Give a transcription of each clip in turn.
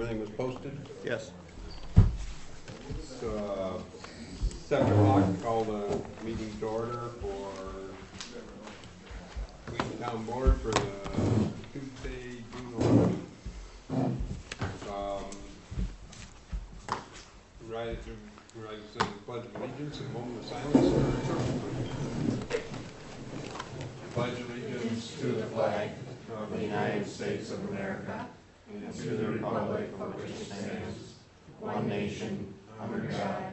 Everything was posted? Yes. So, 7 o'clock, call the meeting to order for Wheaton Town Board for the Tuesday, June 11th. Right, say the Pledge of Allegiance, a moment of silence. Pledge allegiance to the flag of the United States of America and to the republic for which it stands, one nation, under God,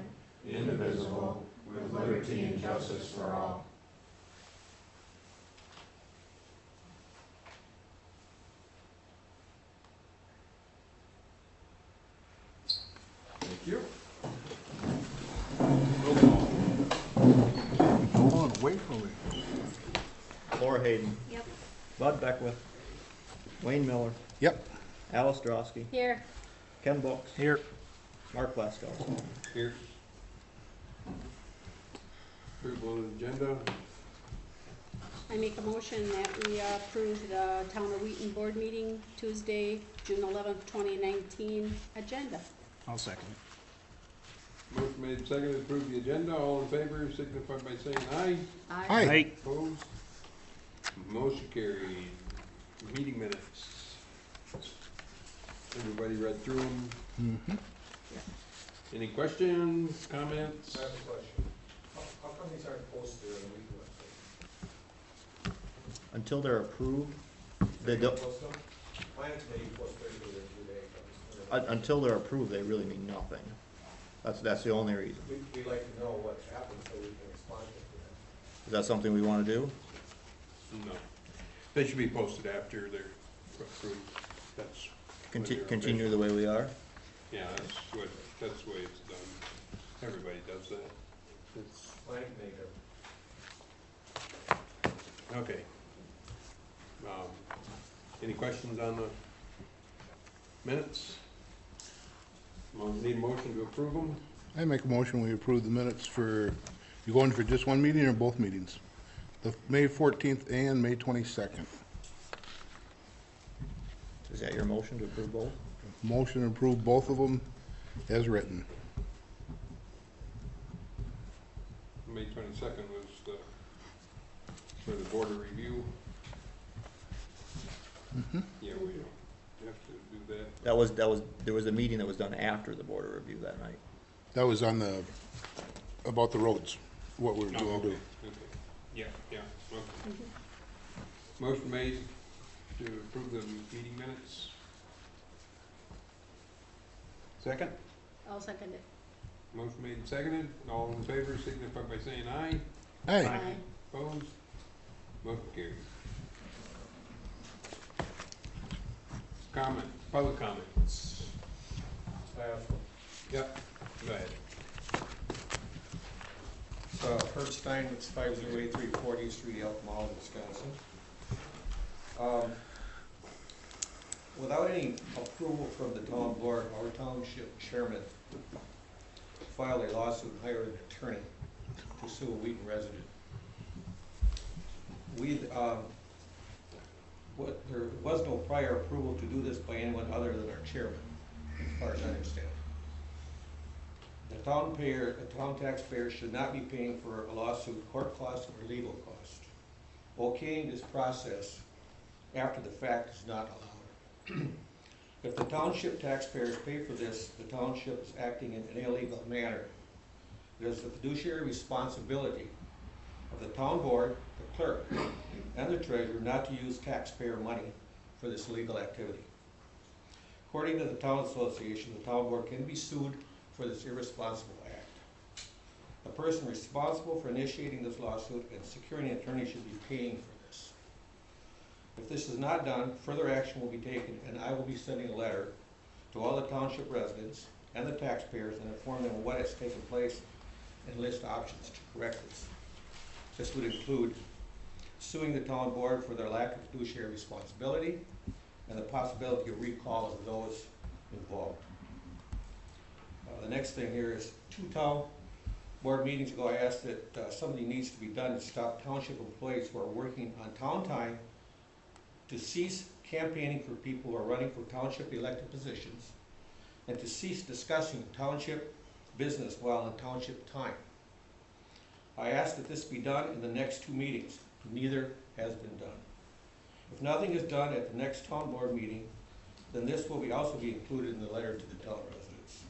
indivisible, with liberty and justice for all. Thank you. Hold on, wait for me. Laura Hayden. Yep. Bud Beckwith. Wayne Miller. Yep. Alice Drosky. Here. Ken Books. Here. Mark Plaskow. Here. Approval of the agenda. I make a motion that we approve the Town of Wheaton Board meeting Tuesday, June 11th, 2019 agenda. I'll second it. Motion made and seconded to approve the agenda. All in favor signify by saying aye. Aye. Opposed? Motion carried. Meeting minutes. Everybody read through them. Mm-hmm. Any questions, comments? I have a question. How come these aren't posted on the week website? Until they're approved, they don't. Post them? Finance committee posts their due date. Until they're approved, they really mean nothing. That's the only reason. We'd like to know what's happened so we can respond to that. Is that something we want to do? No. They should be posted after they're approved. That's. when they're Continue official. the way we are? Yeah, that's the way it's done. Everybody does that. It's, Finance committee. okay. Any questions on the minutes? Need a motion to approve them? I make a motion, we approve the minutes for, you going for just one meeting or both meetings? The May 14th and May 22nd. Is that your motion to approve both? Motion to approve both of them as written. May 22nd was for the board of review. Mm-hmm. Yeah, we don't have to do that. There was a meeting that was done after the board of review that night. That was on about the roads, what we're Oh, gonna okay, do. okay. Yeah, okay. Motion made to approve the meeting minutes. Second? I'll second it. Motion made and seconded. All in favor signify by saying aye. Aye. Opposed? Motion carried. Comment, public comments. I have Yep, go ahead. Herb Steinmetz, 508 340th Street, Elk Mound, Wisconsin. Without any approval from the town board, our township chairman filed a lawsuit and hired an attorney to sue a Wheaton resident. There was no prior approval to do this by anyone other than our chairman, as far as I understand. The town taxpayer should not be paying for a lawsuit, court costs, or legal costs. Okaying this process after the fact is not allowed. If the township taxpayers pay for this, the township is acting in an illegal manner. It is the fiduciary responsibility of the town board, the clerk, and the treasurer not to use taxpayer money for this illegal activity. According to the town association, the town board can be sued for this irresponsible act. The person responsible for initiating this lawsuit and securing an attorney should be paying for this. If this is not done, further action will be taken, and I will be sending a letter to all the township residents and the taxpayers and inform them of what has taken place and list options to correct this. This would include suing the town board for their lack of fiduciary responsibility and the possibility of recall of those involved. The next thing here is 2 town board meetings ago, I asked that something needs to be done to stop township employees who are working on town time to cease campaigning for people who are running for township elected positions and to cease discussing township business while in township time. I ask that this be done in the next 2 meetings. Neither has been done. If nothing is done at the next town board meeting, then this will also be included in the letter to the town residents.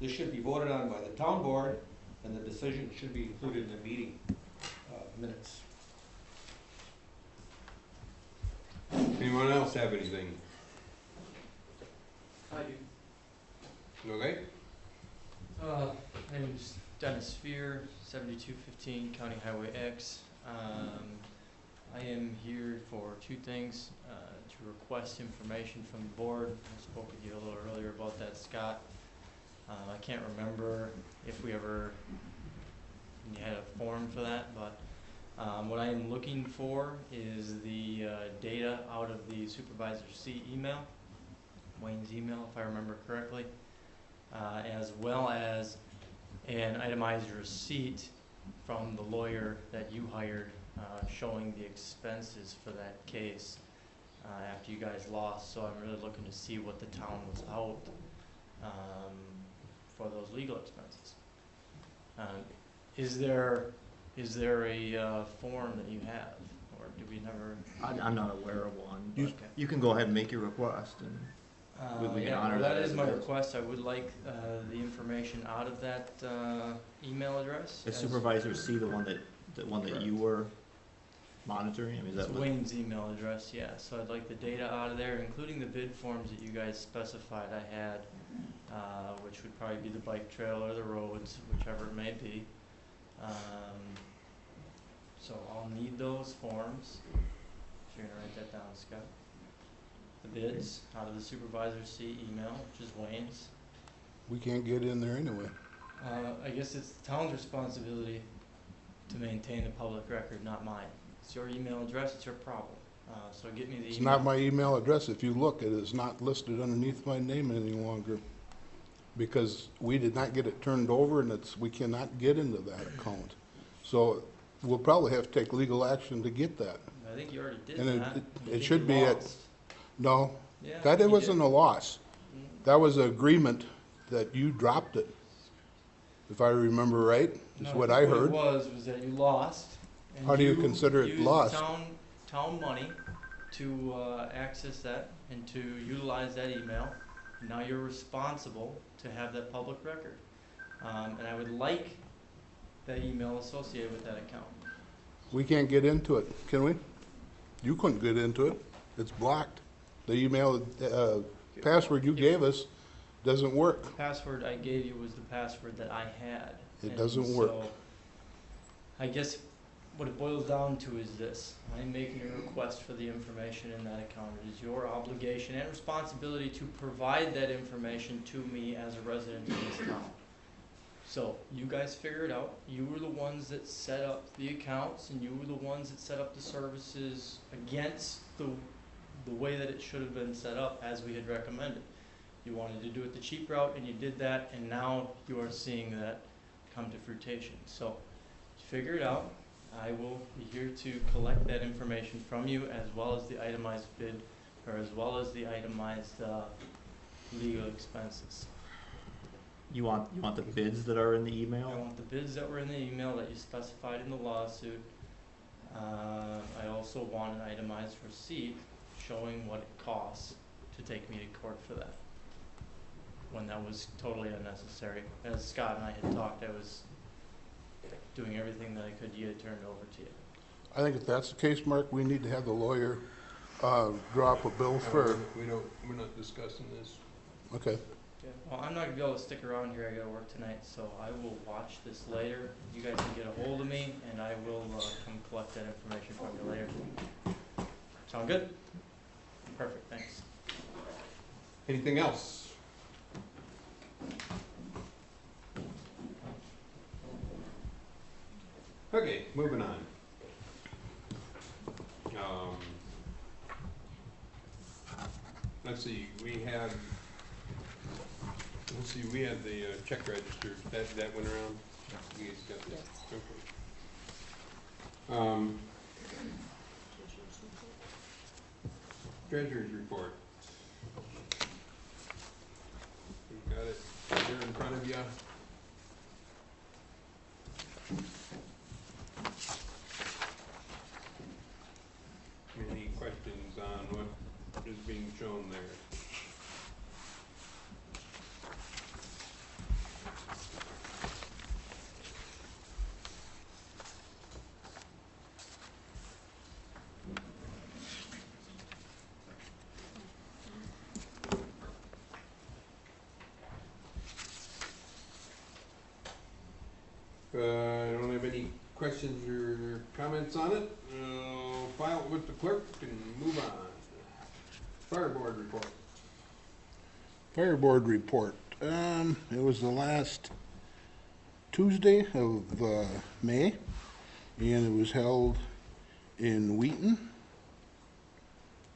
This should be voted on by the town board, and the decision should be included in the meeting minutes. Anyone else have anything? I do. Okay? My name's Dennis Spear, 7215 County Highway X. I am here for 2 things, to request information from the board. I spoke with you a little earlier about that, Scott. I can't remember if you had a form for that, but what I am looking for is the data out of the supervisor's seat email, Wayne's email, if I remember correctly, as well as an itemized receipt from the lawyer that you hired showing the expenses for that case after you guys lost. So I'm really looking to see what the town was out for those legal expenses. Is there a form that you have, or do we never? I'm not aware of one. You- Okay. You can go ahead and make your request, and we can Yeah, honor well, that that as is it my is. request. I would like the information out of that email address. Is as- Supervisor C the one that you were monitoring? I mean, is It's that what? Wayne's email address, yeah. So I'd like the data out of there, including the bid forms that you guys specified I had, which would probably be the bike trail or the roads, whichever it may be. So I'll need those forms. So you're gonna write that down, Scott. The bids out of the supervisor's C email, which is Wayne's. We can't get in there anyway. I guess it's the town's responsibility to maintain the public record, not mine. It's your email address, it's your problem. So get me the email. It's not my email address. If you look, it is not listed underneath my name any longer. Because we did not get it turned over, and we cannot get into that account. So we'll probably have to take legal action to get that. I think you already did And that. it should be at, no, Yeah, that you it wasn't did. a loss. Mm. That was an agreement that you dropped it, if I remember right, is No, what think I heard. What it was that you lost. and How do you consider it used lost? town money to access that and to utilize that email. Now you're responsible to have that public record. And I would like that email associated with that account. We can't get into it, can we? You couldn't get into it. It's blocked. The email, password you gave us doesn't work. The password I gave you was the password that I had. It And doesn't work. so, I guess what it boils down to is this. I'm making a request for the information in that account. It is your obligation and responsibility to provide that information to me as a resident of this town. So, you guys figure it out. You were the ones that set up the accounts, and you were the ones that set up the services against the way that it should have been set up as we had recommended. You wanted to do it the cheap route, and you did that, and now you are seeing that come to fruition. So, figure it out. I will be here to collect that information from you, as well as the itemized bid, or as well as the itemized legal expenses. You want the bids that are in the I email? want the bids that were in the email that you specified in the lawsuit. I also want an itemized receipt showing what it costs to take me to court for that, when that was totally unnecessary. As Scott and I had talked, I was doing everything that I could to get it turned over to you. I think if that's the case, Mark, we need to have the lawyer draw up a bill for, We're not discussing this. okay. Well, I'm not gonna be able to stick around here, I gotta work tonight, so I will watch this later. You guys can get a hold of me, and I will come collect that information from you later. Sound good? Perfect, thanks. Anything else? Okay, moving on. Let's see, we had the check register, that went around? You guys got this? Okay. Treasurer's report. have you. Any questions on what is being shown there? I don't have any questions or comments on it. File it with the clerk and move on. Fire board report. Fire board report. It was the last Tuesday of May, and it was held in Wheaton.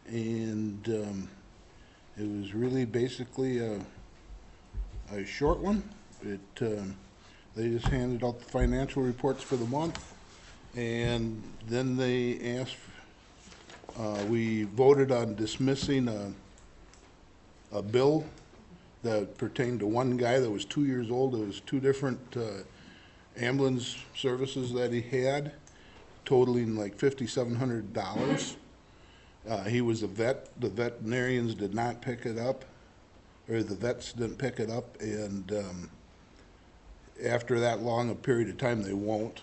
And it was really basically a short one. They just handed out the financial reports for the month, and then they asked, we voted on dismissing a bill that pertained to one guy that was 2 years old. It was two different ambulance services that he had, totaling like $5,700. He was a vet. The veterinarians did not pick it up, or the vets didn't pick it up, and after that long a period of time, they won't.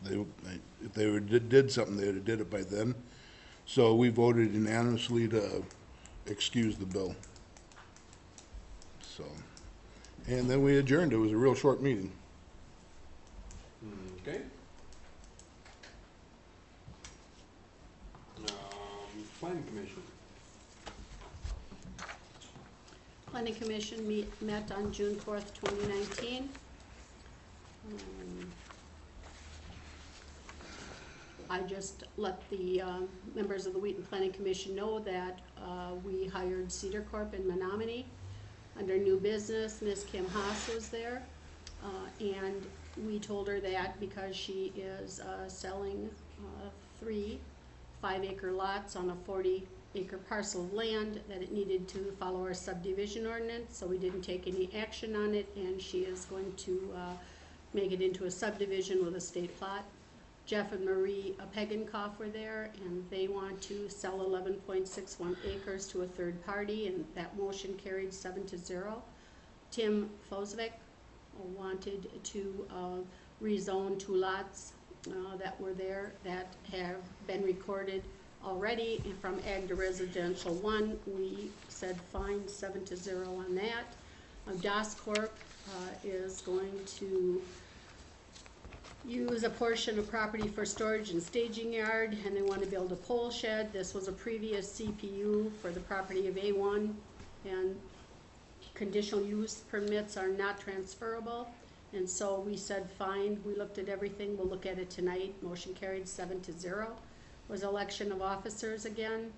If they did something, they would have did it by then. So we voted unanimously to excuse the bill. So, and then we adjourned. It was a real short meeting. Okay. Planning commission. Planning Commission met on June 4th, 2019. I just let the members of the Wheaton Planning Commission know that we hired Cedar Corp in Menominee. Under new business, Ms. Kim Haas was there, and we told her that because she is selling 3 5-acre lots on a 40-acre parcel of land, that it needed to follow our subdivision ordinance, so we didn't take any action on it, and she is going to make it into a subdivision with a state plot. Jeff and Marie Pegenkoff were there, and they want to sell 11.61 acres to a third party, and that motion carried 7-0. Tim Fosvik wanted to rezone 2 lots that were there that have been recorded already from ag to residential 1. We said fine, 7-0 on that. Das Corp is going to use a portion of property for storage and staging yard, and they want to build a pole shed. This was a previous CPU for the property of A1, and conditional use permits are not transferable. And so we said, fine, we looked at everything, we'll look at it tonight. Motion carried 7-0. Was election of officers again.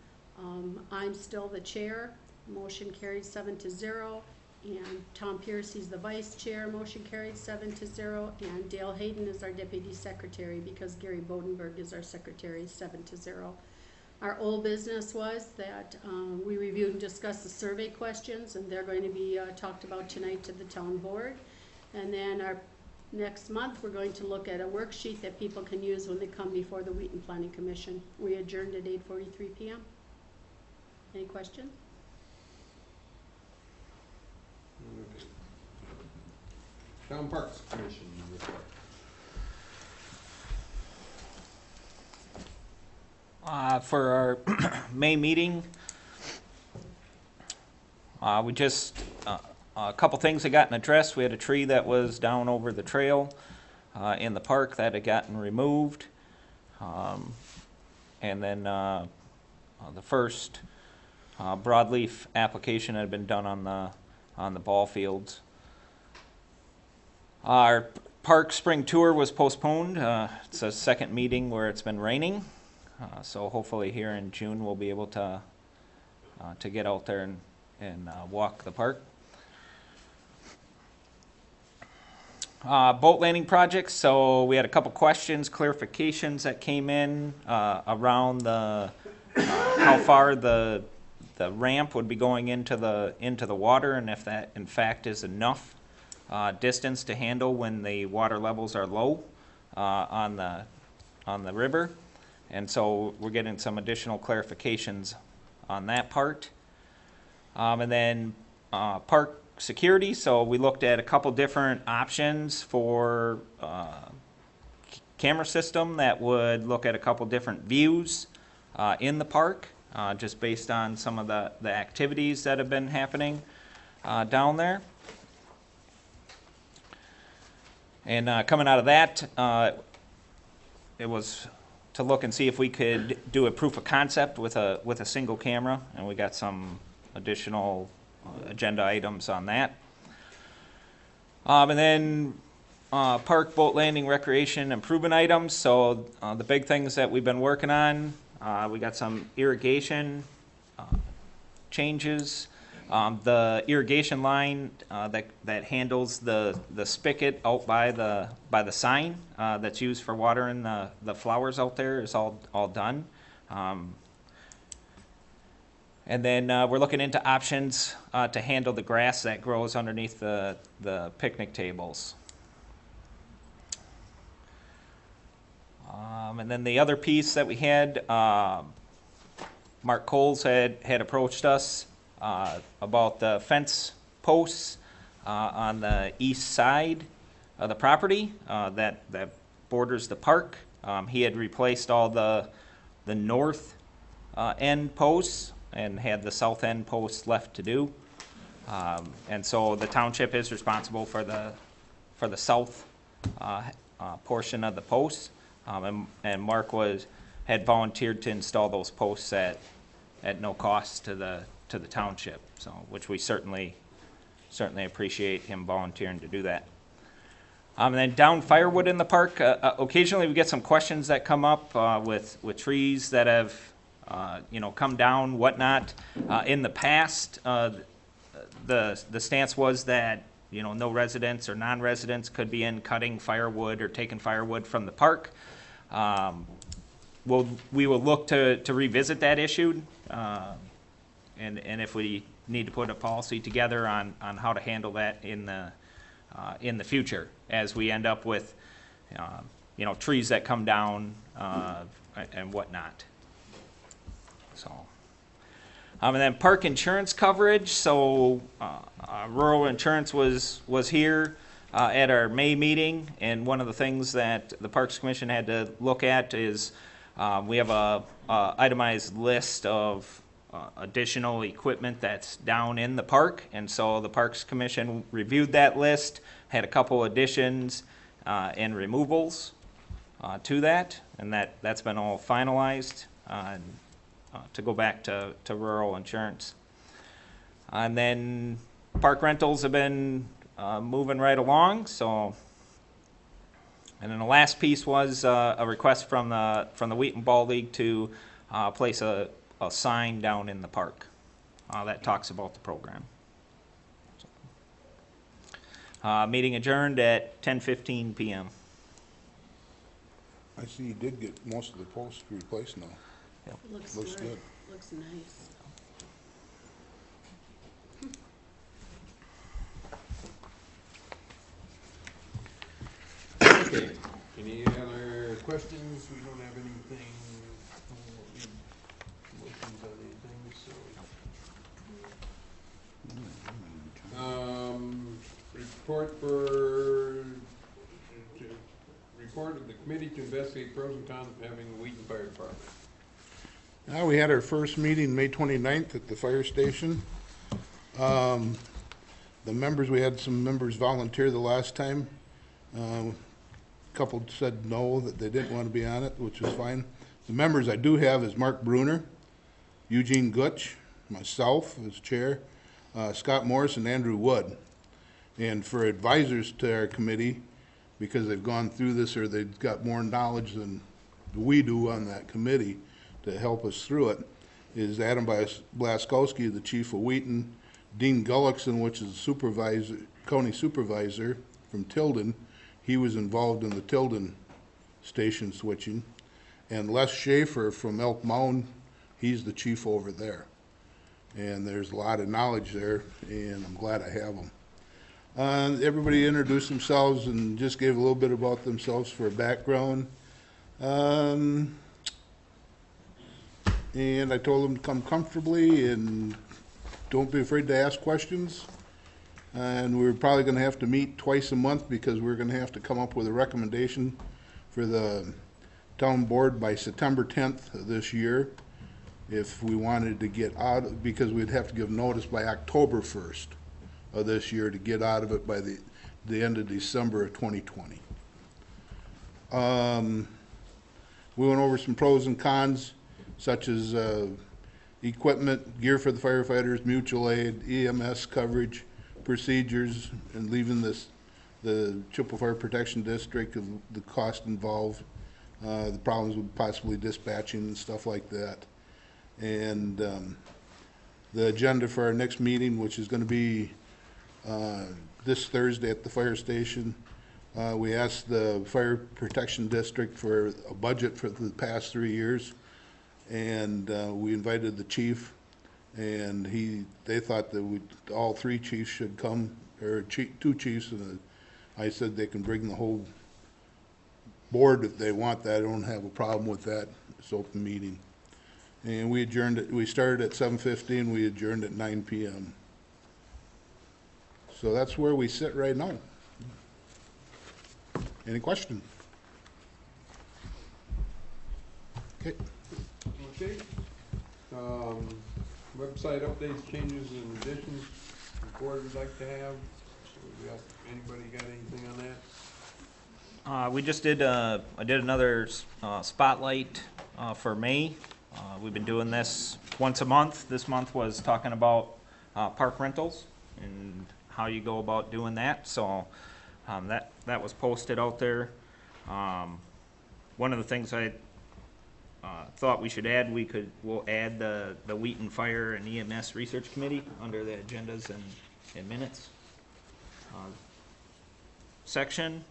I'm still the chair. Motion carried 7-0. And Tom Pierce, he's the vice chair. Motion carried 7-0. And Dale Hayden is our deputy secretary because Gary Bodenberg is our secretary, 7-0. Our old business was that we reviewed and discussed the survey questions, and they're going to be talked about tonight to the town board. And then our next month, we're going to look at a worksheet that people can use when they come before the Wheaton Planning Commission. We adjourned at 8:43 p.m. Any questions? Okay. Town Parks Commission report. For our May meeting, we just, a couple things had gotten addressed. We had a tree that was down over the trail in the park that had gotten removed. And then the first broadleaf application had been done on the ball fields. Our park spring tour was postponed. It's a second meeting where it's been raining. So hopefully here in June we'll be able to get out there and walk the park. Boat landing projects. So we had a couple questions, clarifications that came in around the how far the the ramp would be going into the water, and if that in fact is enough distance to handle when the water levels are low on the river. And so we're getting some additional clarifications on that part. And then park security, so we looked at a couple different options for camera system that would look at a couple different views in the park, just based on some of the activities that have been happening down there. And coming out of that, it was to look and see if we could do a proof of concept with a single camera, and we got some additional agenda items on that. And then park, boat landing, recreation improvement items. So the big things that we've been working on, we got some irrigation changes. The irrigation line that handles the spigot out by the sign that's used for watering the flowers out there is all done. And then we're looking into options to handle the grass that grows underneath the picnic tables. And then the other piece that we had, Mark Coles had approached us about the fence posts on the east side of the property that borders the park. He had replaced all the north end posts and had the south end posts left to do. And so the township is responsible for the south portion of the posts. And Mark had volunteered to install those posts at no cost to the township, so which we certainly appreciate him volunteering to do that. And then down firewood in the park. Occasionally we get some questions that come up with trees that have come down, whatnot. In the past, the stance was that no residents or non-residents could be in cutting firewood or taking firewood from the park. We will look to revisit that issue, and if we need to put a policy together on how to handle that in the future, as we end up with trees that come down and whatnot. So, and then park insurance coverage. So, rural insurance was here at our May meeting, and one of the things that the Parks Commission had to look at is we have a itemized list of additional equipment that's down in the park, and so the Parks Commission reviewed that list, had a couple additions and removals to that, and that's been all finalized to go back to rural insurance. And then park rentals have been moving right along. So, and then the last piece was a request from the Wheaton Ball League to place a sign down in the park that talks about the program. So, meeting adjourned at 10:15 p.m. I see you did get most of the posts replaced now. Looks good. Looks nice. Okay, any other questions? We don't have anything, motions on anything, so. Report of the committee to investigate pros and cons of having the Wheaton Fire Department. Now, we had our first meeting May 29th at the fire station. The members, we had some members volunteer the last time. A couple said no, that they didn't want to be on it, which was fine. The members I do have is Mark Bruner, Eugene Gutsch, myself as chair, Scott Morris, and Andrew Wood. And for advisors to our committee, because they've gone through this or they've got more knowledge than we do on that committee to help us through it, is Adam Blaskowski, the chief of Wheaton, Dean Gullickson, which is supervisor, county supervisor from Tilden. He was involved in the Tilden station switching. And Les Schaefer from Elk Mound, he's the chief over there. And there's a lot of knowledge there, and I'm glad I have them. Everybody introduced themselves and just gave a little bit about themselves for a background. And I told them to come comfortably and don't be afraid to ask questions. And we're probably gonna have to meet twice a month because we're gonna have to come up with a recommendation for the town board by September 10th of this year. If we wanted to get out, because we'd have to give notice by October 1st of this year to get out of it by the end of December of 2020. We went over some pros and cons, such as equipment, gear for the firefighters, mutual aid, EMS coverage, procedures, and leaving the Chippewa Fire Protection District, the cost involved, the problems with possibly dispatching and stuff like that. And the agenda for our next meeting, which is going to be this Thursday at the fire station. We asked the Fire Protection District for a budget for the past 3 years, and we invited the chief, and they thought that all 3 chiefs should come, or 2 chiefs, and I said they can bring the whole board if they want that. I don't have a problem with that. It's an open meeting. And we adjourned it. We started at 7:50 and we adjourned at 9 p.m. So that's where we sit right now. Any questions? Okay. Okay. Website updates, changes, and additions the board would like to have. So anybody got anything on that? We just did, I did another spotlight for May. We've been doing this once a month. This month was talking about park rentals and how you go about doing that. So that was posted out there. One of the things I thought we should add, we'll add the Wheaton Fire and EMS Research Committee under the agendas and minutes section.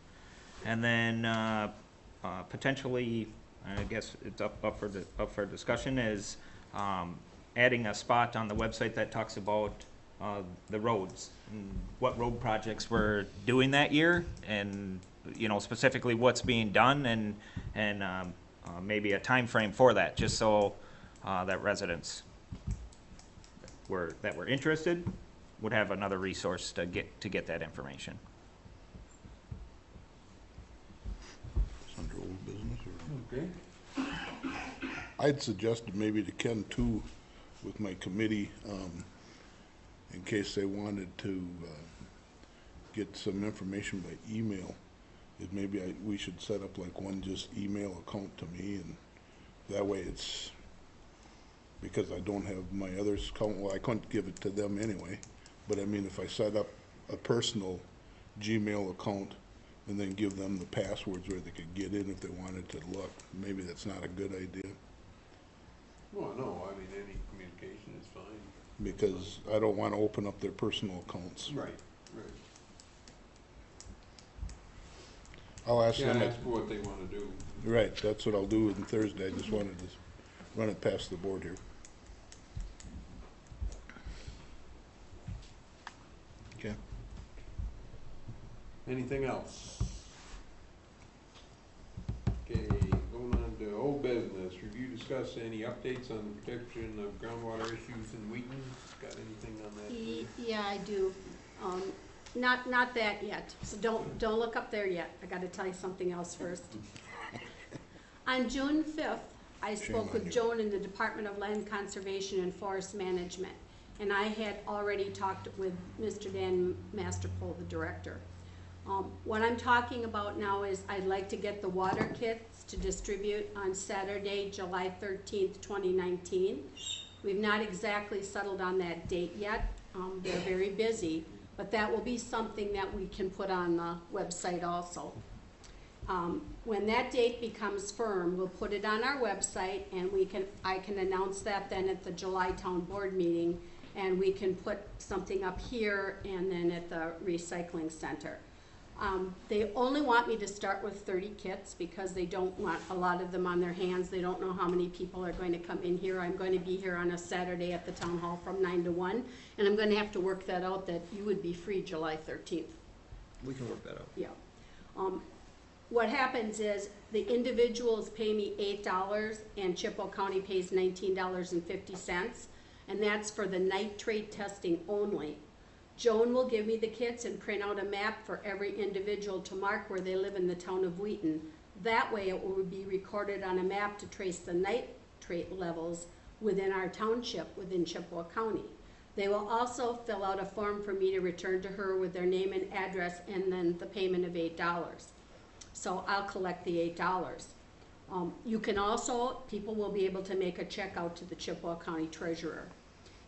And then potentially, I guess it's up for discussion, is adding a spot on the website that talks about the roads and what road projects we're doing that year, and specifically what's being done, and maybe a time frame for that, just so that residents that were interested would have another resource to get that information. Under old business, or? Okay. I'd suggested maybe to Ken too, with my committee, in case they wanted to get some information by email, is maybe we should set up like one just email account to me, and that way it's, because I don't have my others account, well, I couldn't give it to them anyway, but I mean, if I set up a personal Gmail account and then give them the passwords where they could get in if they wanted to look, maybe that's not a good idea. Well, no, I mean, any communication is fine. Because I don't want to open up their personal accounts. Right. I'll ask Yeah, them. that's what they want to do. Right, that's what I'll do on Thursday. I just wanted to run it past the board here. Okay. Anything else? Okay, going on to old business. Review, discuss any updates on the protection of groundwater issues in Wheaton. Got anything on that? Yeah, I do. Not that yet, so don't look up there yet. I gotta tell you something else first. On June 5th, I spoke with Joan in the Department of Land Conservation and Forest Management, and I had already talked with Mr. Dan Masterpole, the director. What I'm talking about now is I'd like to get the water kits to distribute on Saturday, July 13th, 2019. We've not exactly settled on that date yet. They're very busy, but that will be something that we can put on the website also. When that date becomes firm, we'll put it on our website, and I can announce that then at the July Town Board meeting, and we can put something up here and then at the recycling center. They only want me to start with 30 kits because they don't want a lot of them on their hands. They don't know how many people are going to come in here. I'm going to be here on a Saturday at the town hall from 9 to 1, and I'm going to have to work that out that you would be free July 13th. We can work that out. Yeah. What happens is the individuals pay me $8 and Chippewa County pays $19.50, and that's for the nitrate testing only. Joan will give me the kits and print out a map for every individual to mark where they live in the town of Wheaton. That way it will be recorded on a map to trace the nitrate levels within our township, within Chippewa County. They will also fill out a form for me to return to her with their name and address and then the payment of $8. So I'll collect the $8. You can also, people will be able to make a check out to the Chippewa County Treasurer.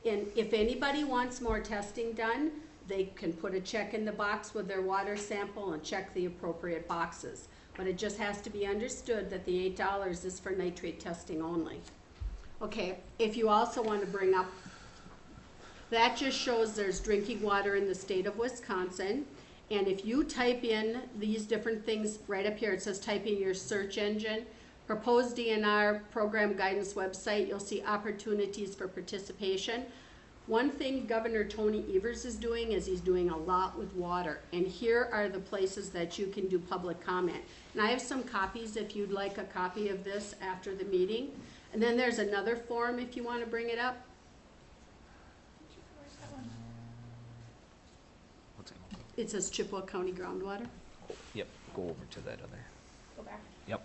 And if anybody wants more testing done, they can put a check in the box with their water sample and check the appropriate boxes. But it just has to be understood that the $8 is for nitrate testing only. Okay, if you also want to bring up, that just shows there's drinking water in the state of Wisconsin. And if you type in these different things right up here, it says type in your search engine, proposed DNR program guidance website, you'll see opportunities for participation. One thing Governor Tony Evers is doing is he's doing a lot with water. And here are the places that you can do public comment. And I have some copies if you'd like a copy of this after the meeting. And then there's another form if you want to bring it up. What's it? It says Chippewa County groundwater. Yep, go over to that other. Go back. Yep.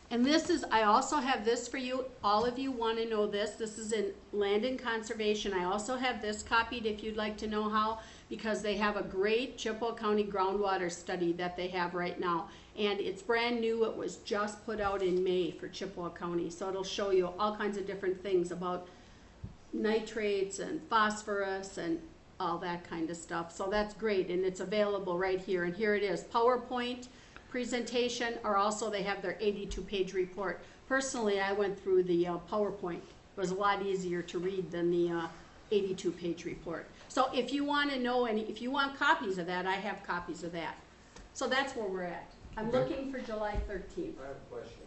And this is, I also have this for you. All of you want to know this. This is in Land and Conservation. I also have this copied if you'd like to know how, because they have a great Chippewa County groundwater study that they have right now. And it's brand new. It was just put out in May for Chippewa County. So it'll show you all kinds of different things about nitrates and phosphorus and all that kind of stuff. So that's great, and it's available right here. And here it is, PowerPoint presentation, or also they have their 82-page report. Personally, I went through the PowerPoint. It was a lot easier to read than the 82-page report. So if you want to know any, if you want copies of that, I have copies of that. So that's where we're at. I'm Okay. looking for July 13th. I have a question.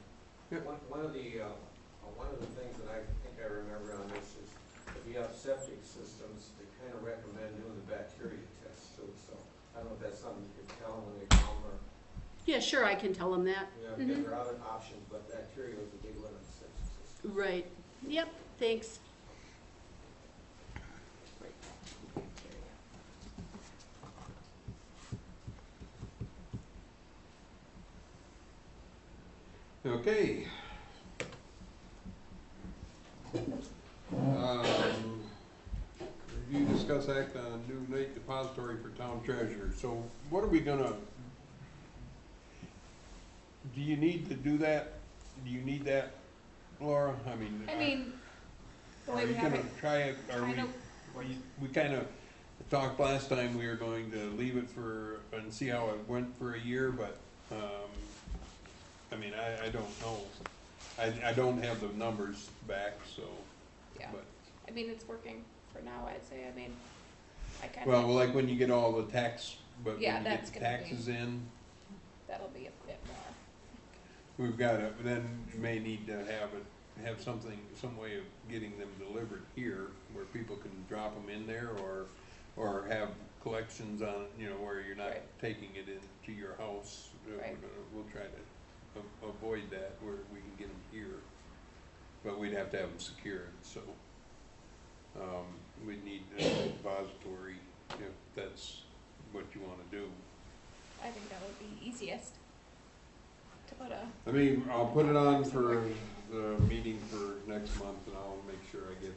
Yep. One of the things that I think I remember on this is if you have septic systems, they kind of recommend doing the bacteria test too. So I don't know if that's something you could tell them when they come or, Yeah, sure, I can tell them that. because there are other options, but bacteria is a big one on septic systems. Right. Yep, thanks. Okay. Review, discuss, act on a new night depository for town treasurer. So what are we gonna, do you need to do that? Do you need that, Laura? I mean, The are way you we have gonna it, try it, are kind of, we kind of talked last time we were going to leave it for, and see how it went for a year, but, I mean, I don't know. I don't have the numbers back, so, yeah. but, I mean, it's working for now, I'd say. I mean, I kind well, of, like when you get all the tax, but when Yeah, you get that's the gonna be- taxes in, that'll be a bit more. we've got to, then you may need to have something, some way of getting them delivered here where people can drop them in there or have collections on, where you're not Right. taking it into your house. Right. We'll try to avoid that where we can get them here, but we'd have to have them secured, so. We'd need a depository if that's what you wanna do. I think that would be easiest to put a, I mean, I'll put it on for the meeting for next month, and I'll make sure I get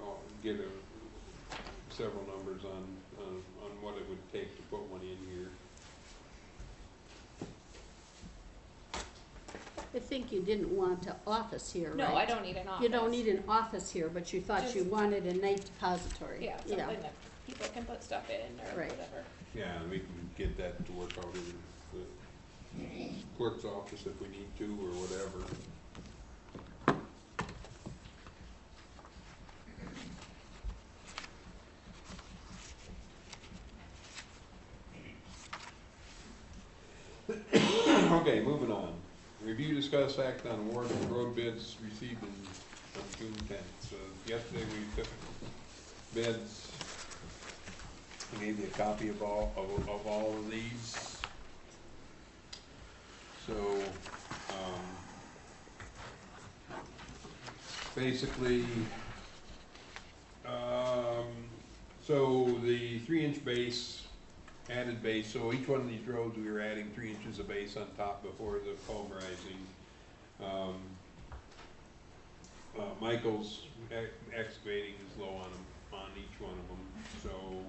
I'll get several numbers on what it would take to put one in here. I think you didn't want an office here, right? no, I don't need an office. You don't need an office here, but you thought you Just- wanted a night depository. Yeah, something that people can put stuff in or Right. whatever. Yeah, and we can get that to work out in the clerk's office if we need to, or whatever. Okay, moving on. Review, discuss, act on award of road bids received on June 10th. So yesterday we took bids. I gave you a copy of all of these. So, basically, so the 3-inch base, added base, so each one of these roads we were adding 3 inches of base on top before the pulverizing. Michael's excavating is low on them, on each one of them, so,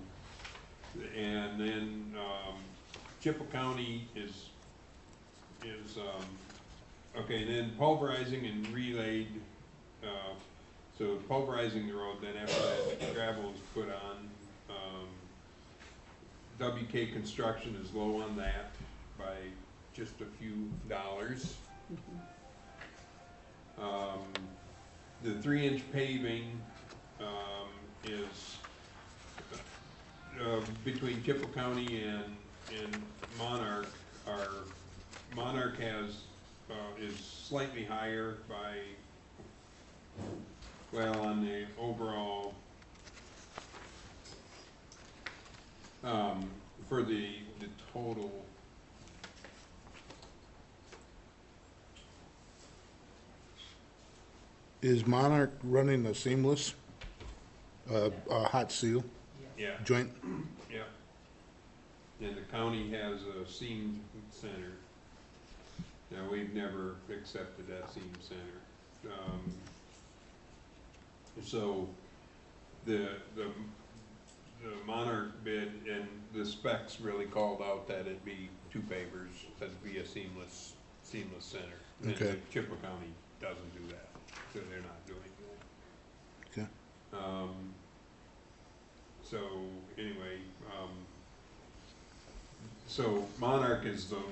and then, Chippewa County is, okay, and then pulverizing and relayed, so pulverizing the road, then after that gravel is put on. WK Construction is low on that by just a few dollars. The 3-inch paving, is, between Chippewa County and Monarch. Monarch has, is slightly higher by, well, on the overall, for the total, Is Monarch running a seamless, a hot seal yeah, joint? yeah. And the county has a seam center. Now, we've never accepted that seam center. So, the Monarch bid and the specs really called out that it'd be 2 pavers, that'd be a seamless center. And Okay. Chippewa County doesn't do that, so they're not doing that. Okay. So, anyway, so Monarch is the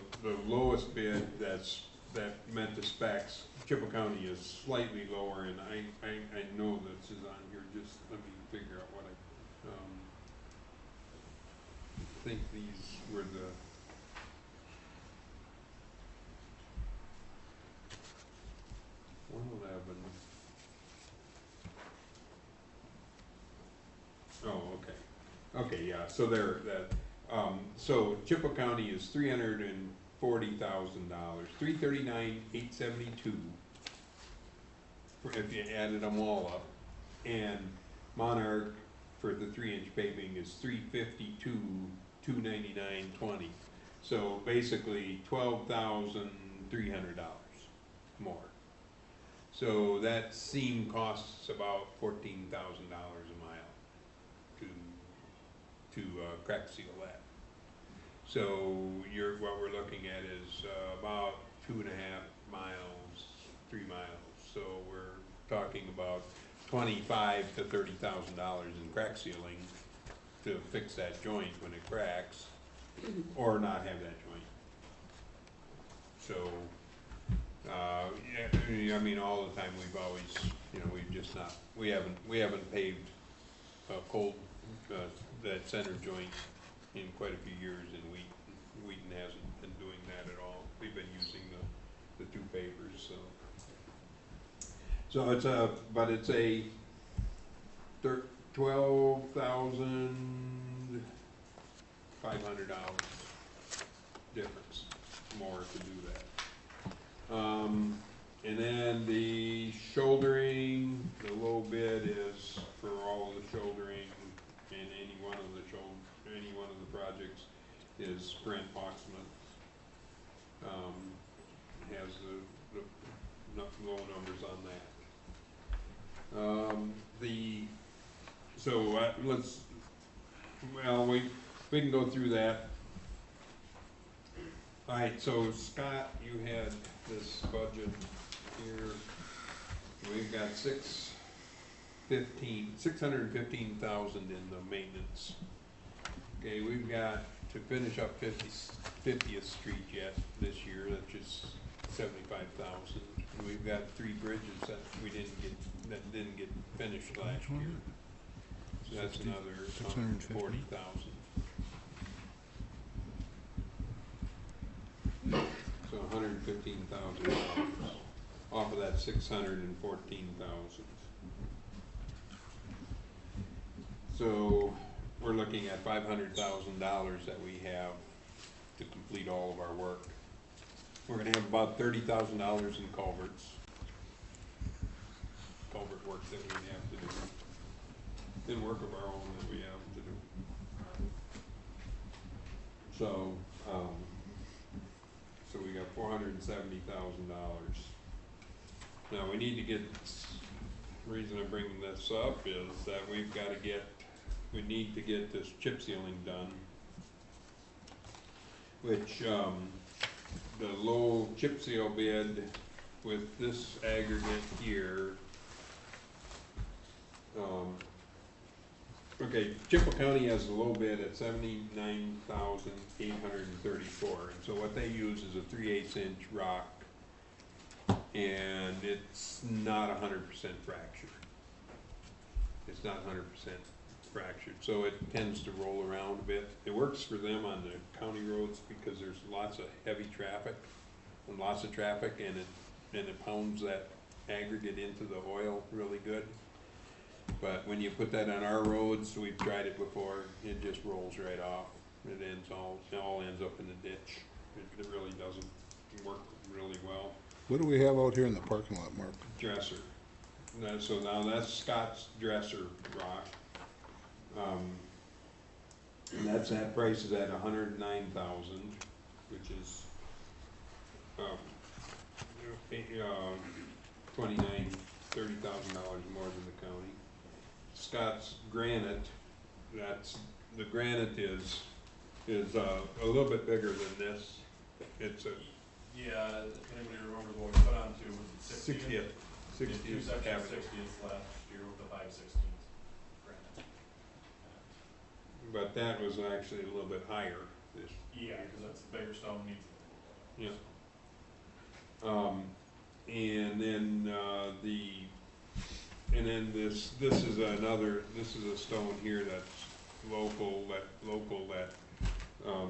lowest bid that met the specs. Chippewa County is slightly lower, and I know this is on here, just let me figure out what I think these were the, oh, okay. Okay, yeah, so they're, so Chippewa County is $340,000, $339,872, if you added them all up. And Monarch for the 3-inch paving is $352,299.20. So basically $12,300 more. So that seam costs about $14,000 a mile to crack seal that. So what we're looking at is about 2.5 miles, 3 miles. So we're talking about $25,000 to $30,000 in crack sealing to fix that joint when it cracks, or not have that joint. So, yeah, I mean, all the time we've always, we've just not, we haven't paved cold, that center joint in quite a few years, and Wheaton hasn't been doing that at all. We've been using the 2 pavers, so. So it's a $12,500 difference more to do that. And then the shouldering, the low bid is for all of the shouldering in any one of the projects is Brent Foxman. Has the low numbers on that. We can go through that. Alright, so Scott, you had this budget here. We've got $615,000 in the maintenance. Okay, we've got to finish up 50th Street yet this year, that's just $75,000. We've got 3 bridges that didn't get finished last year. So that's another $140,000. So $115,000 off of that 614,000. So we're looking at $500,000 that we have to complete all of our work. We're gonna have about $30,000 in culverts. Culvert work that we have to do. And work of our own that we have to do. So, so we got $470,000. Now, we need to get, the reason I'm bringing this up is that we've gotta get, we need to get this chip sealing done. Which, the low chip seal bid with this aggregate here, okay, Chippewa County has a low bid at $79,834, and so what they use is a 3/8 inch rock, and it's not 100% fractured. It's not 100% fractured, so it tends to roll around a bit. It works for them on the county roads because there's lots of heavy traffic, and lots of traffic, and it pounds that aggregate into the oil really good. But when you put that on our roads, we've tried it before, it just rolls right off. It all ends up in the ditch. It really doesn't work really well. What do we have out here in the parking lot, Mark? Dresser. So now that's Scott's dresser rock. And that price is at $109,000, which is, $30,000 more than the county. Scott's granite, the granite is a little bit bigger than this. It's a Yeah, if anybody remembers what we put on to, was it 60th? 60th Avenue. 60th last year with the 5/16th granite. But that was actually a little bit higher. Yeah, because that's the bigger stone needs. Yeah. And then this is a stone here that's local that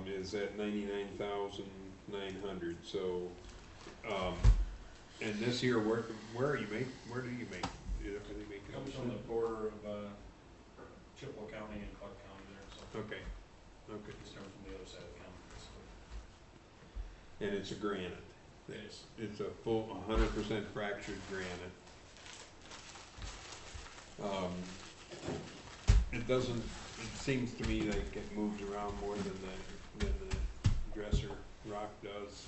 is at 99,900. So, and this here, where do you make? Are they making It comes from the border of Chippewa County and Clark County there, so Okay. it's coming from the other side of the county. And it's a granite. It is. It's a full 100% fractured granite. It seems to me like it moves around more than the dresser rock does.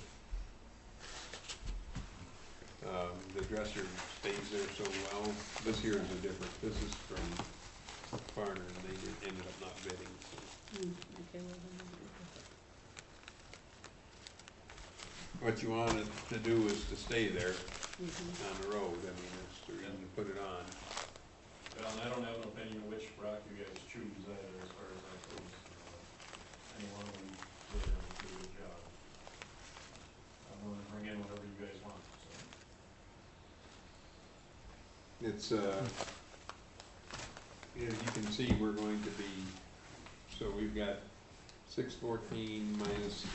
The dresser stays there so well. This here is this is from Farner, and they ended up not bidding. So. What you want it to do is to stay there on the road. I mean, that's the reason to put it on. Well, and I don't have an opinion which rock you guys choose either, as far as that goes. Any one of them really doesn't do a good job. I'm willing to bring in whatever you guys want, so. It's, as you can see, we're going to be, so we've got 614 minus,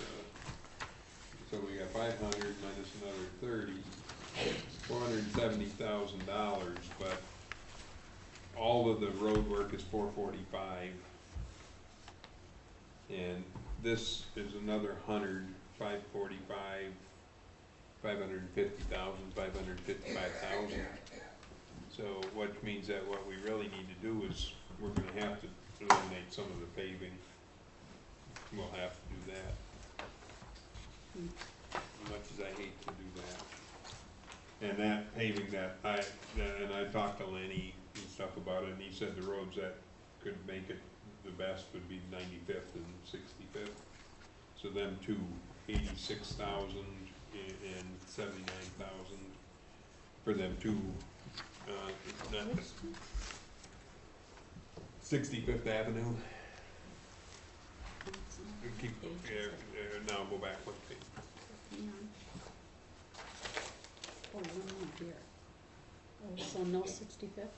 so we got 500 minus another 30, $470,000, but all of the road work is 445, and this is another 100, 545, 550,000, 555,000. So what means that what we really need to do is we're going to have to eliminate some of the paving. We'll have to do that. As much as I hate to do that. And that paving and I talked to Lenny and stuff about it, and he said the roads that could make it the best would be 95th and 65th. So them two, 86,000 and 79,000 for them two. 65th Avenue. Now go back one page. Oh, one here. Oh, so no 65th?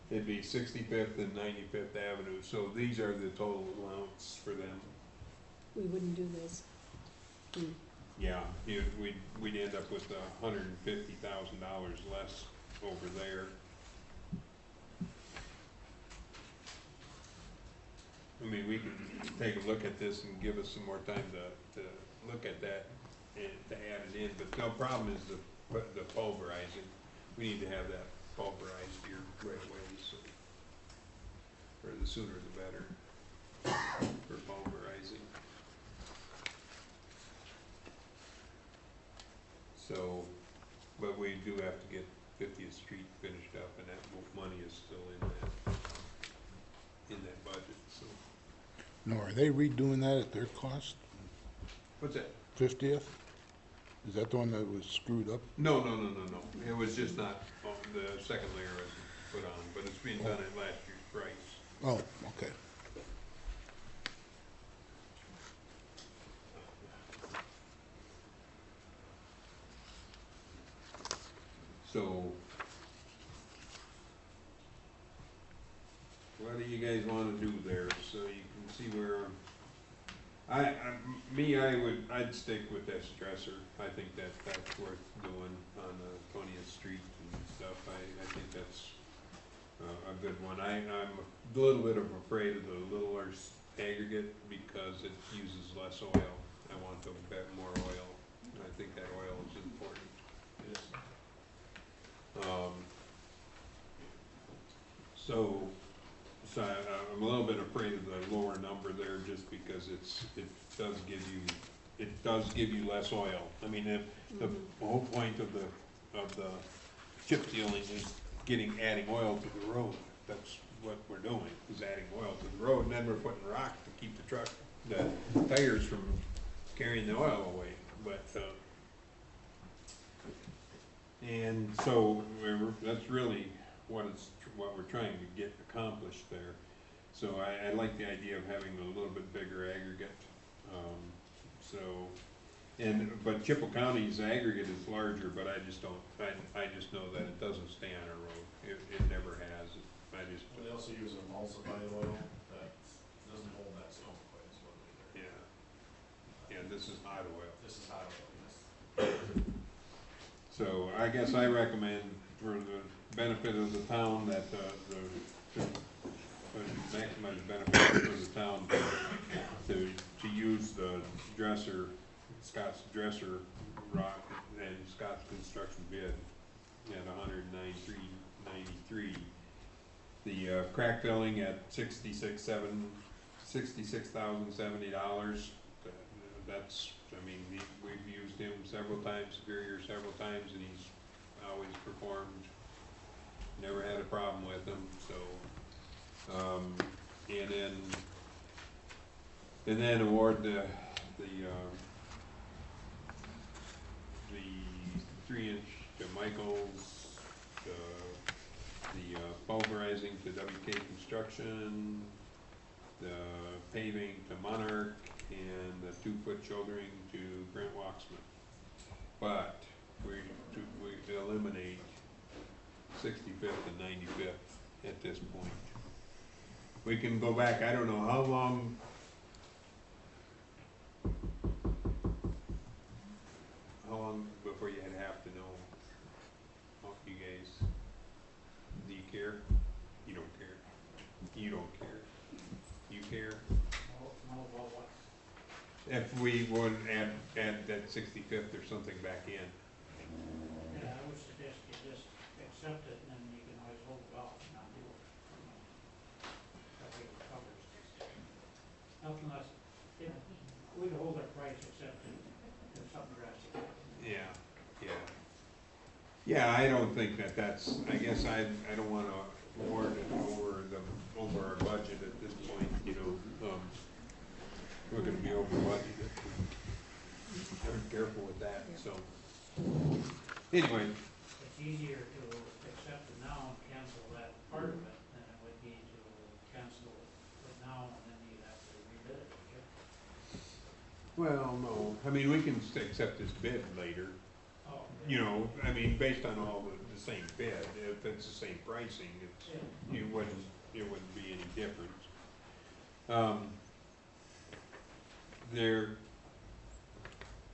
It'd be 65th and 95th Avenue, so these are the total amounts for them. We wouldn't do this. yeah, we'd end up with $150,000 less over there. I mean, we can take a look at this and give us some more time to look at that and to add it in, but no problem is the pulverizing. We need to have that pulverized here right away, so, or the sooner the better for pulverizing. So, but we do have to get 50th Street finished up, and that money is still in that budget, so. No, are they redoing that at their cost? What's that? 50th? Is that the one that was screwed up? No. It was just not, the second layer isn't put on, but it's being done at last year's price. Oh, okay. So, what do you guys wanna do there, so you can see where, I'd stick with this dresser. I think that's worth doing on 20th Street and stuff. I think that's a good one. I'm a little bit afraid of the littler aggregate because it uses less oil. I want a bit more oil, and I think that oil is important. So I'm a little bit afraid of the lower number there, just because it does give you less oil. I mean, the whole point of the chip sealing is adding oil to the road. That's what we're doing, is adding oil to the road, and then we're putting rock to keep the tires from carrying the oil away. But and so that's really what we're trying to get accomplished there. So I like the idea of having a little bit bigger aggregate. But Chippewa County's aggregate is larger, but I just know that it doesn't stay on our road. It never has. They also use emulsified oil that doesn't hold that stone quite as well either. Yeah, this is hot oil. This is hot oil, yes. So I guess I recommend, for the benefit of the town, that to maximize benefit for the town, to use the dresser, Scott's dresser rock and Scott's construction bid at $193.93. The crack filling at $66,070. That's, I mean, we've used him several times, Superior several times, and he's always performed. Never had a problem with him. So, and then award the 3-inch to Michaels, the pulverizing to WK Construction, the paving to Monarch, and the 2-foot shouldering to Brent Waxman. But we eliminate 65th and 95th at this point. We can go back, I don't know how long, before you'd have to know. Oh, you guys, do you care? You don't care. You don't care. You care? No, about what? If we would add that 65th or something back in. Yeah, I would suggest you just accept it, and then you can always hold it off and not do it. That way it covers it. Nothing less, we'd hold our price except if something drastic happens. Yeah, I don't think that's, I guess I don't wanna award it over our budget at this point, you know. We're gonna be over budgeted. I'm careful with that, so. Anyway, It's easier to accept it now and cancel that part of it than it would be to cancel it now and then you'd have to rebid it, would you? well, no, I mean, we can accept this bid later. Oh. You know, I mean, based on all the same bid, if it's the same pricing, it wouldn't be any different.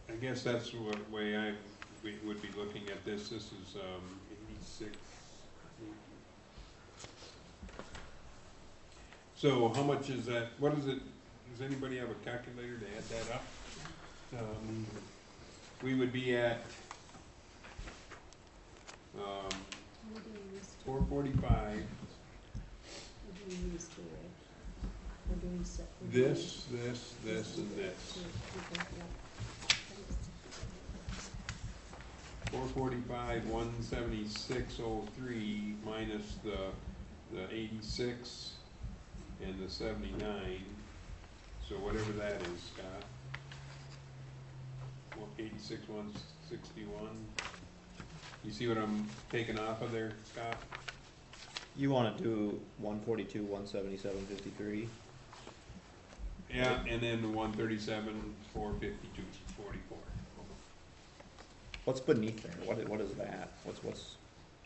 I guess that's what way we would be looking at this. This is, 86. So how much is that, what is it, does anybody have a calculator to add that up? We would be at, We're doing these two. 445, We're doing these two, right? We're doing we're doing this, and this. two. Okay, yeah. 445, 176.03 minus the 86 and the 79. So whatever that is, Scott. 86, 161. You see what I'm taking off of there, Scott? You wanna do 142, 177, 53? Yeah, and then 137, 452, 44. What's beneath there? What is that?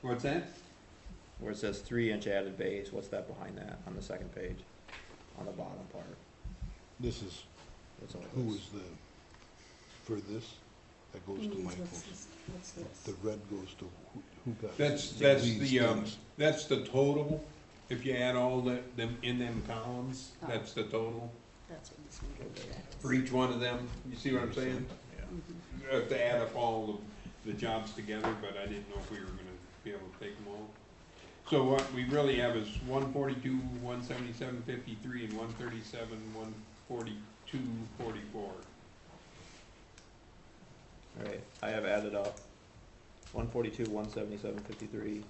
What's that? Where it says 3-inch added base, what's that behind that on the second page? On the bottom part? This is, What's all who this? is for this? That goes to Michael's. What's this? The red goes to who got? That's these the, things? that's the total. If you add all them in them columns, Oh. that's the total That's what this one goes at. for each one of them. You see what I'm saying? Mhm. To add up all of the jobs together, but I didn't know if we were gonna be able to take them all. So what we really have is 142, 177, 53, and 137, 142, 44. Alright, I have added up 142, 177, 53,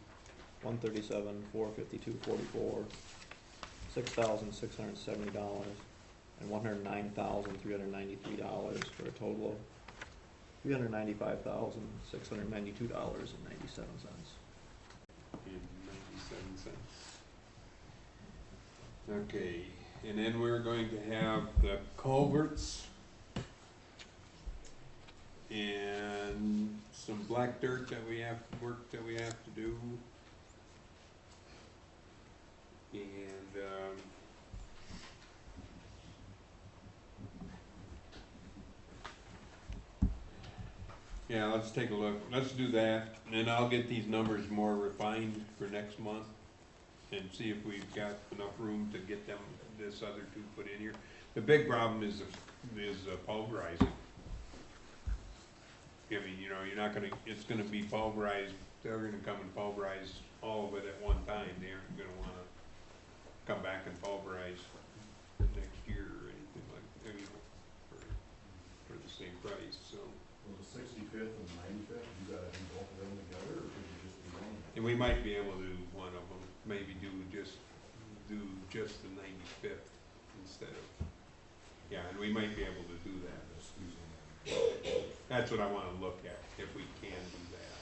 137, 452, 44, $6,670, and $109,393 for a total of $395,692.97. And 97 cents. Okay, and then we're going to have the culverts and some black dirt that we have, work that we have to do. And, yeah, let's take a look, let's do that, and then I'll get these numbers more refined for next month and see if we've got enough room to get them, this other two put in here. The big problem is pulverizing. I mean, you know, you're not gonna, it's gonna be pulverized, they're gonna come and pulverize all of it at one time, they aren't gonna wanna come back and pulverize next year or anything like, you know, for the same price, so. Well, the 65th and 95th, you gotta do both of them together, or could you just do one? And we might be able to do one of them, maybe do just the 95th instead of, yeah, and we might be able to do that. Just squeeze them in. That's what I wanna look at, if we can do that.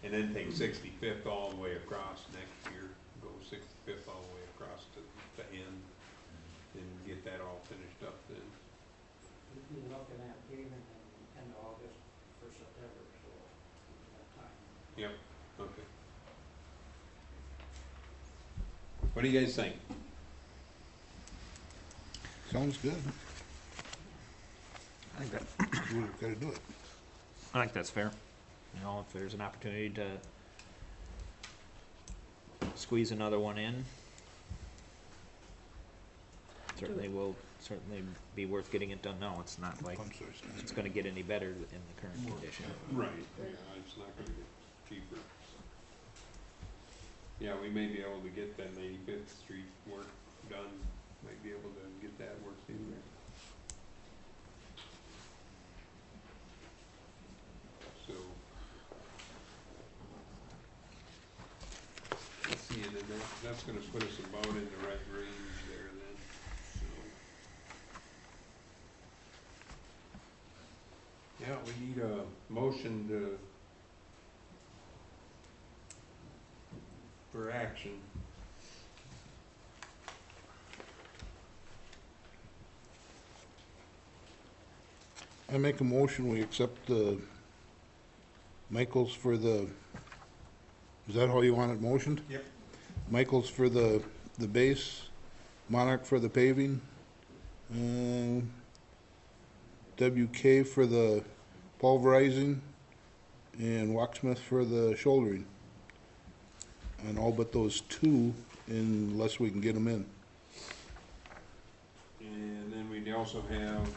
And then take 65th all the way across next year, go 65th all the way across to the end, and get that all finished up then. We'd be looking at paving in end of August for September, so we have time. Yep, okay. What do you guys think? Sounds good. I think that, We've gotta do it. I think that's fair. You know, if there's an opportunity to squeeze another one in, certainly be worth getting it done now. It's not like Punch those things. it's gonna get any better in the current condition. Right, yeah, it's not gonna get cheaper. Yeah, we may be able to get that 85th Street work done, might be able to get that worked in there. So. Let's see, and then that's gonna put us about in the right range there then, so. Yeah, we need a motion for action. I make a motion, we accept the Michaels for the, is that how you want it motioned? Yep. Michaels for the base, Monarch for the paving, WK for the pulverizing, and locksmith for the shouldering. And all but those two, unless we can get them in. And then we also have,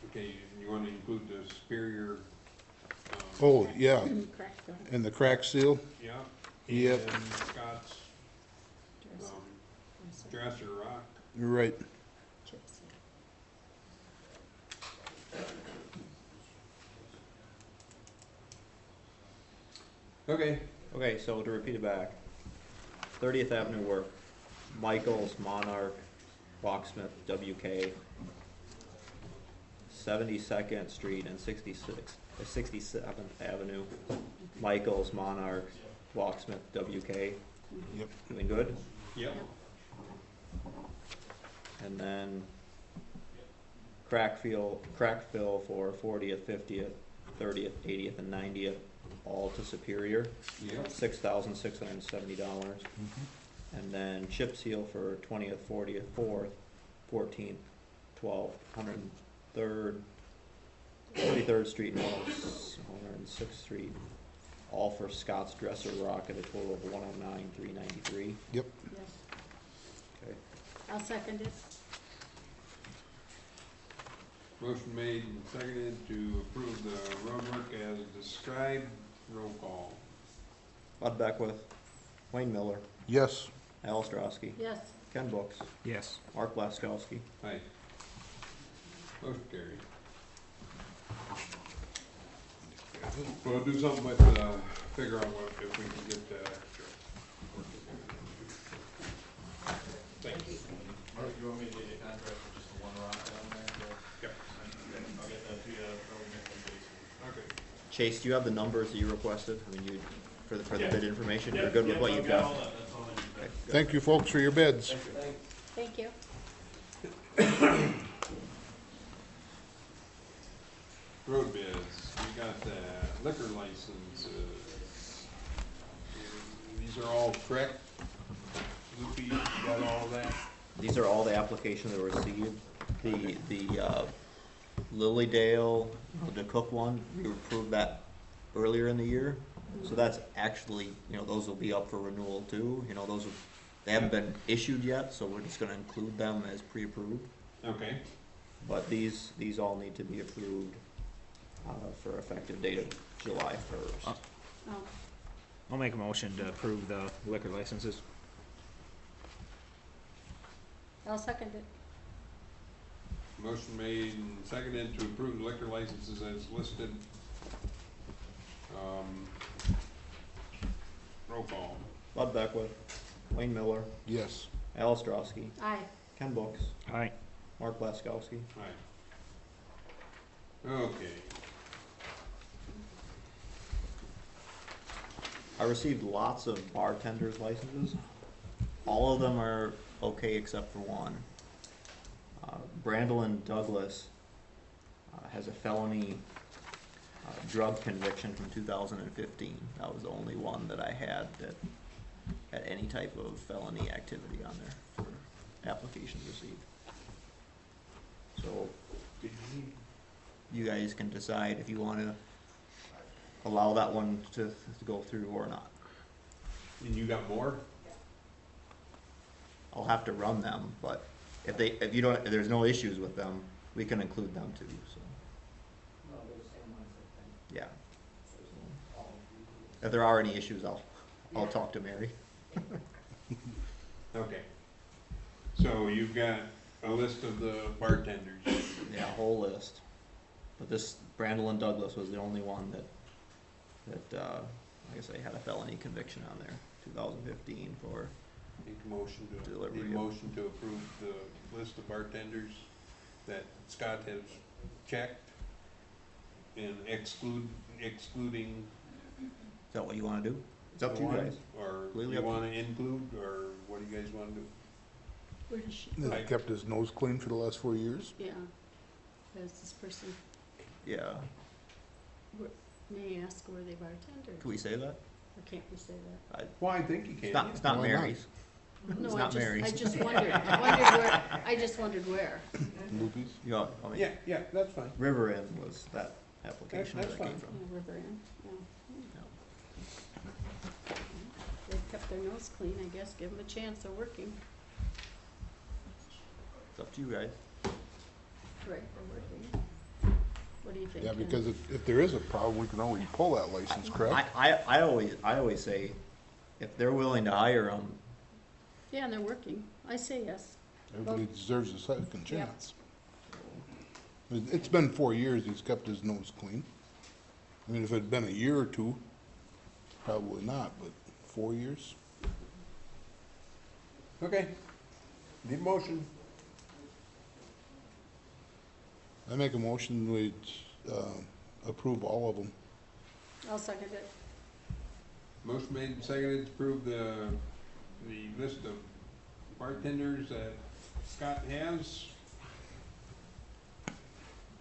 okay, you wanna include the Superior, Oh, yeah, Correct. and the crack seal, yeah, Yep. and Scott's, dresser rock. right. Okay, Okay, so to repeat it back, 30th Avenue work, Michaels, Monarch, Locksmith, WK, 72nd Street and 67th Avenue, Michaels, Monarch, Locksmith, WK. Yep. Doing good? yep, And then crack fill for 40th, 50th, 30th, 80th, and 90th, all to Superior, yep, $6,670. And then chip seal for 20th, 40th, 4th, 14th, 12th, 103rd, 43rd Street, and 106th Street, all for Scott's Dresser Rock at a total of $109,393. Yep. Yes, Okay. I'll second it. motion made and seconded to approve the road work as described, roll call. Bud Beckwith, Wayne Miller, Yes. Al Ostrowski, Yes, Ken Books, Yes. Mark Blaskowski. Aye. Motion carried. We'll do something with, figure out what, if we can get, thank you. Mark, you want me to get a contract for just the one rock down there? Yep. I'll get that to you, probably next one, Okay. Chase, do you have the numbers that you requested? I mean, for the Yeah. bid information, Jason. you're good with what you've got? That's all I need. Thank you, folks, for your bids. thank you. Road bids, we got liquor licenses. These are all correct? Lupe, you got all that? These are all the applications that were received. The Lilydale, the Cook one, we approved that earlier in the year. So that's actually, those will be up for renewal too. They haven't been issued yet, so we're just gonna include them as pre-approved. Okay, But these all need to be approved for effective date of July 1st. Oh, I'll make a motion to approve the liquor licenses. I'll second it. motion made and seconded to approve the liquor licenses as listed. Roll call. Bud Beckwith, Wayne Miller, Yes. Al Ostrowski, Aye. Ken Books, Aye. Mark Blaskowski. Aye. Okay, I received lots of bartenders licenses. All of them are okay except for one. Brandolin Douglas has a felony drug conviction from 2015. That was the only one that I had that had any type of felony activity on there for applications received. So you guys can decide if you want to allow that one to go through or not. and you got more? I'll have to run them, but if there's no issues with them, we can include them too, so, yeah. If there are any issues, I'll talk to Mary. Okay. So you've got a list of the bartenders. Yeah, a whole list. But this Brandolin Douglas was the only one that, like I say, had a felony conviction on there, 2015 for, Make a motion to, Delivery need a of- motion to approve the list of bartenders that Scott has checked and excluding is that what you wanna do? It's up to you one, guys. or Completely you up to wanna include, or what do you guys wanna do? Where does she, Has he kept his nose clean for the last 4 years? yeah, there's this person, Yeah, may I ask were they bartenders? can we say that? Or can't we say that? Well, I think you can. It's not Why not? Mary's. No, not Mary's. I just wondered where. Movies? You know, I mean, Yeah, that's fine. River Inn was that application That's that came fine. from. Oh, River Inn, yeah. They've kept their nose clean, I guess, give them a chance, they're working. It's up to you guys. Right, they're working. What do you think? Yeah, Ken? because if there is a problem, we can always pull that license, correct? I always say, if they're willing to hire them, Yeah, and they're working, I say yes. Everybody deserves a second Yep. chance. It's been 4 years, he's kept his nose clean. I mean, if it had been a year or two, probably not, but 4 years? Okay. Need a motion. I make a motion, we approve all of them. I'll second it. Motion made and seconded to approve the list of bartenders that Scott has.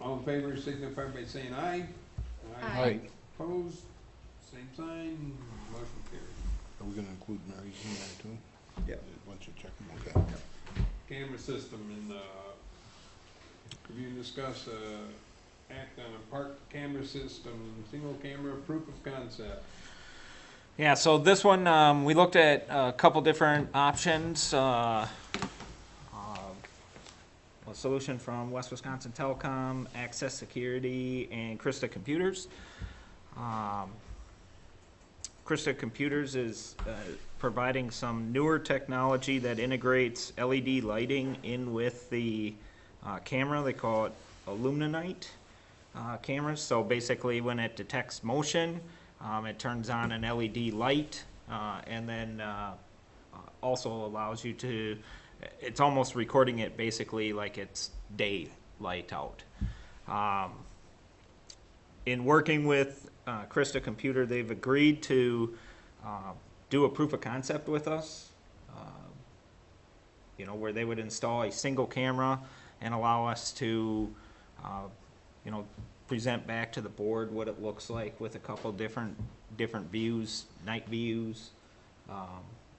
All in favor signify by saying aye. Aye. Opposed, same sign, motion carried. Are we gonna include Mary's in there too? Yeah. Once you check them, okay. Camera system in review and discuss, act on a park camera system, single camera proof of concept. Yeah, so this one, we looked at a couple different options. A solution from West Wisconsin Telecom, Access Security, and Krista Computers. Krista Computers is providing some newer technology that integrates LED lighting in with the camera. They call it Illuminite cameras. So basically when it detects motion, it turns on an LED light, and then also allows you to, it's almost recording it basically like it's daylight out. In working with Krista Computer, they've agreed to do a proof of concept with us, where they would install a single camera and allow us to, present back to the board what it looks like with a couple different views, night views,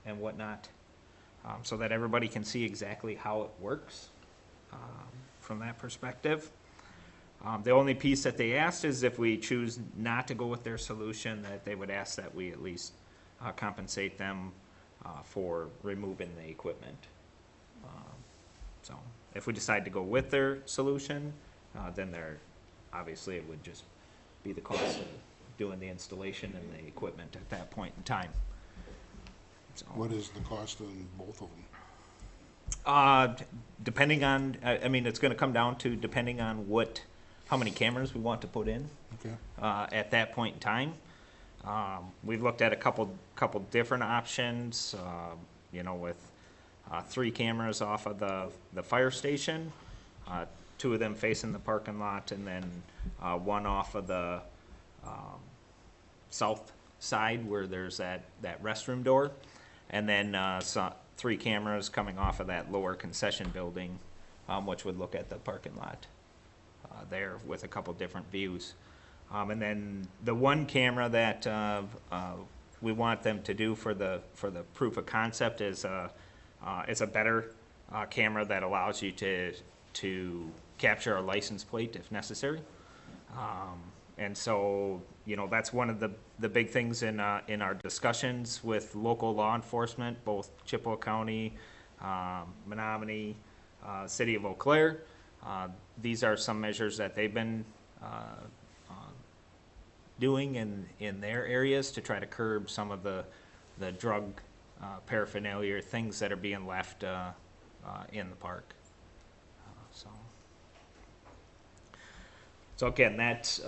and whatnot, so that everybody can see exactly how it works from that perspective. The only piece that they asked is if we choose not to go with their solution, that they would ask that we at least compensate them for removing the equipment. So if we decide to go with their solution, then obviously it would just be the cost of doing the installation and the equipment at that point in time. So, What is the cost of both of them? depending on, I mean, it's gonna come down to depending on how many cameras we want to put in. Okay. At that point in time. We've looked at a couple different options, with 3 cameras off of the fire station, 2 of them facing the parking lot, and then 1 off of the south side where there's that restroom door, and then 3 cameras coming off of that lower concession building, which would look at the parking lot there with a couple different views. And then the 1 camera that we want them to do for the proof of concept is a better camera that allows you to capture a license plate if necessary. And so, that's one of the big things in our discussions with local law enforcement, both Chippewa County, Menominee, City of Eau Claire. These are some measures that they've been doing in their areas to try to curb some of the drug paraphernalia, things that are being left in the park. So again, that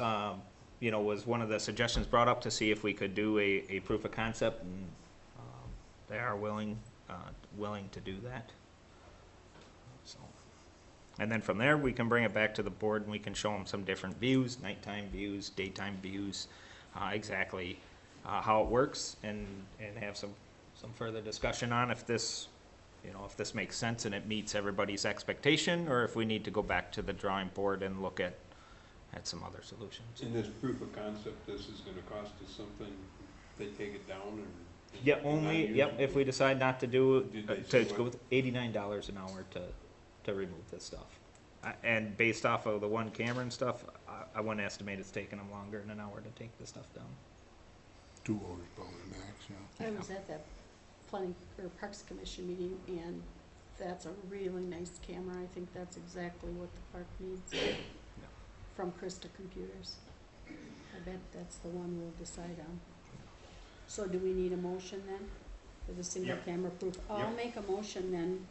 was one of the suggestions brought up to see if we could do a proof of concept, and they are willing to do that. So, and then from there, we can bring it back to the board and we can show them some different views, nighttime views, daytime views, exactly how it works, and have some further discussion on if this makes sense and it meets everybody's expectation, or if we need to go back to the drawing board and look at some other solutions. In this proof of concept, this is gonna cost us something, they take it down, Yeah, only, Not yep, using- if we decide not to do, Did they to say go what? with $89 an hour to remove this stuff. And based off of the one camera and stuff, I wouldn't estimate it's taking them longer than an hour to take the stuff down. 2 hours probably max, yeah. I was at that planning, or Parks Commission meeting, and that's a really nice camera. I think that's exactly what the park needs from Krista Computers. I bet that's the one we'll decide on. So do we need a motion then for the single Yep. camera proof? I'll Yep. make a motion then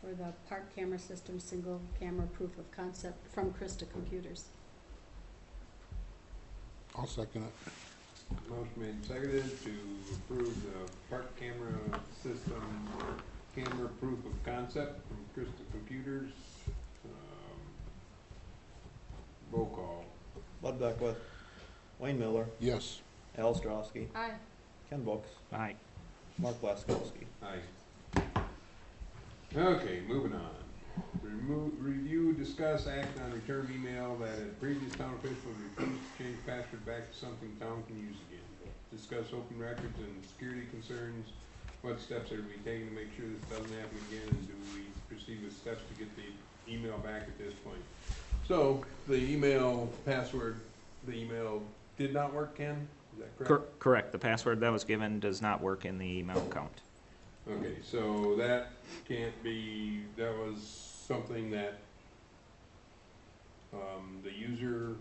for the park camera system, single camera proof of concept from Krista Computers. I'll second it. Motion made and seconded to approve the park camera system, camera proof of concept from Crystal Computers. Roll call. Bud Beckwith, Wayne Miller, Yes. Al Ostrowski, Aye. Ken Books, Aye. Mark Blaskowski. Aye. Okay, moving on. Review, discuss, act on return email that a previous town official refused to change password back to something town can use again. Discuss open records and security concerns. What steps are we taking to make sure this doesn't happen again, and do we proceed with steps to get the email back at this point? So, the email password, the email did not work, Ken? Is that correct? Correct, the password that was given does not work in the email account. Okay, so that can't be, that was something that, the user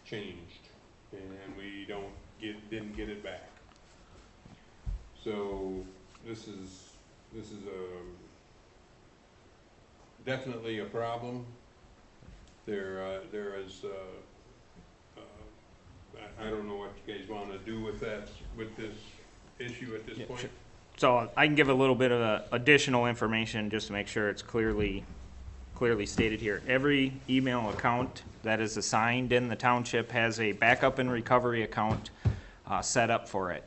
changed, and we didn't get it back. So, this is definitely a problem. There is, I don't know what you guys wanna do with that, with this issue at this Yeah, point. sure. So I can give a little bit of additional information just to make sure it's clearly stated here. Every email account that is assigned in the township has a backup and recovery account set up for it.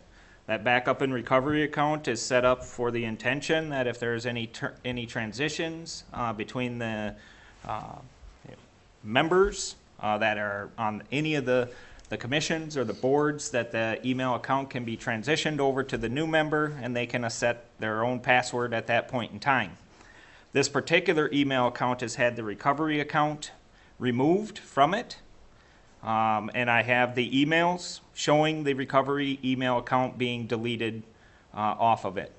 That backup and recovery account is set up for the intention that if there's any transitions between the members that are on any of the commissions or the boards, that the email account can be transitioned over to the new member and they can set their own password at that point in time. This particular email account has had the recovery account removed from it. And I have the emails showing the recovery email account being deleted off of it.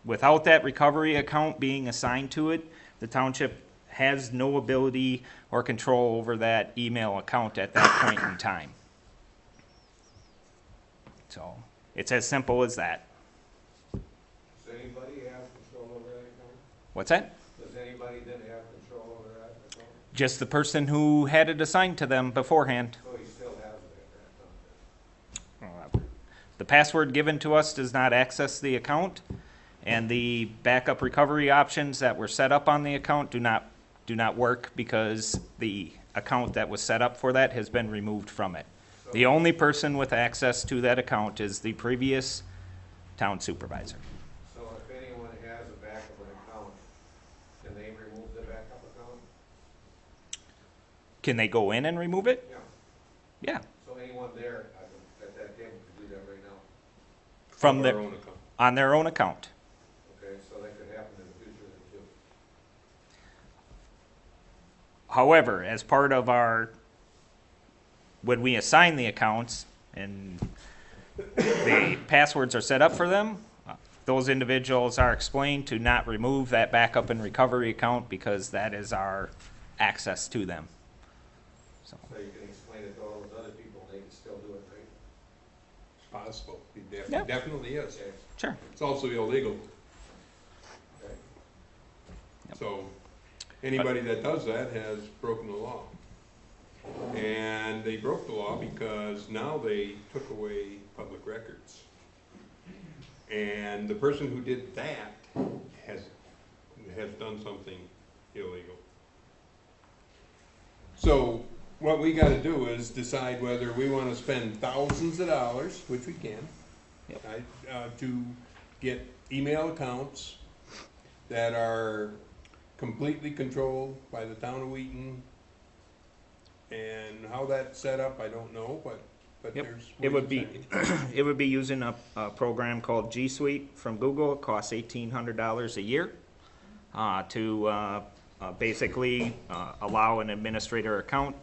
Without that recovery account being assigned to it, the township has no ability or control over that email account at that point in time. So it's as simple as that. Does anybody have control over that account? What's that? Does anybody then have control over that account? Just the person who had it assigned to them beforehand. So he still has it at that time? The password given to us does not access the account, and the backup recovery options that were set up on the account do not work because the account that was set up for that has been removed from it. The only person with access to that account is the previous town supervisor. So if anyone has a backup account, can they remove the backup account? Can they go in and remove it? Yeah. Yeah, So anyone there at that table could do that right now? from Our their, own account. on their own account. Okay, so that could happen in the future then too. However, as part of our, when we assign the accounts and the passwords are set up for them, those individuals are explained to not remove that backup and recovery account because that is our access to them. So, So you can explain it to all those other people, and they can still do it, right? It's possible. It Yeah. definitely is. Okay, sure. It's also illegal. okay. So anybody that does that has broken the law. And they broke the law because now they took away public records. And the person who did that has done something illegal. So what we gotta do is decide whether we wanna spend thousands of dollars, which we can, Yep. to get email accounts that are completely controlled by the town of Wheaton. And how that's set up, I don't know, but but Yep. there's. It would ways be, of- it would be using a program called G Suite from Google. It costs $1,800 a year to basically allow an administrator account,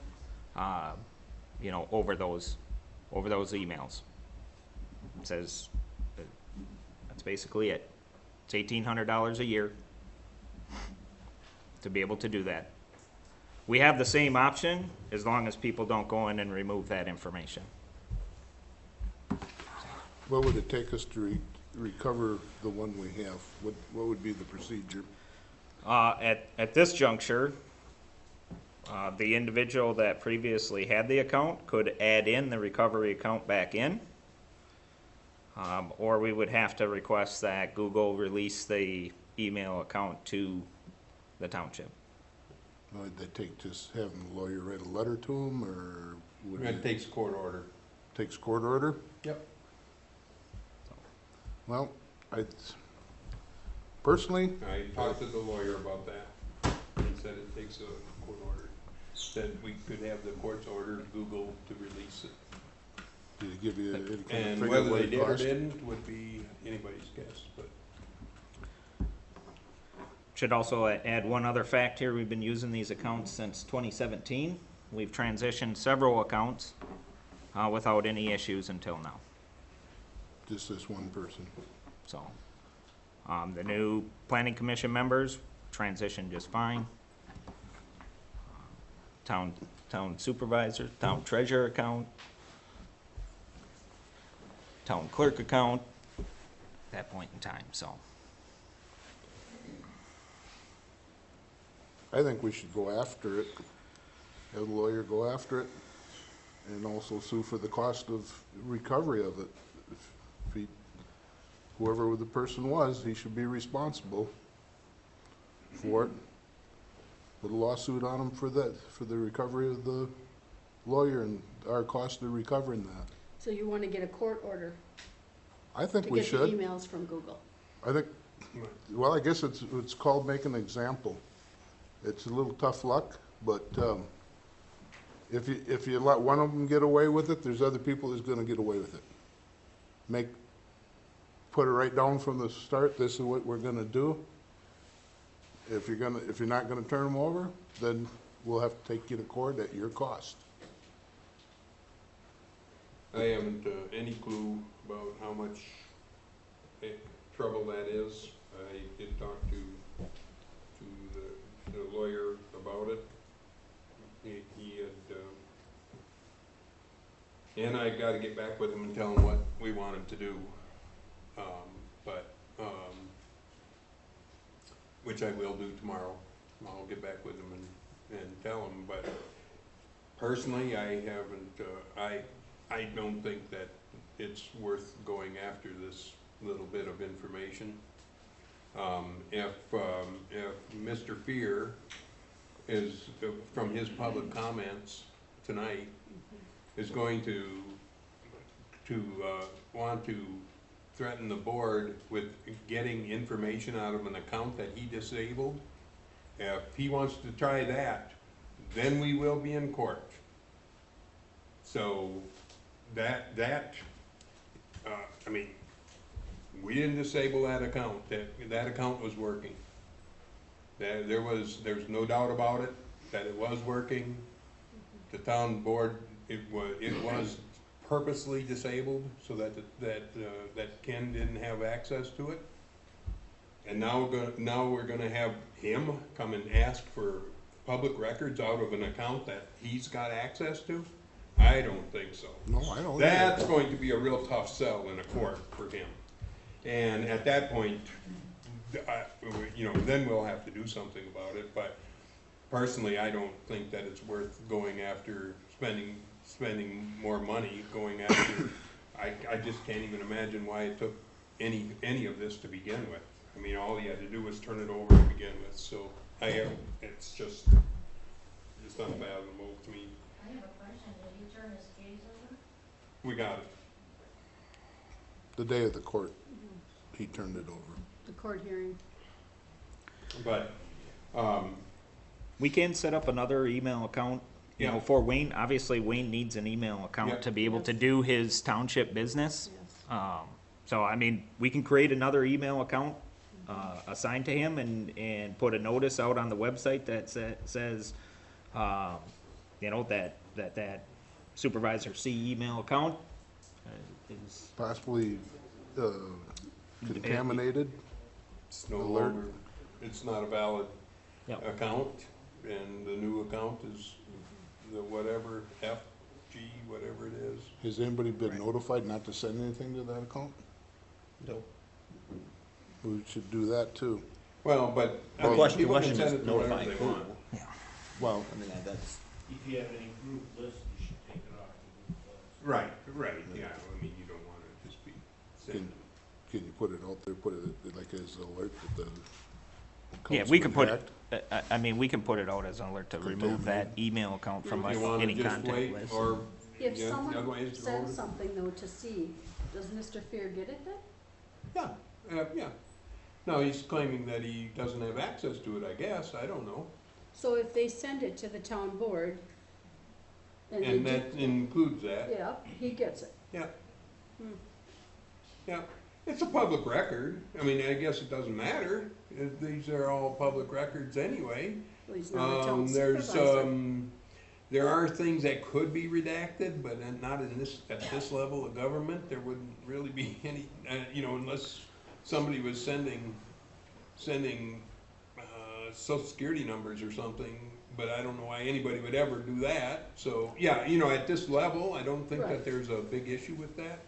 you know, over those emails. It says, that's basically it. It's $1,800 a year to be able to do that. We have the same option as long as people don't go in and remove that information. What would it take us to recover the one we have? What would be the procedure? At this juncture, the individual that previously had the account could add in the recovery account back in. Or we would have to request that Google release the email account to the township. Would they take just having the lawyer write a letter to them, or would It it takes court order. takes court order? Yep. Well, personally, I talked to the lawyer about that. He said it takes a court order. Said we could have the court's order Google to release it. did it give you any kind of And figure whether what they it did or cost? didn't would be anybody's guess, but. Should also add one other fact here. We've been using these accounts since 2017. We've transitioned several accounts without any issues until now. Just this one person. So, the new planning commission members transitioned just fine. Town supervisor, town treasurer account, town clerk account, at that point in time, so. I think we should go after it, have the lawyer go after it, and also sue for the cost of recovery of it. If he, whoever the person was, he should be responsible for it. Put a lawsuit on him for that, for the recovery of the lawyer and our cost of recovering that. So you want to get a court order I think to we get the should. emails from Google? I think, well, I guess it's called making an example. It's a little tough luck, but if you let one of them get away with it, there's other people who's gonna get away with it. Put it right down from the start, this is what we're gonna do. If you're not gonna turn them over, then we'll have to take you to court at your cost. I haven't any clue about how much trouble that is. I did talk to the lawyer about it. He had, and I gotta get back with him and tell him what we want him to do. Which I will do tomorrow. I'll get back with him and tell him, but personally, I haven't, I don't think that it's worth going after this little bit of information. If Mr. Fear is, from his public comments tonight, is going to want to threaten the board with getting information out of an account that he disabled, if he wants to try that, then we will be in court. So I mean, we didn't disable that account. That account was working. There's no doubt about it that it was working. The town board, it was purposely disabled so that Ken didn't have access to it. And now we're gonna have him come and ask for public records out of an account that he's got access to? I don't think so. No, I don't. That's going to be a real tough sell in a court for him. And at that point, then we'll have to do something about it. But personally, I don't think that it's worth going after, spending more money going after. I just can't even imagine why it took any of this to begin with. I mean, all he had to do was turn it over to begin with. So it's just unfathomable to me. I have a question. Did he turn his case over? We got it. The day of the court, he turned it over. The court hearing. But We can set up another email account you know, Yeah. for Wayne, obviously Wayne needs an email Yeah. account to be able to Yes. do his township business. Yes. So, I mean, we can create another email account, assigned to him and put a notice out on the website that says, you know, that Supervisor C email account is, Possibly contaminated. It's no Alert. longer, it's not a valid Yep. account, and the new account is the whatever, FG, whatever it is. Has anybody been notified not to send anything to that account? No. We should do that too. Well, but, I mean, Question- people can question is send it to whatever notifying they who. want. Well, I mean, that's, If you have any group list, you should take it off the group list. Right, yeah, I mean, you don't wanna just be sending. can you put it out there, put it like as an alert that the yeah, account's we been can put, hacked? I mean, we can put it out as an alert to remove that email account from You wanna any just contact wait, list. or, If yeah, the other someone way is to sends order. something though to see, does Mr. Fear get it then? Yeah. No, he's claiming that he doesn't have access to it, I guess, I don't know. So if they send it to the town board, and they And do, that includes that, yeah, he gets it. yeah. Hmm. Yeah, it's a public record, I mean, I guess it doesn't matter, these are all public records anyway. Well, he's not a town There's, supervisor. there are things that could be redacted, but not in this, at this level of government, there wouldn't really be any, you know, unless somebody was sending, social security numbers or something, but I don't know why anybody would ever do that, so, yeah, you know, at this level, I don't think Right. that there's a big issue with that,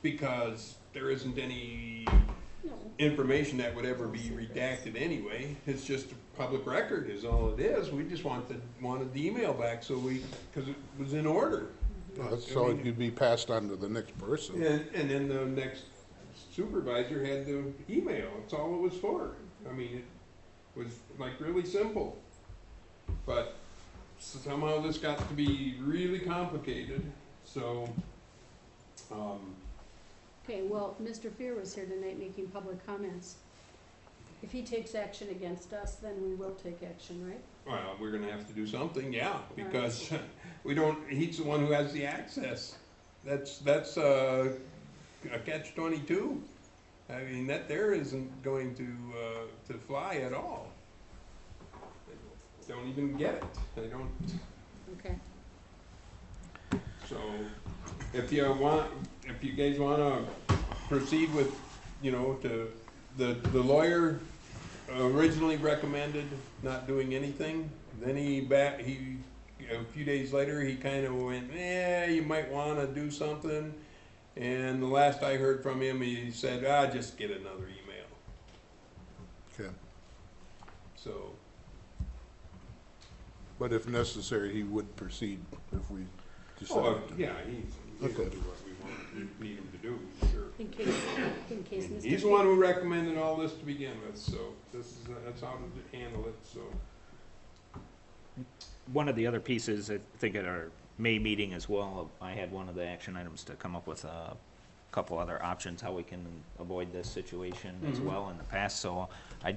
because there isn't any No, information that would ever be redacted anyway. It's just a public record is all it is. We just wanted the email back so because it was in order. So it could be passed on to the next person. And then the next supervisor had the email. That's all it was for. I mean, it was like really simple. But somehow this got to be really complicated, so, okay, well, Mr. Fear was here tonight making public comments. If he takes action against us, then we will take action, right? well, we're gonna have to do something, yeah, because we don't, he's the one who has the access. That's a catch-22. I mean, that there isn't going to fly at all. They don't even get it. They don't, Okay. so if you guys wanna proceed with, you know, the lawyer originally recommended not doing anything, then a few days later, he kinda went, you might wanna do something, and the last I heard from him, he said, just get another email, Okay. so, But if necessary, he would proceed if we decide. yeah, he'll do Okay. what we need him to do, sure. In case Mr. He's the one who recommended all this to begin with, so that's how to handle it, so. One of the other pieces, I think at our May meeting as well, I had one of the action items to come up with a couple other options, how we can avoid this situation as Mhm. well in the past, so I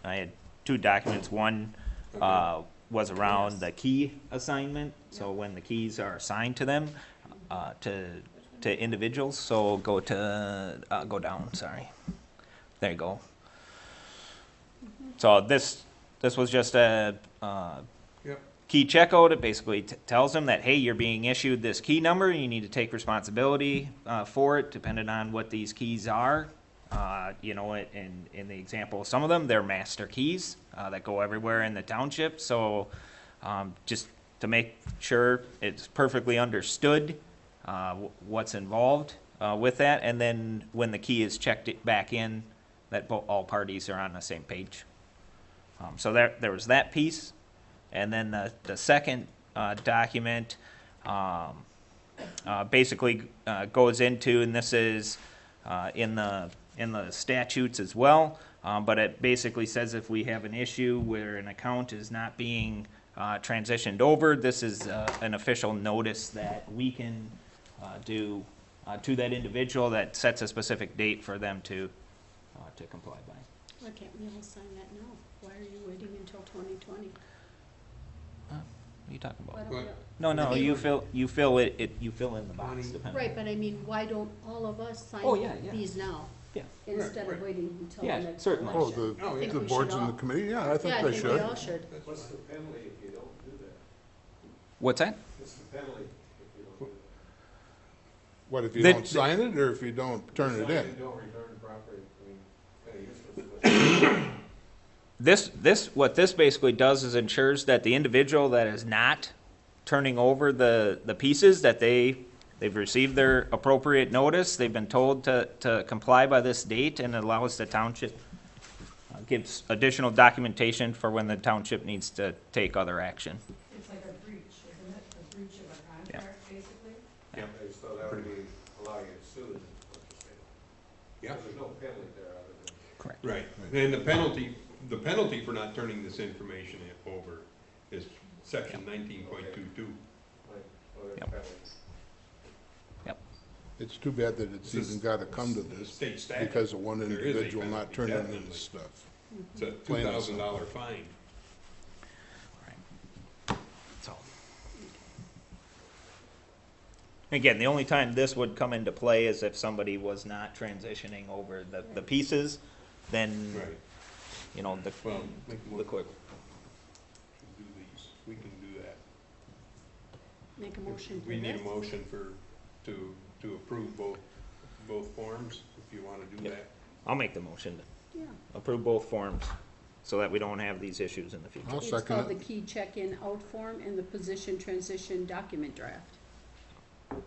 had two documents, one, Okay. was around the key assignment, so when the keys are assigned to them, to individuals, so go down, sorry. There you go. So this was just a, Yep. key checkout. It basically tells them that, hey, you're being issued this key number, you need to take responsibility, for it, depending on what these keys are. You know, in the example, some of them, they're master keys, that go everywhere in the township, so, just to make sure it's perfectly understood, what's involved, with that, and then when the key is checked it back in, that all parties are on the same page. So there was that piece, and then the second, document, basically, goes into, and this is, in the statutes as well, but it basically says if we have an issue where an account is not being, transitioned over, this is, an official notice that we can, do, to that individual that sets a specific date for them to comply by. Why can't we all sign that now? Why are you waiting until 2020? are you talking Why about? don't we- What? No, no, Okay. you fill you fill in the box, 20. depending. Right, but I mean, why don't all of us sign Oh, yeah, yeah. these now? Yeah. Instead Right, of waiting until Yeah, the next certainly. Oh, election. Oh, I think the we boards should and the all- committee, yeah, I think Yeah, I they think we should. all should. What's the penalty if you don't do that? What's that? What's the penalty if you don't do What, if you The- don't sign it, or if you don't that? turn it Sign in? and don't return property, I mean, kinda useless. What this basically does is ensures that the individual that is not turning over the pieces, that they've received their appropriate notice, they've been told to comply by this date, and it allows the township, gives additional documentation for when the township needs to take other action. It's like a breach, isn't it? A breach of a contract, basically? Yeah. Okay, so that would be allow you to sue, is what you're saying. Yeah. So there's no penalty there other than. Correct. Right, and the penalty for not turning this information over is section 19.22. Like, well, there's Yep. penalties. It's too bad that it's This is- even gotta come to The this, state statute. because of one There is a individual not penalty, turning in definitely. his stuff. It's a Plain and simple. $2,000 fine. So. Again, the only time this would come into play is if somebody was not transitioning over the pieces, then, Right. you know, Well, make a the motion quick. to do these, we can do that. Make a motion for We need a this. motion to approve both forms, if you wanna do Yep. that. I'll make the motion to Yeah. approve both forms, so that we don't have these issues in the future. I'll It's second called the it. key check-in out form and the position transition document draft. Are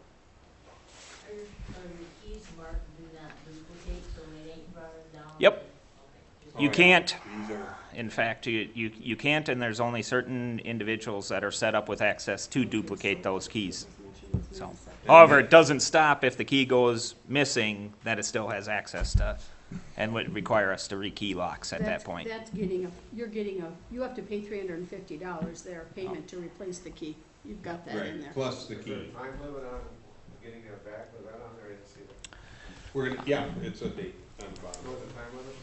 your keys marked, do not duplicate, so they ain't running down? Yep. Okay, just- You Oh, yeah. can't, These are, in fact, you can't, and there's only certain individuals that are set up with access to duplicate those keys. So, however, it doesn't stop if the key goes missing, that it still has access to, and would require us to rekey locks at that That's- point. That's you have to pay $350 there, payment to replace the key. You've got that in right, there. plus the Is there a key. time limit on getting that back? Was that on there? I didn't see that. We're gonna, yeah, it's a date on the bottom. What's the time limit?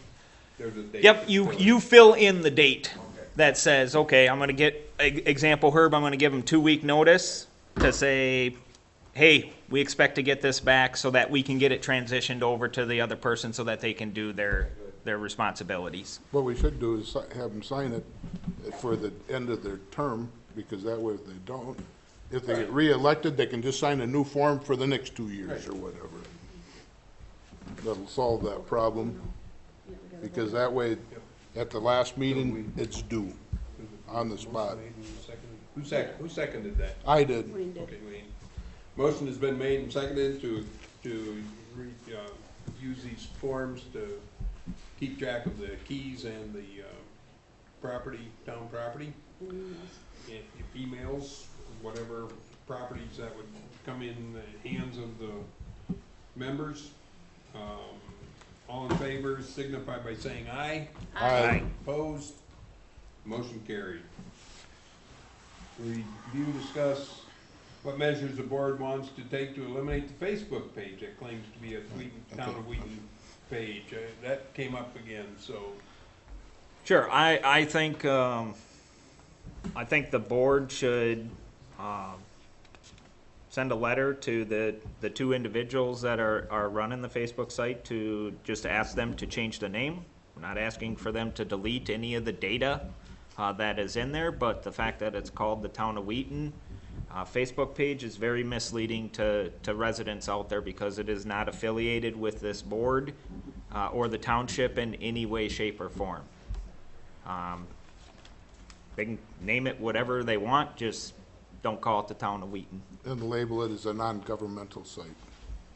There's a date. Yep, you fill in the date Okay. that says, okay, I'm gonna get, example Herb, I'm gonna give him 2-week notice to say, hey, we expect to get this back so that we can get it transitioned over to the other person so that they can do their responsibilities. What we should do is have them sign it for the end of their term, because that way if they don't, if they get reelected, they can just sign a new form for the next 2 years or whatever. That'll solve that problem, Yeah, we gotta because vote. that way, at the last meeting, it's due, on the spot. Who seconded that? I did. Wayne did. Okay, Wayne. Motion has been made and seconded to use these forms to keep track of the keys and the property, town property, and emails, whatever properties that would come in the hands of the members. All in favor signify by saying aye. Aye. Opposed? Motion carried. Review, discuss what measures the board wants to take to eliminate the Facebook page that claims to be a Town of Wheaton page. That came up again, so. Sure, I think the board should, send a letter to the two individuals that are running the Facebook site to just ask them to change the name. We're not asking for them to delete any of the data, that is in there, but the fact that it's called the Town of Wheaton, Facebook page is very misleading to residents out there because it is not affiliated with this board, or the township in any way, shape, or form. They can name it whatever they want, just don't call it the Town of Wheaton, And label it as a non-governmental site.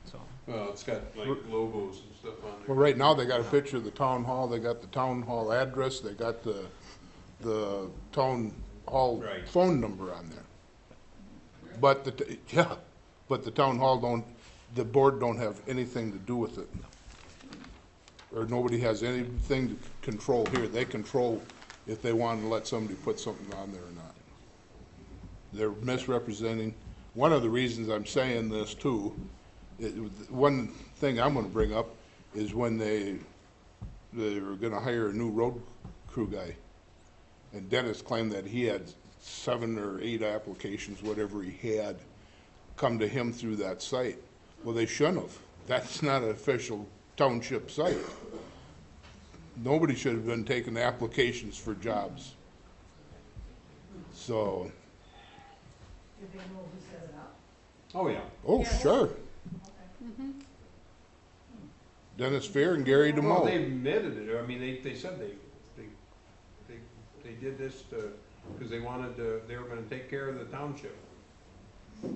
so. Well, it's got like logos and stuff on there. Well, right now, they got a picture of the town hall, they got the town hall address, they got the town hall Right. phone number on there. But but the town hall the board don't have anything to do with it. Or nobody has anything to control here, they control if they want to let somebody put something on there or not. They're misrepresenting. One of the reasons I'm saying this too, one thing I'm gonna bring up is when they were gonna hire a new road crew guy. And Dennis claimed that he had 7 or 8 applications, whatever he had, come to him through that site. Well, they shouldn't have. That's not an official township site. Nobody should have been taking applications for jobs. So, Did they know who set it up? Oh, yeah. oh, sure. Mhm. Dennis Fair and Gary Well, they DeMoe. admitted it, I mean, they said they did this to, because they wanted to, they were gonna take care of the township. Same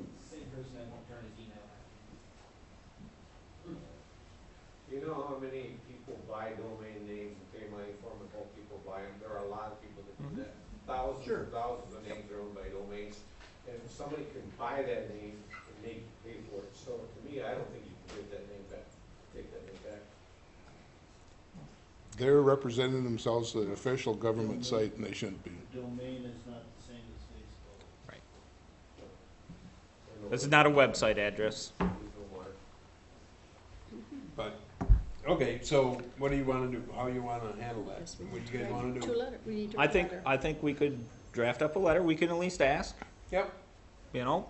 person that won't turn his email on. You know how many people buy domain names and pay money for them, and hope people buy them? There are a lot of people that do that. Thousands Sure. and thousands of names are owned by domains, and if somebody can buy that name and make you pay for it, so to me, I don't think you can give that name back, take that name back. They're representing themselves as an official government site, and they shouldn't be. Domain is not the same as Facebook. This is not a website address. There's no water. But, okay, so what do you wanna do? How you wanna handle that? Guess we What need do you to guys write wanna two do? letter- we need to I write a think, letter. I think we could draft up a letter, we can at least ask, Yep, you know?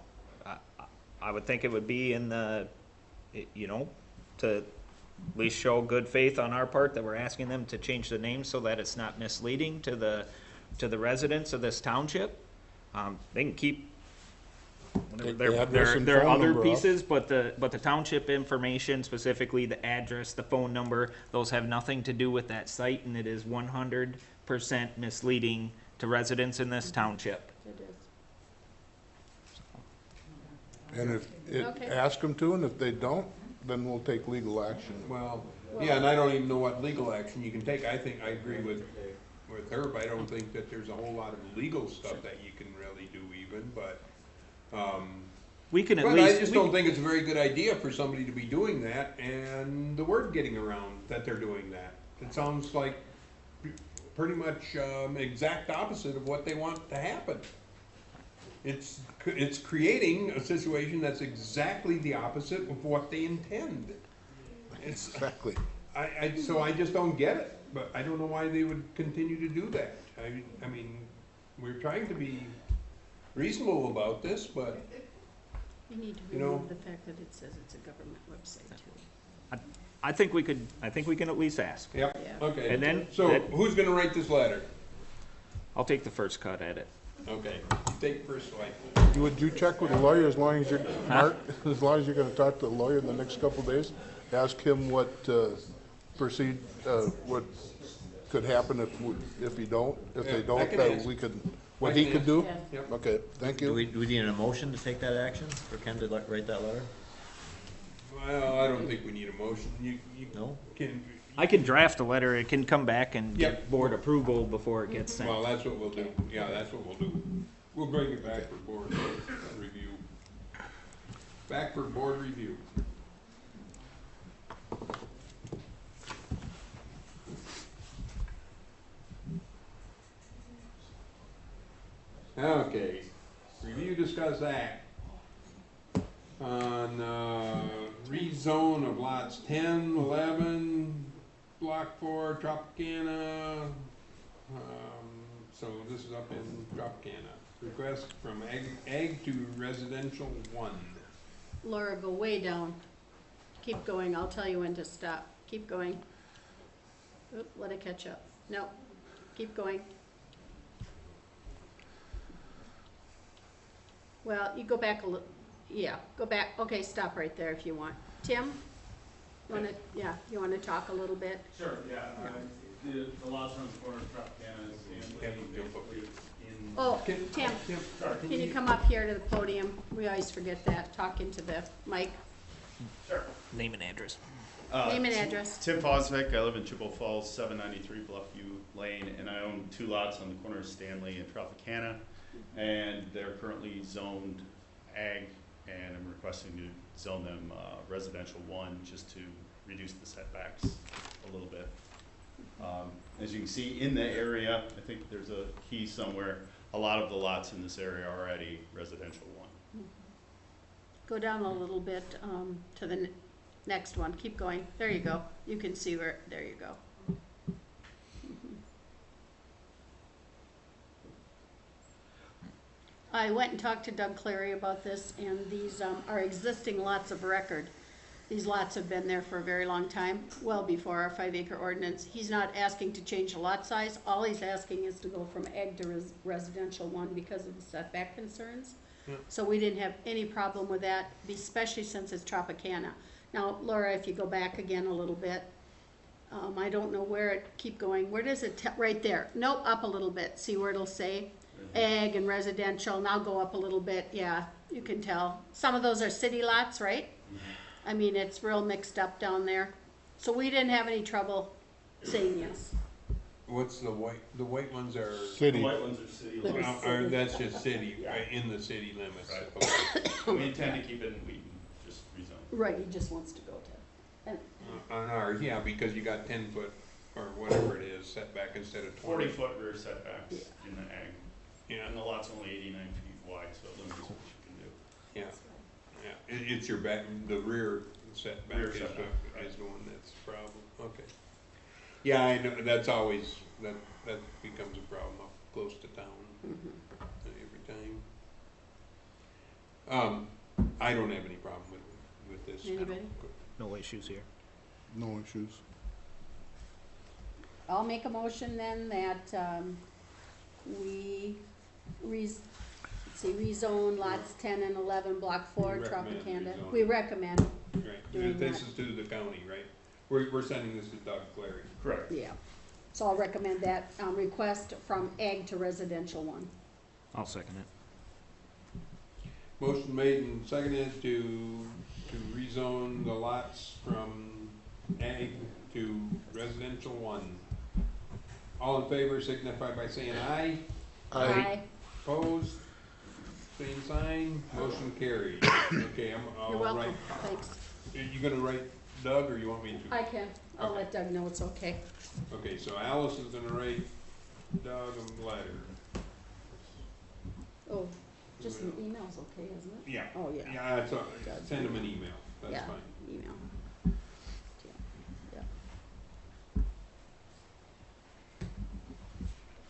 I would think it would be in the, you know, to at least show good faith on our part that we're asking them to change the name so that it's not misleading to the residents of this township. They can keep Take their, the address their, and their phone other number off. pieces, but the township information, specifically the address, the phone number, those have nothing to do with that site, and it is 100% misleading to residents in this township. It is. And if, Okay. ask them to, and if they don't, then we'll take legal action. well, yeah, and I don't even know what legal action you can take. I think, I agree with her, but I don't think that there's a whole lot of legal stuff that you can really do even, but, We can at but I least, just don't think it's a very good idea for somebody to be doing that and the word getting around that they're doing that. It sounds like pretty much, exact opposite of what they want to happen. It's creating a situation that's exactly the opposite of what they intend. It's, Exactly. so I just don't get it, but I don't know why they would continue to do that. I mean, we're trying to be reasonable about this, but, You need to You know- remove the fact that it says it's a government website too. I think we can at least ask. yep, Yeah. okay. And then, So who's gonna write this letter? I'll take the first cut at it. Okay, you take the first one. Would you check with the lawyer as long as you're, Mark, as long as you're gonna talk to the lawyer in the next couple of days? Ask him what, what could happen if he don't, if Yeah, they I don't, can that ask. we could, what he could do? Yeah. Yep. Okay, thank Do you. we need a motion to take that action for Ken to write that letter? Well, I don't think we need a motion. You No? can, I can draft a letter, it can come back and Yep. get board approval before it gets sent. well, that's what we'll do. Yeah, that's what we'll do. We'll bring it back for board review. Back for board review. Okay, review, discuss, act on, rezone of lots 10, 11, block 4, Tropicana. So this is up in Tropicana. Request from ag to residential 1. Laura, go way down. Keep going, I'll tell you when to stop. Keep going. Oop, let it catch up. No, keep going. Well, you go back a little, yeah, go back, okay, stop right there if you want. Tim? You wanna talk a little bit? Sure, yeah, the lots on the corner of Tropicana and Have them jump up here. in. Oh, Tim, Sorry. can you come up here to the podium? We always forget that, talk into the mic. Sure. Name and address. Name and address. Tim Fosvik, I live in Chippewa Falls, 793 Bluffview Lane, and I own 2 lots on the corner of Stanley and Tropicana, and they're currently zoned ag, and I'm requesting to zone them residential 1, just to reduce the setbacks a little bit. As you can see in the area, I think there's a key somewhere, a lot of the lots in this area are already residential 1. Go down a little bit to the next one. Keep going. There you go. You can see where, there you go. I went and talked to Doug Clary about this, and these, are existing lots of record. These lots have been there for a very long time, well before our 5-acre ordinance. He's not asking to change the lot size, all he's asking is to go from ag to residential 1 because of the setback concerns. Yeah. So we didn't have any problem with that, especially since it's Tropicana. Now, Laura, if you go back again a little bit, I don't know where it, keep going, where does it, right there, nope, up a little bit, see where it'll say? Ag and residential, now go up a little bit, yeah, you can tell. Some of those are city lots, right? I mean, it's real mixed up down there. So we didn't have any trouble saying yes. What's the white ones are? The City, white ones are city They're lots. Or that's just city, right, in the city limits. Right. Okay. We intend to keep it in Wheaton, just rezone. Right, he just wants to go to, and, On ours, yeah, because you got 10 foot or whatever it is setback instead of 20. 40-foot rear setbacks in the ag. Yeah, And the lot's only 89 feet wide, so it limits what you can do. yeah, yeah. It's your back, the rear setback Rear is setback, the, is the one that's the problem. Okay. Yeah, I know, that's always, that becomes a problem up close to town every time. I don't have any problem with this. Anybody? No issues here. no issues. I'll make a motion then that, we let's see, rezone lots 10 and 11, block 4, We recommend Tropicana. rezoning. We recommend, Right, Doing this that. is to the county, right? We're sending this to Doug Clary. Correct. yeah. So I'll recommend that, request from ag to residential 1. I'll second it. Motion made and seconded to rezone the lots from ag to residential 1. All in favor signify by saying aye. Aye. Opposed? Same sign. Motion carried. Okay, I'll You're write. welcome, thanks. You gonna write Doug or you want me to? I can, I'll Okay. let Doug know it's okay. Okay, so Alice is gonna write Doug a letter. Oh, just an email's okay, isn't it? Yeah. Oh, yeah. Yeah, that's all right. Doug. Send him an email. That's Yeah, fine. email.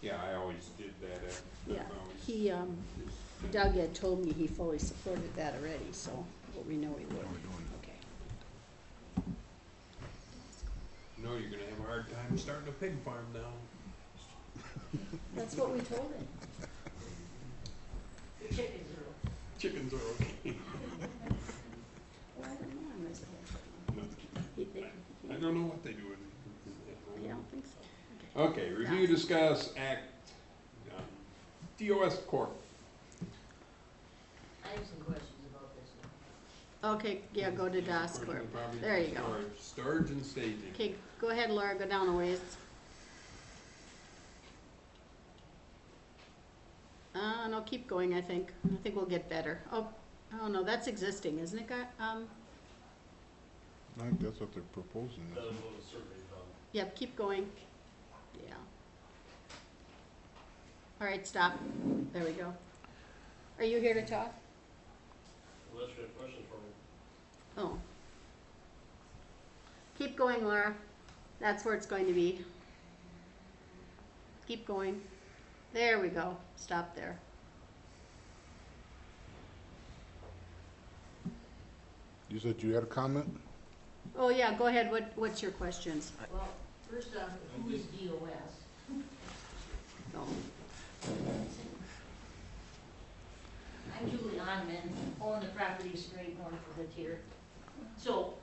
Yeah, I always did that. Yeah, I've always he, just- Doug had told me he fully supported that already, so we know he would. Okay. No, you're gonna have a hard time starting a pig farm now. That's what we told him. The chickens are Chickens are okay. Well, I don't know unless they have something. I don't know what they do in I don't think so. Okay, review, discuss, act, DOS Corp. I have some questions about this now. Okay, yeah, go to DOS Portion Corp. of property There for you go. Storage and staging. Okay, go ahead, Laura, go down a ways. No, keep going, I think. I think we'll get better. Oh, no, that's existing, isn't it, I think that's what they're proposing, That isn't was it? what the survey found. Yep, keep going. Yeah. All right, stop. There we go. Are you here to talk? Unless you have questions for me. Oh. Keep going, Laura. That's where it's going to be. Keep going. There we go. Stop there. You said you had a comment? Oh, yeah, go ahead. What's your questions? Well, first off, who is DOS? Oh. I'm Julie Onman, own the property straight north of it here. So,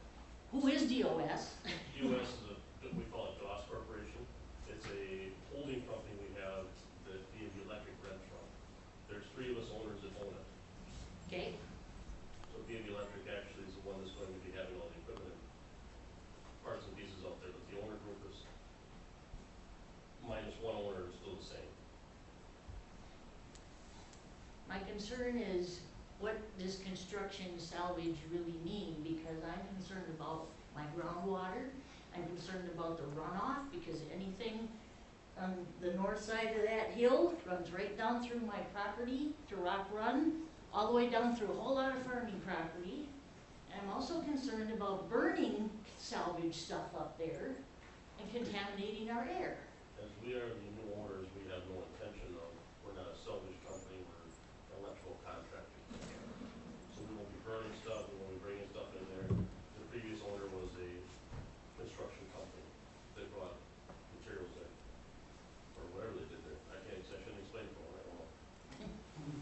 who is DOS? US is we call it DOS Corporation. It's a holding company we have that the electric rent from. There's 3 of us owners that own it. Okay, So B&B Electric actually is the one that's going to be having all the equipment and parts and pieces out there, but the owner group is minus 1 owner is still the same. my concern is what does construction salvage really mean? Because I'm concerned about my groundwater, I'm concerned about the runoff, because anything on the north side of that hill runs right down through my property to Rock Run, all the way down through a whole lot of farming property. And I'm also concerned about burning salvage stuff up there and contaminating our air. As we are the new owners, we have no intention of, we're not a salvage company, we're an electrical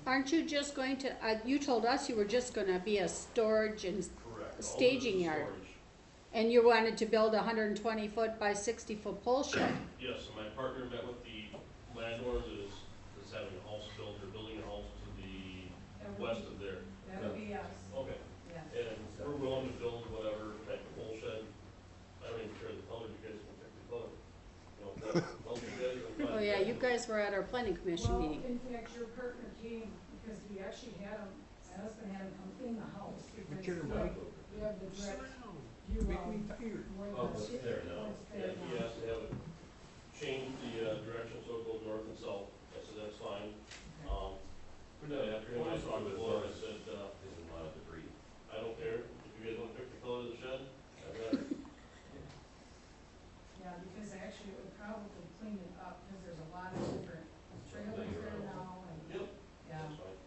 Aren't you just going to, you told us you were just gonna be a storage and Correct. staging All of it is yard. storage. And you wanted to build a 120-foot by 60-foot pole shed. Yes, and my partner met with the landlord that is having a house built, or building a house to the west of there. That would be us, Okay, yeah. and we're willing to build whatever type of pole shed. I don't even care the color, you guys can pick the color. You know, well, you guys are fine. Oh yeah, you guys were at our planning commission Well, meeting. in fact, your partner came because we actually had him, my husband had him come in the house because we have the direct view of where Oh, the. it's there now, what's there and he now. has to have it change the direction so it goes north and south. I said, that's fine. After him, I talked to Laura, I said, Isn't a lot of debris. I don't care, if you guys wanna pick the color of the shed, I'd rather. Yeah, because actually it would probably clean it up, because there's a lot of different trailers there now and, Yep, yeah, that's fine.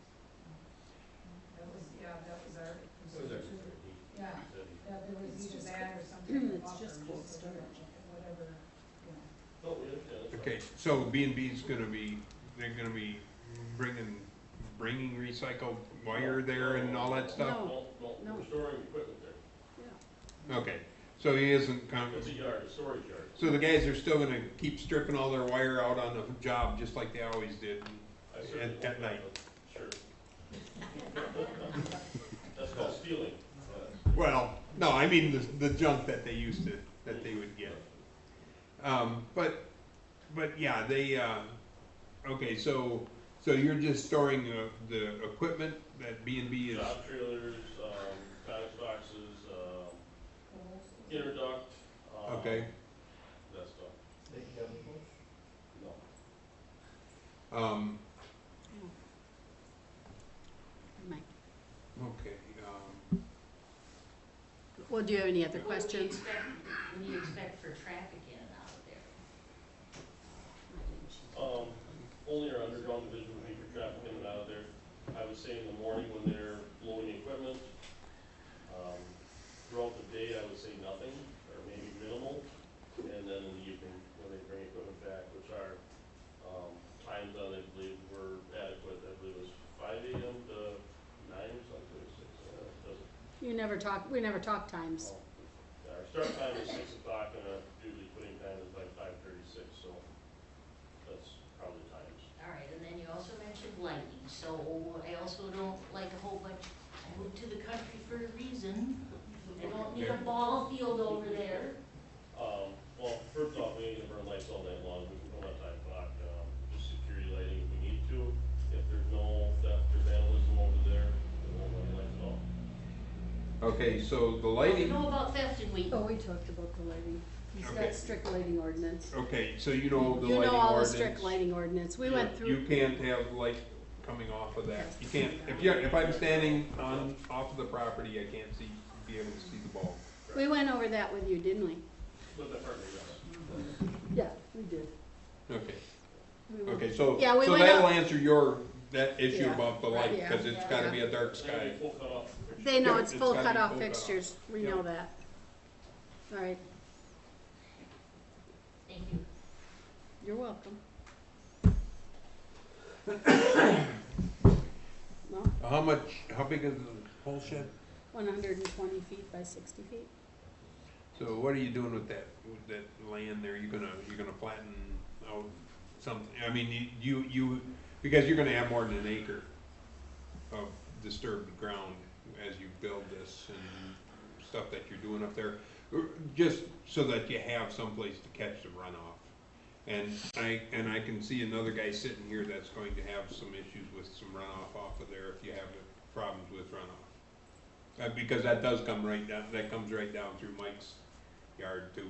that was our It was concern actually too. very neat. Yeah, He said he- that there was It's either just that or something. it's just cold storage. Whatever, you know. No, we understand, that's fine. Okay, so B&B's gonna be, they're gonna be bringing recycled wire there and all that stuff? No, No. we're storing equipment there. Yeah. Okay, so he isn't It's a yard, a storage yard. so the guys are still gonna keep stripping all their wire out on the job, just like they always did I certainly at won't night? Sure. That's called stealing. Well, no, I mean the junk that they used to, that they would get. But yeah, they, okay, so you're just storing the equipment that B&B is, Job trailers, conex boxes, interduct, okay? that stuff. No. Mike. Okay, Well, do you have any other What do you questions? expect for traffic in and out of there? Only our underground division would be for traffic in and out of there. I would say in the morning when they're loading equipment. Throughout the day, I would say nothing, or maybe minimal. And then in the evening, when they bring equipment back, which our, times on, I believe, were adequate. I believe it was 5 AM to 9 or something, 6, doesn't. We never talk times. Yeah, our start time is 6 o'clock and our usually quitting time is like 5:36, so that's probably times. All right, and then you also mentioned lighting, so I also don't like a whole bunch, I moved to the country for a reason. I don't need a ball field over there. Well, first off, we ain't gonna burn lights all night long, we can go at 5 o'clock, just security lighting if we need to. If there's no theft or vandalism over there, we won't run lights at all. okay, so the You lighting, know about theft in Wheaton? Oh, we talked about the lighting. He's Okay. got strict lighting ordinance. okay, so you know the You lighting know all the ordinance. strict lighting ordinance. We went through. You can't have light coming off of that. You can't, if I'm standing off of the property, I can't be able to see the bulb. We went over that with you, didn't we? With my partner, yes. Yeah, we did. Okay, We went- okay, so, Yeah, we so went that'll up- answer that issue Yeah, about the right, light, yeah. cause it's gotta be a dark And sky. full cutoff. They know Yeah, it's it's full gotta be cutoff full cutoff. fixtures. We Yeah. know that. All right, Thank you. you're welcome. Well, How big is the pole shed? 120 feet by 60 feet. So what are you doing with that land there? You're gonna flatten out something, I mean, you, because you're gonna have more than an acre of disturbed ground as you build this and stuff that you're doing up there, just so that you have someplace to catch the runoff. And I can see another guy sitting here that's going to have some issues with some runoff off of there if you have problems with runoff. Because that does come right down, that comes right down through Mike's yard too.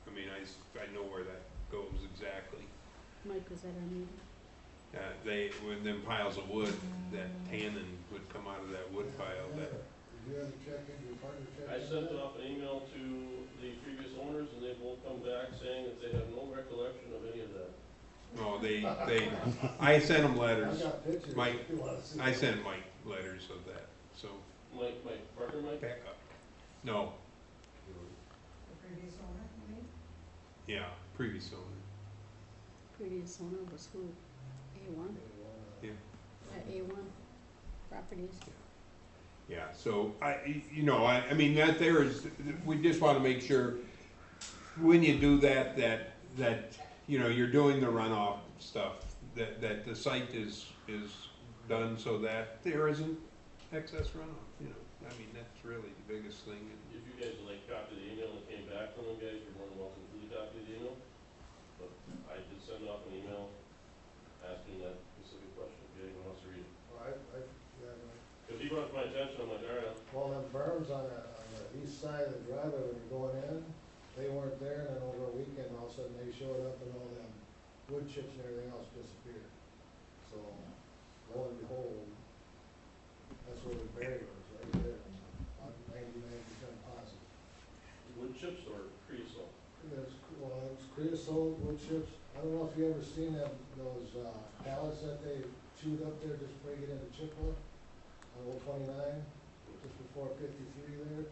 I mean, I know where that goes exactly. Mike was at our meeting. When them piles of wood, that tannin would come out of that wood pile, that, I sent off an email to the previous owners and they both come back saying that they have no recollection of any of that. no, I sent them letters. Mike, I sent Mike letters of that, so, Mike, partner Mike? back up. No, The previous owner, you mean? yeah, previous owner. Previous owner was who? A1? Yeah. A1 properties. Yeah, so I mean, that there is, we just wanna make sure, when you do that, you're doing the runoff stuff, that the site is done so that there isn't excess runoff, I mean, that's really the biggest thing. If you guys would like a copy of the email that came back from them guys, you're more than welcome to the copy of the email. But I did send off an email asking that specific question, if anyone wants to read it. Because he brought it to my attention, I'm like, all right, Well, them berms on the east side of the driveway when you're going in, they weren't there, and then over a weekend, all of a sudden they showed up and all them wood chips and everything else disappeared. So, lo and behold, that's where the barrier was, right there, I'm 99% positive. wood chips or creosote? It's creosote, wood chips, I don't know if you ever seen those pallets that they chewed up there just before you get into Chippewa, on Old 29, just before 53 there,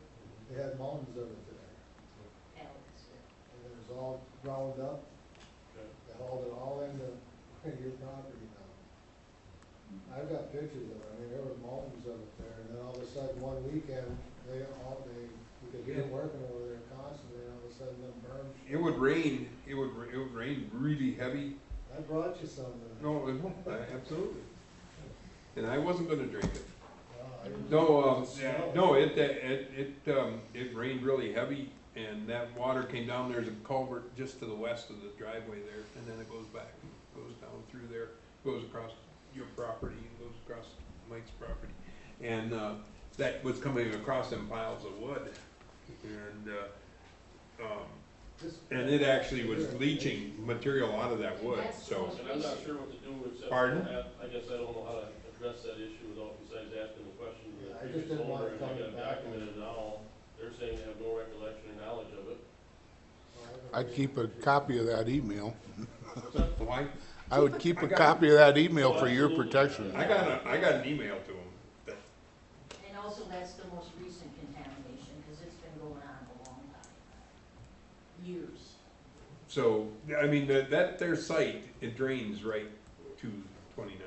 they had mountains of it there. Alex, And it was all ground up. Okay. They hauled it all into your property now. I've got pictures of it, I mean, there were mountains of it there, and then all of a sudden, one weekend, we could hear them working over there constantly, and all of a sudden, them berms. It would rain really heavy. I brought you some. No, it won't, absolutely. And I wasn't gonna drink it. I didn't- No, Smell. no, it rained really heavy, and that water came down, there's a culvert just to the west of the driveway there, and then it goes back, and goes down through there, goes across your property, and goes across Mike's property. And, that was coming across them piles of wood, and it actually was leaching material out of that wood, so. And I'm not sure what to do except. Pardon? I guess I don't know how to address that issue without, besides asking the question to the Yeah, I just previous didn't want owner, it and I coming got back. documented now. They're saying they have no recollection or knowledge of it. I'd keep a copy of that email. Why? I would keep a copy of that email for your protection. I got an email to him. and also that's the most recent contamination, because it's been going on a long time. Years. So, I mean, their site, it drains right to 29,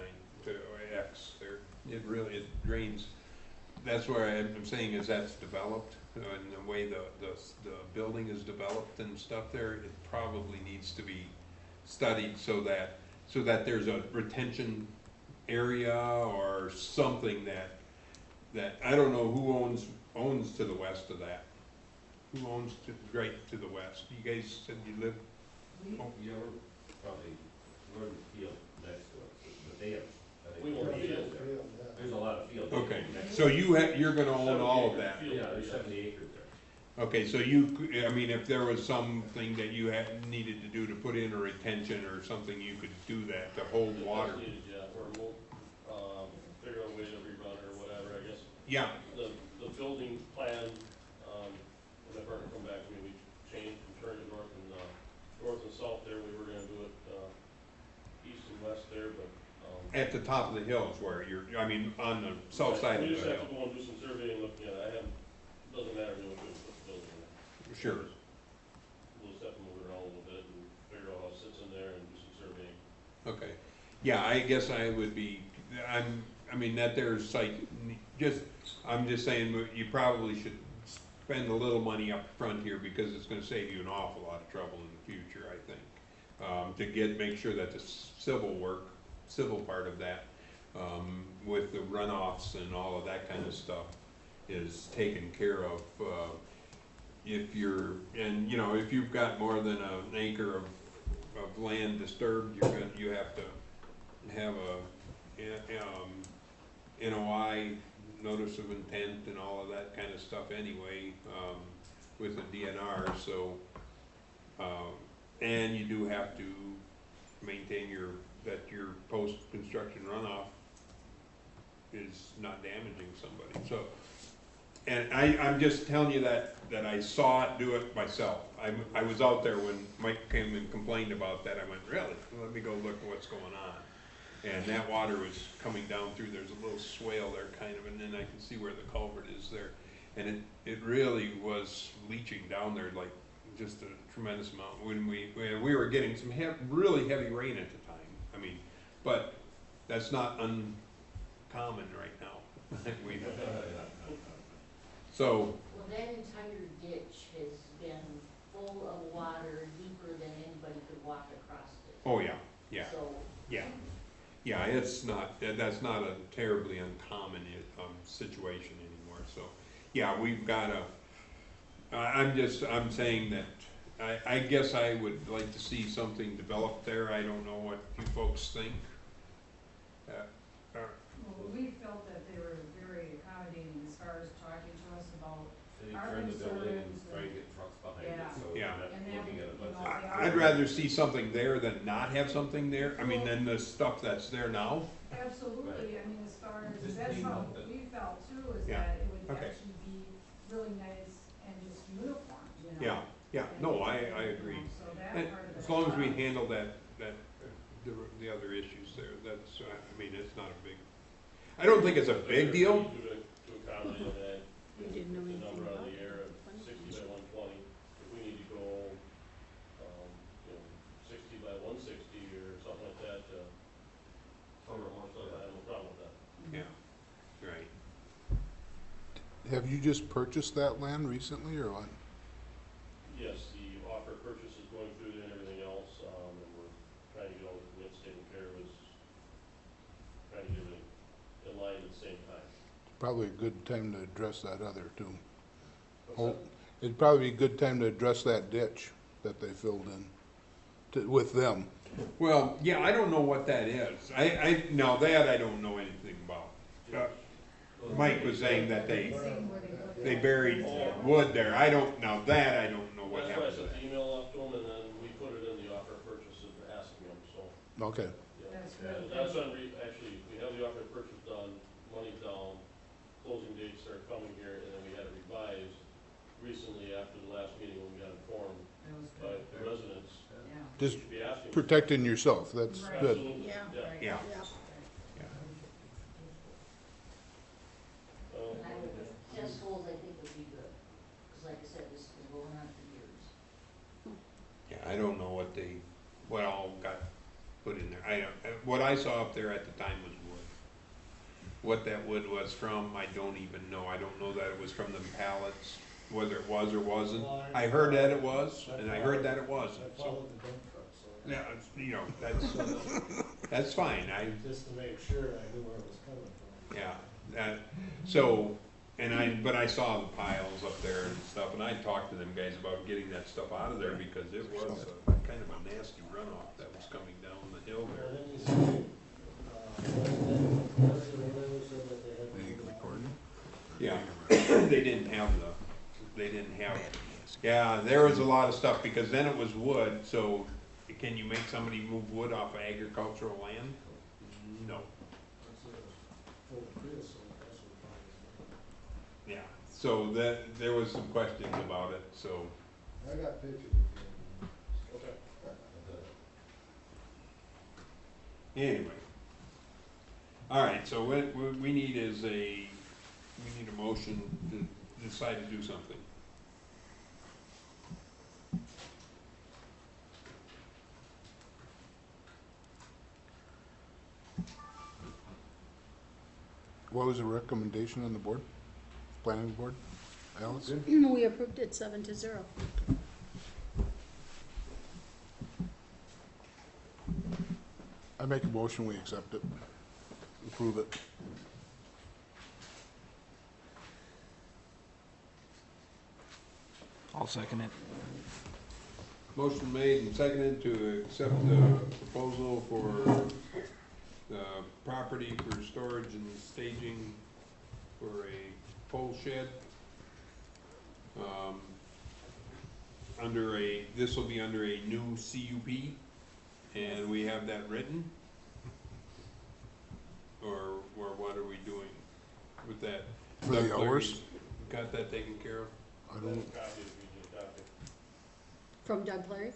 to X there. It drains, that's where I'm saying is that's developed, and the way the building is developed and stuff there, it probably needs to be studied so that there's a retention area or something that, I don't know who owns to the west of that. Who owns right to the west? You guys said you live, You're probably, we're in the field next to it, but they have, I think. We won't three be fields there. there. There's a lot of fields. okay, next to so it. you're gonna own all of that? Yeah, there's 70 acres there. Okay, so I mean, if there was something that you needed to do to put in a retention or something, you could do that to hold water. If that's needed, yeah, or we'll, figure out a way to rerun or whatever, I guess. Yeah, The building plan, when the partner come back to me, we changed and turned it north and south there, we were gonna do it, east and west there, but, at the top of the hills where I mean, on the south side of we the just have to hill. go and do some surveying, looking at it, doesn't matter to me what we put the building in. Sure. We'll just have to move it around a little bit and figure out how it sits in there and do some surveying. Okay, yeah, I guess I would be, I mean, that there's site, I'm just saying, you probably should spend a little money up front here, because it's gonna save you an awful lot of trouble in the future, I think. To make sure that the civil part of that, with the runoffs and all of that kind of stuff is taken care of. If you've got more than an acre of land disturbed, you have to have a NOI, notice of intent and all of that kind of stuff anyway, with a DNR, so, and you do have to maintain that your post-construction runoff is not damaging somebody, so. And I'm just telling you that I saw it do it myself. I was out there when Mike came and complained about that. I went, really? Let me go look at what's going on. And that water was coming down through, there's a little swale there kind of, and then I can see where the culvert is there. And it really was leaching down there like just a tremendous amount. When we were getting some really heavy rain at the time. I mean, but that's not uncommon right now. So, Well, that entire ditch has been full of water deeper than anybody could walk across it. oh yeah, yeah, So, yeah. Yeah, it's not, that's not a terribly uncommon, situation anymore, so, yeah, we've gotta, I'm saying that, I guess I would like to see something developed there, I don't know what you folks think. Well, we felt that they were very accommodating as far as talking to us about, City Our turned the building and concerns trying to and- get trucks behind it, Yeah. so Yeah. we're not And then, looking at a you bunch know, of. they I'd rather see something there than not have something there, I mean, than the stuff that's there now. absolutely, I mean, as far as, Just that's clean how up the- we felt too, is Yeah. that it would Okay. actually be really nice and just uniform, you know? Yeah, yeah, no, I agree. So that And part of it. as long as we handle the other issues there, that's, I mean, it's not a big, I don't think it's a big deal. To accommodate that, We didn't know the anything number about on the it. air of 60 by 120, if we need to go, you know, 60 by 160 or something like that, Cover more so I have no problem with that. Yeah, right. Have you just purchased that land recently, or what? Yes, the offer of purchase is going through and everything else, and we're trying to get all the permits taken care of, trying to get everything in line at the same time. Probably a good time to address that other too. What's Oh, that? it'd probably be a good time to address that ditch that they filled in with them. Well, yeah, I don't know what that is. Now that I don't know anything about. Mike was saying that Seeing where they put they that- buried wood there. I don't know what That's why I happened to sent that. the email up to them, and then we put it in the offer of purchase and asking them, so. Okay, Yeah. That's Yeah, good. that's when actually, we have the offer of purchase done, money's down, closing dates are coming here, and then we had it revised recently after the last meeting when we got informed That was by good, the residents. yeah. just Should be asking. protecting yourself, that's Right. good. Absolutely, Yeah. yeah. Right. Yeah. Yeah. and I would, test holes I think would be good, because like I said, this has been going on for years. Yeah, I don't know what all got put in there. What I saw up there at the time was wood. What that wood was from, I don't even know. I don't know that it was from the pallets, whether it was or wasn't. I heard that it was, and I heard that it wasn't, so. Yeah, you know, that's fine. Just to make sure I knew where it was coming from. Yeah, but I saw the piles up there and stuff, and I talked to them guys about getting that stuff out of there because it was kind of a nasty runoff that was coming down the hill Well, there. then you see, Leslie said that they had. Are you recording? Yeah, they didn't have, yeah, there was a lot of stuff because then it was wood, so can you make somebody move wood off of agricultural land? No, Full of creosote, that's what probably. yeah, so there was some questions about it, so. I got pictures of Okay. Anyway. All right, so what we need is we need a motion to decide to do something. What was the recommendation on the board? Planning board? Alice? We approved it 7-0. I make a motion, we accept it, approve it. I'll second it. Motion made and seconded to accept the proposal for the property for storage and staging for a pole shed. This will be under a new CUP, and we have that written? Or what are we doing with that? For the Doug Clary's hours? Got that taken care of? I That don't, was copied, we just copied. From Doug Clary?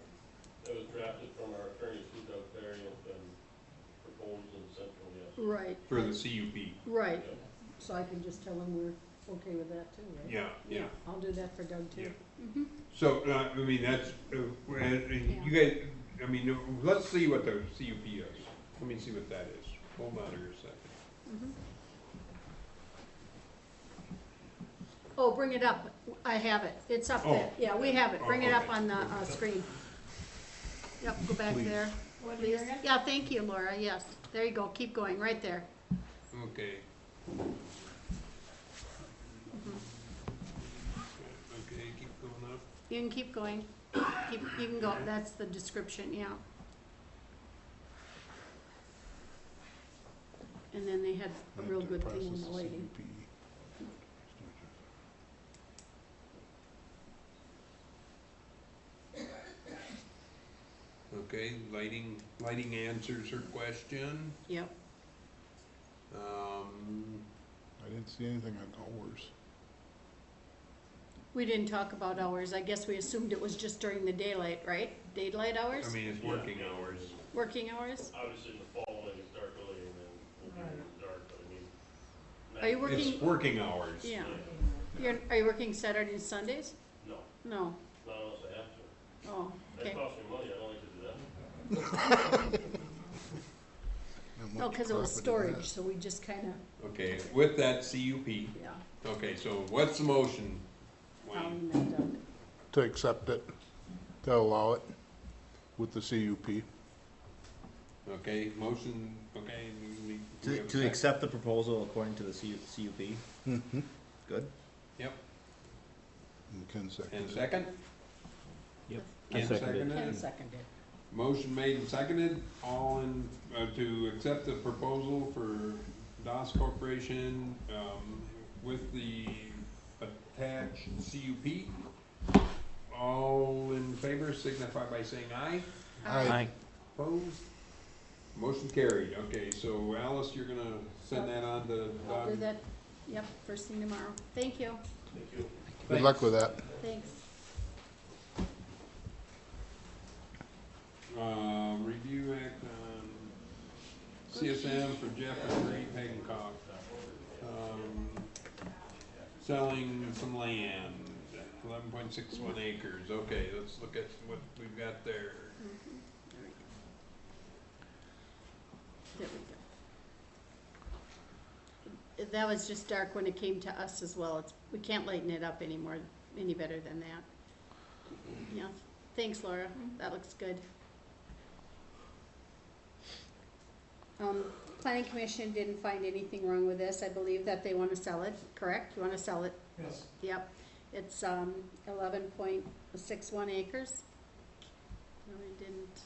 That was drafted from our attorney, Sue Doug Clary, and been proposed in Central, yes. Right. For the CUP? Right, Yep. so I can just tell him we're okay with that too, right? Yeah. I'll do that for Doug too. Yeah. Mhm. So, I mean, that's, you guys, I mean, let's see what the CUP is. Let me see what that is. Hold on here a second. Mhm. Oh, bring it up. I have it. It's up Oh. there. Yeah, we have it. Bring it up okay. on the screen. Yep, go back Please. there. Please. Yeah, thank you, Laura. Yes. There you go. Keep going, right there. Okay. Okay, keep going up. You can keep going. You can go. That's the description, yeah. And then they had a real good thing on the lighting. Okay, lighting answers her question. Yep. I didn't see anything on hours. We didn't talk about hours. I guess we assumed it was just during the daylight, right? Daylight hours? I mean, it's working hours. Working hours? Obviously in the fall when it gets dark early and then it'll be dark, but I mean. Are you working? It's working hours. Yeah. Are you working Saturdays and Sundays? No, No. not unless I have to. Oh, That okay. costs me money, I don't like to do that. No, because it was storage, so we just kind of, Okay, with that CUP. yeah. Okay, so what's the motion, I'll Wayne? email Doug. To accept it, to allow it with the CUP. Okay, motion, okay. we have a To second? accept the proposal according to the CUP, Mm-hmm. good? Yep, And Ken seconded and it. second? Yep. Ken seconded Ken it? seconded. Motion made and seconded, all in, to accept the proposal for DOS Corporation, with the attached CUP. All in favor signify by saying aye. Aye. Opposed? Motion carried. Okay, so Alice, you're gonna send that on to I'll do Doug? that, yep, first thing tomorrow. Thank you. Thank you. Good luck with that. Thanks. Review act on CSM for Jeff and Marie Hagenkoff. Selling some land, 11.61 acres. Okay, let's look at what we've got there. There we go. That was just dark when it came to us as well. We can't lighten it up anymore, any better than that. Yeah, thanks, Laura. That looks good. Planning Commission didn't find anything wrong with this. I believe that they want to sell it, correct? You want to sell it? Yes. Yep. It's 11.61 acres. No, I didn't.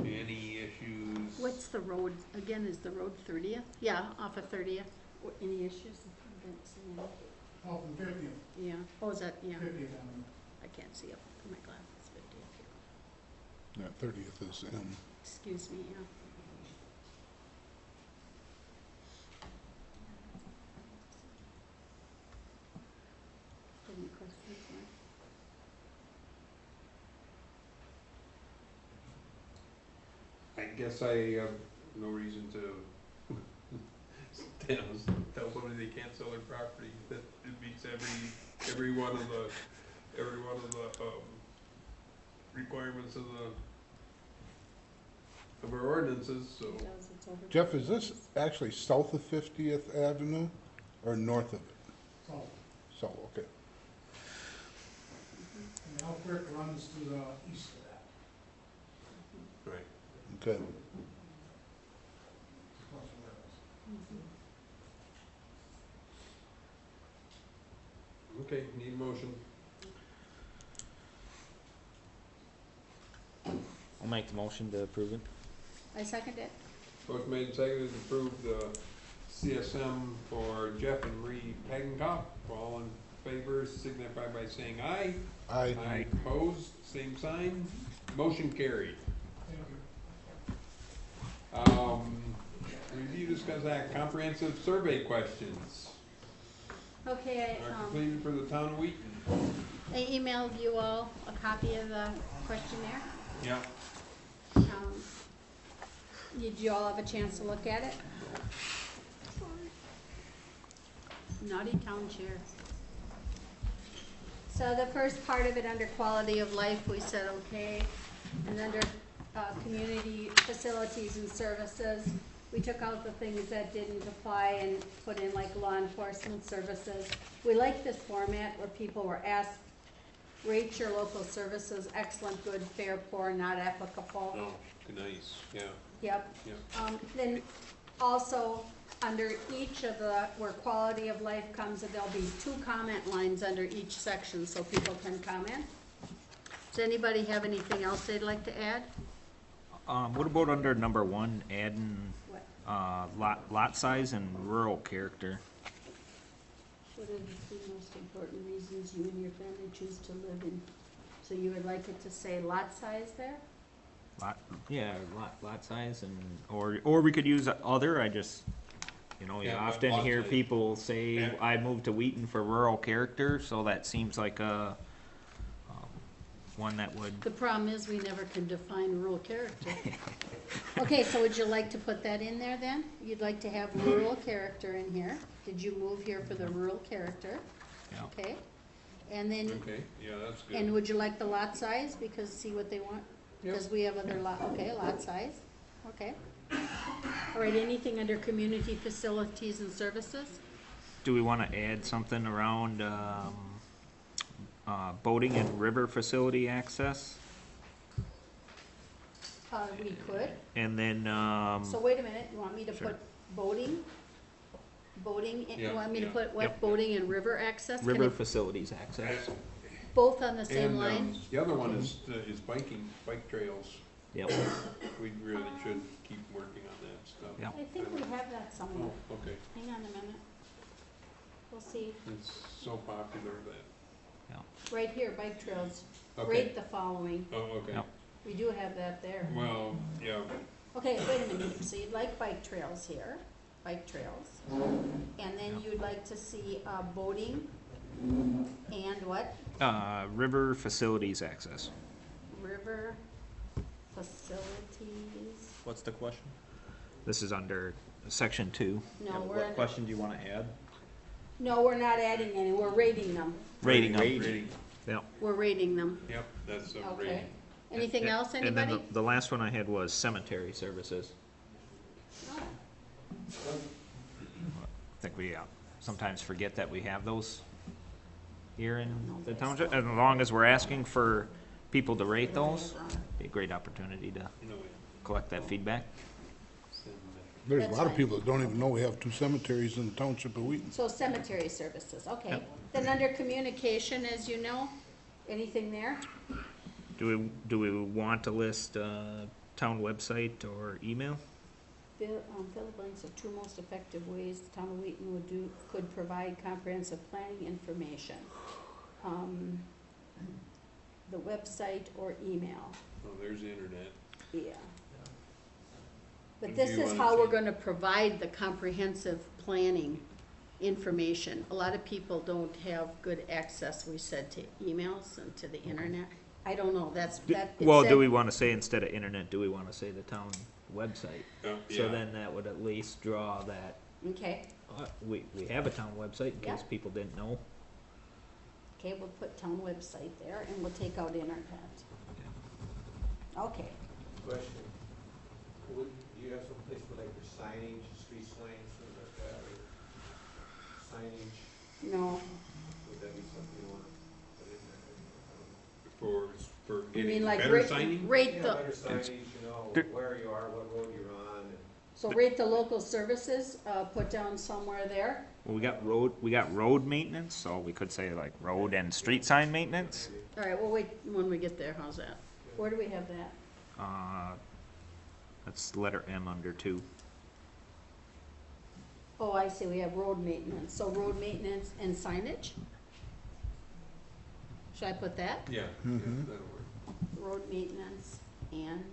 Any issues? What's the road, again, is the road 30th? Yeah, off of 30th. Any issues? I didn't see any. Oh, from 50th, Yeah, oh, is that, yeah, 50th Avenue. I can't see up in my glasses, 50th. Yeah, 30th is M. Excuse me, yeah. Any questions, Mark? I guess I have no reason to tell somebody they can't sell their property, that it meets every one of the requirements of our ordinances, so. It does, it's over. Jeff, is this actually south of 50th Avenue or north of it? So, South, okay. and the Elk Creek runs to the east of that. Right. Okay. Across the railroad. Okay, need a motion. I'll make the motion to approve it. I second it. Motion made and seconded to approve the CSM for Jeff and Marie Hagenkoff. All in favor signify by saying aye. Aye. Aye. Opposed, same sign. Motion carried. Thank you. Review, discuss, act, comprehensive survey questions Okay, are completed for the town of Wheaton. I emailed you all a copy of the questionnaire. Yeah. Did you all have a chance to look at it? Naughty town chair. So the first part of it, under quality of life, we said okay. And under community facilities and services, We took out the things that didn't apply and put in like law enforcement services. We like this format where people were asked, rate your local services, excellent, good, fair, poor, not applicable. Oh, nice, yeah, Yep. yeah. Then also, under each of the, where quality of life comes, there'll be 2 comment lines under each section so people can comment. Does anybody have anything else they'd like to add? What about under number 1, adding, What? lot size and rural character? What are the 3 most important reasons you and your family choose to live in? So you would like it to say lot size there? Lot size and, or we could use other, you Yeah, but often lot hear size. people say, Yeah. I moved to Wheaton for rural character, so that seems like a, one that would, The problem is we never can define rural character. Okay, so would you like to put that in there then? You'd like to have rural character in here. Did you move here for the rural character? Yeah. Okay, and then, Okay, yeah, that's good. and would you like the lot size, because see what they want? Because we have other lot, okay, lot size, okay. All right, anything under community facilities and services? do we wanna add something around, boating and river facility access? We could. And then, So wait a minute, you want me to Sure. put boating? Boating, Yeah, you want me to yeah. put what, Yep. boating and river access? Can river it facilities access, both on the same And, line? the other one is biking, bike trails. yep, We really should keep working on that stuff. Yep. I think we have that somewhere. Oh, okay, Hang on a minute. We'll see. it's so popular that, Right here, bike trails. okay, Rate the following. oh, okay. Yep. We do have that there. Well, yeah, Okay, wait a minute. So you'd like bike trails here, bike trails. And then you'd like to see, boating and what? river facilities access. River facilities. What's the question? This is under section 2. No, we're, What question do you wanna add? no, we're not adding any. We're rating them. Rating them. rating, Yep. We're rating them. yep, that's a Okay. rating. Anything else, And then anybody? the last one I had was cemetery services. Oh. I think we sometimes forget that we have those here in the township. As long as we're asking for people to rate those, be a great opportunity to No, collect that feedback. There's a That's lot of fine. people that don't even know we have 2 cemeteries in the township of Wheaton. So cemetery services, okay. Yep. Then under communication, as you know, anything there? Do we want to list town website or email? Fill the blanks of 2 most effective ways the town of Wheaton could provide comprehensive planning information. The website or email, Oh, there's the internet. yeah. But Do this you is wanna how we're change- gonna provide the comprehensive planning information. A lot of people don't have good access, we said, to emails and to the internet. I don't know, that. it Well, said- do we want to say instead of internet, do we want to say the town website? Oh, So yeah. then that would at least draw that, Okay, we have a town website in case Yeah. people didn't know. okay, we'll put town website there and we'll take out internet. Okay, Question, would you have some place for like your signage, street signs, things like that, or signage, no, would that be something you want to put in there? For you getting mean like better rate, signing? rate Yeah, the, better signage, you know, There- where you are, what road you're on, and so rate the local services, put down somewhere there. Well, we got road maintenance, so we could say like road and street sign maintenance. All right, we'll wait when we get there, how's that? Where do we have that? That's letter M under 2. Oh, I see, we have road maintenance, so road maintenance and signage? Should I put that? Yeah, yeah, Mhm. that'll work. Road maintenance and,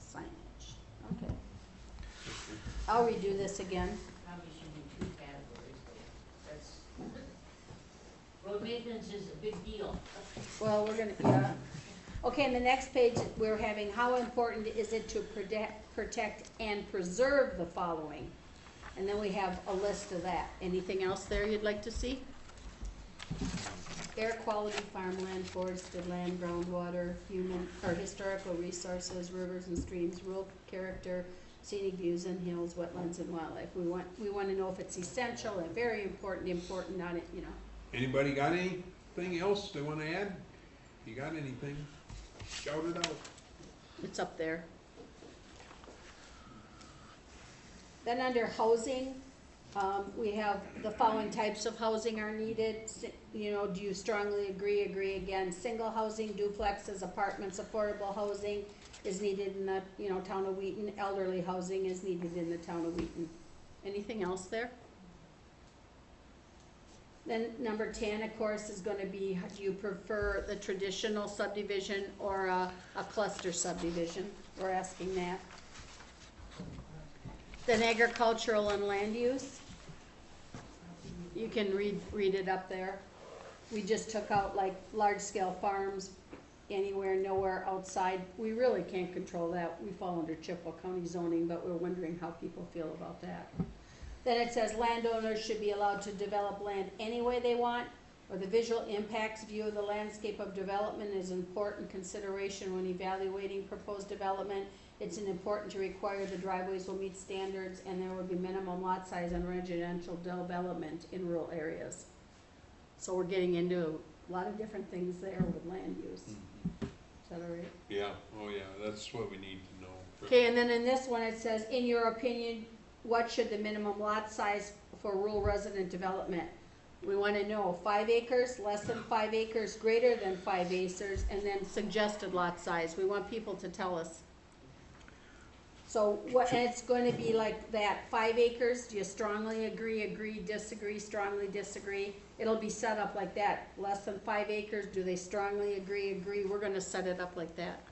signage, okay. I'll redo this again. Probably should be 2 categories, but that's, road maintenance is a big deal. Well, we're gonna, yeah. Okay, in the next page, we're having, how important is it to protect and preserve the following? And then we have a list of that. Anything else there you'd like to see? Air quality, farmland, forested land, groundwater, human, or historical resources, rivers and streams, rural character, scenic views and hills, wetlands and wildlife. We want to know if it's essential and very important, not it, you know. Anybody got anything else they wanna add? You got anything? Shout it out. It's up there. Then under housing, we have the following types of housing are needed. You know, do you strongly agree again? Single housing, duplexes, apartments, affordable housing is needed in the, you know, town of Wheaton. Elderly housing is needed in the town of Wheaton. Anything else there? Then number 10, of course, is gonna be, do you prefer the traditional subdivision or a cluster subdivision? We're asking that. Then agricultural and land use. You can read it up there. We just took out like large-scale farms, anywhere, nowhere outside. We really can't control that. We fall under Chippewa County zoning, but we're wondering how people feel about that. Then it says landowners should be allowed to develop land any way they want, or the visual impacts view of the landscape of development is an important consideration when evaluating proposed development. It's important to require the driveways will meet standards and there will be minimum lot size on residential development in rural areas. So we're getting into a lot of different things there with land use. Is that all right? Yeah, oh yeah, that's what we need to know. Okay, and then in this one it says, in your opinion, what should the minimum lot size for rural resident development? We want to know 5 acres, less than 5 acres, greater than 5 acres, and then suggested lot size. We want people to tell us. So what, and it's going to be like that, 5 acres, do you strongly agree, disagree, strongly disagree? It'll be set up like that, less than 5 acres, do they strongly agree? We're gonna set it up like that.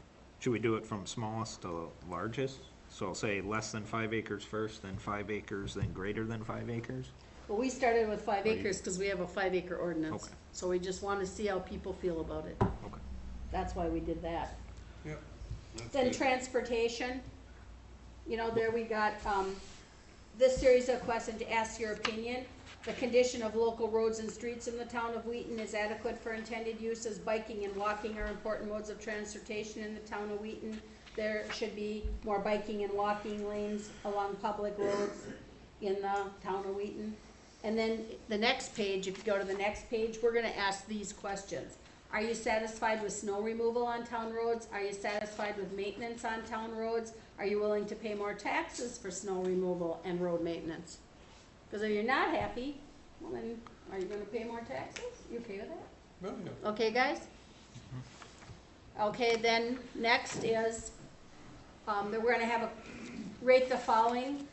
Should we do it from smallest to largest? So I'll say less than 5 acres first, then 5 acres, then greater than 5 acres? Well, we started with 5 Right. acres because we have a 5 acre ordinance. Okay. So we just want to see how people feel about it. Okay. That's why we did that. Yep. That's Then good. transportation, you know, there we got, this series of questions to ask your opinion. The condition of local roads and streets in the town of Wheaton is adequate for intended uses. Biking and walking are important modes of transportation in the town of Wheaton. There should be more biking and walking lanes along public roads in the town of Wheaton. And then the next page, if you go to the next page, we're gonna ask these questions. Are you satisfied with snow removal on town roads? Are you satisfied with maintenance on town roads? Are you willing to pay more taxes for snow removal and road maintenance? Because if you're not happy, well then, are you gonna pay more taxes? You okay with that? Well, yeah. Okay, guys? Okay, then next is, that we're gonna have a, rate the following.